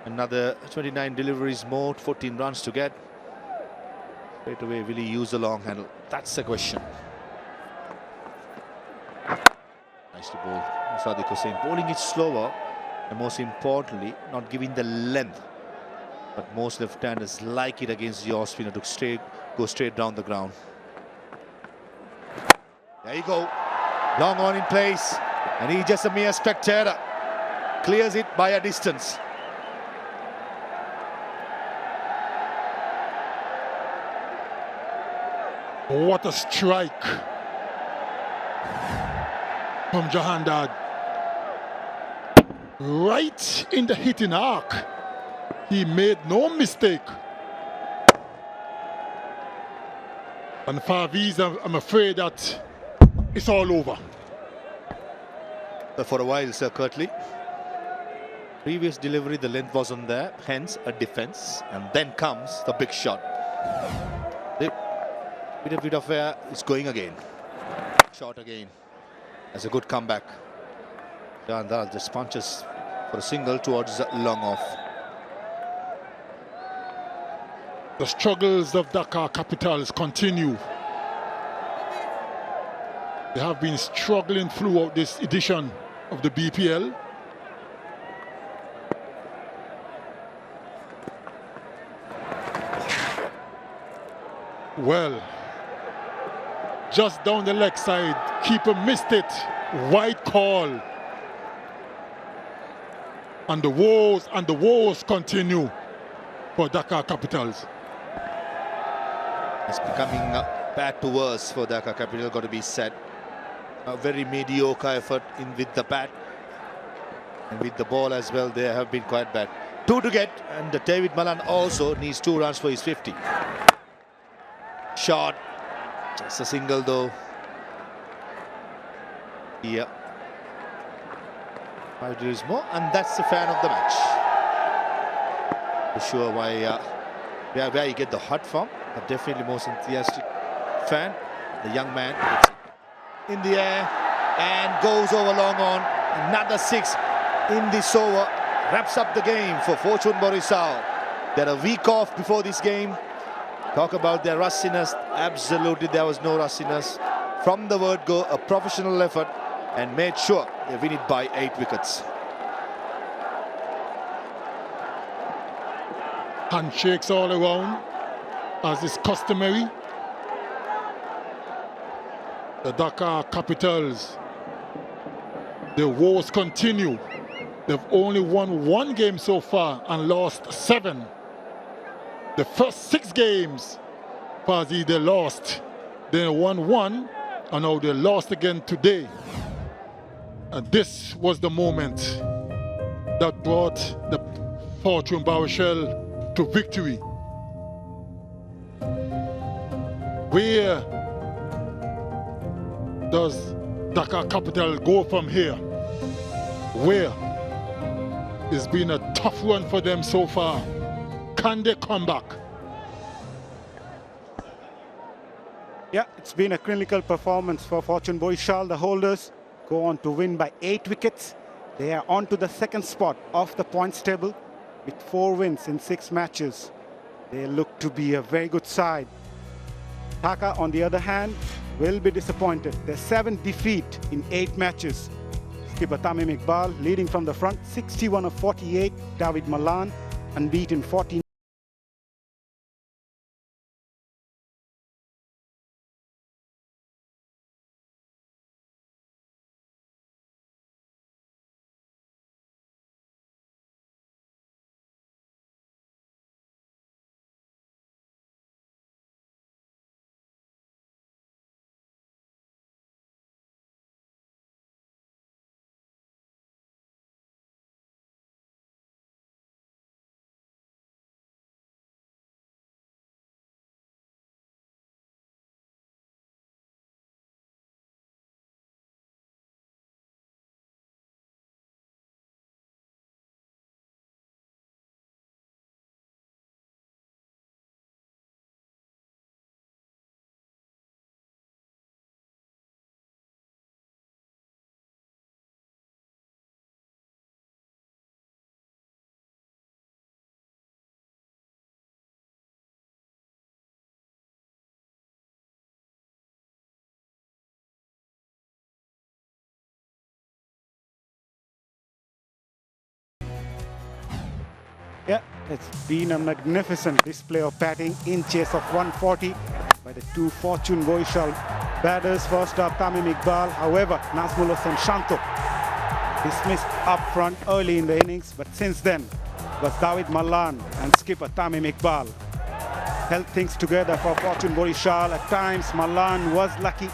Another 29 deliveries more, 14 runs to get. Straight away, will he use the long handle? That's the question. Nicely bowled. Sadiq Hussain bowling it slower, and most importantly, not giving the length. But most left-handers like it against the off spinner to go straight down the ground. There you go. Long on in place, and he's just a mere spectator. Clears it by a distance. What a strike from Jahandad. Right in the hitting arc. He made no mistake. And 𝗃𝗃𝗃𝗃𝗃, I'm afraid that it's all over. For a while, Sir Curtly. Previous delivery, the length wasn't there, hence a defense. And then comes the big shot. The 𝗃𝗃𝗃𝗃 is going again. Shot again. That's a good comeback. Jahandad just punches for a single towards the long off. The struggles of Dhaka Capitals continue. They have been struggling throughout this edition of the BPL. Well, just down the leg side, keeper missed it. Wide call. And the woes continue for Dhaka Capitals. It's becoming bad to worse for Dhaka Capital, got to be said. A very mediocre effort in with the bat. And with the ball as well, they have been quite bad. 2 to get, and David Malan also needs 2 runs for his 50. Shot. Just a single though. Yeah. 5 degrees more, and that's the fan of the match. For sure where you get the hot from, but definitely most enthusiastic fan. The young man gets it in the air and goes over long on. Another 6 in this over. Wraps up the game for Fortune Barishal. They're a week off before this game. Talk about their rustiness. Absolutely, there was no rustiness. From the word go, a professional effort, and made sure they win it by 8 wickets. Handshakes all around, as is customary. The Dhaka Capitals, their woes continue. They've only won 1 game so far and lost 7. The first 6 games, 𝗃𝗃𝗃𝗃, they lost. They won 1, and now they lost again today. And this was the moment that brought the Fortune Barishal to victory. Where does Dhaka Capital go from here? Where? It's been a tough run for them so far. Can they come back? Yeah, it's been a clinical performance for Fortune Barishal. The holders go on to win by 8 wickets. They are on to the 2nd spot of the points table with 4 wins in 6 matches. They look to be a very good side. Dhaka, on the other hand, will be disappointed. Their 7th defeat in 8 matches. Skipper Tamim Iqbal leading from the front, 61 of 48. David Malan unbeaten, 14. It's been a magnificent display of batting in chase of 140 by the two 𝗵𝗺 batters. First up, Tamim Iqbal. However, Nazmul Hossain Shanto dismissed up front early in the innings, but since then was Dhawid Malan and skipper Tamim Iqbal held things together for 𝗵𝗺. At times, Malan was lucky.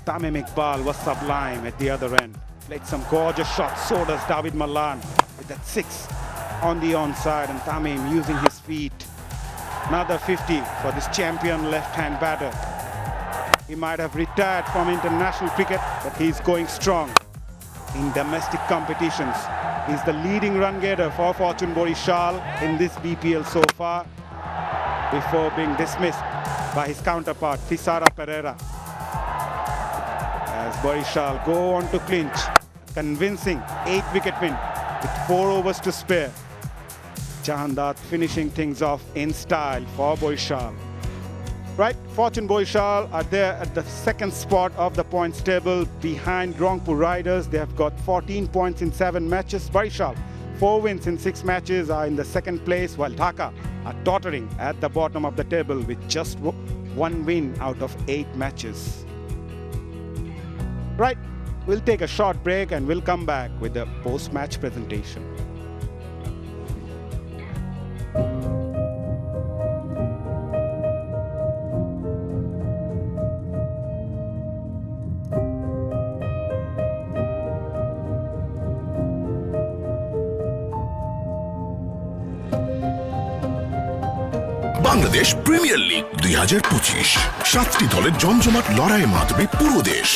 Tamim Iqbal was sublime at the other end. Played some gorgeous shots, so does Dhawid Malan with that 6 on the onside, and Tamim using his feet. Another 50 for this champion left-hand batter. He might have retired from international cricket, but he's going strong in domestic competitions. He's the leading run getter for 𝗵𝗺 in this BPL so far, before being dismissed by his counterpart Thisara Pereira. As Barishal go on to clinch, convincing 8-wicket win with 4 overs to spare. Jahandat finishing things off in style for 𝗵𝗺. Right, 𝗵𝗺 are there at the second spot of the points table behind Rangpur Riders. They have got 14 points in 7 matches. Barishal, 4 wins in 6 matches, are in the second place, while Dhaka are tottering at the bottom of the table with just 1 win out of 8 matches. Right, we'll take a short break and we'll come back with the post-match presentation. Bangladesh premier league 2025 7টি দলের জমজমাট লড়াইয়ে মাতবে পুরো দেশ।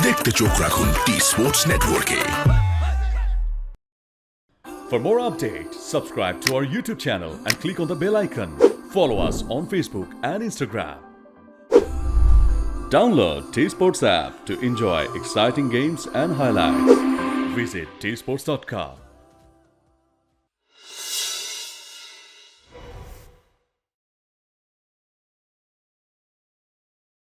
দেখতে চোখ রাখুন টি-স্পোর্টস নেটওয়ার্কে। For more updates, subscribe to our YouTube channel and click on the bell icon. Follow us on Facebook and Instagram. Download 𝗃𝗶𝗱𝗄 app to enjoy exciting games and highlights. Visit 𝗃sports.com.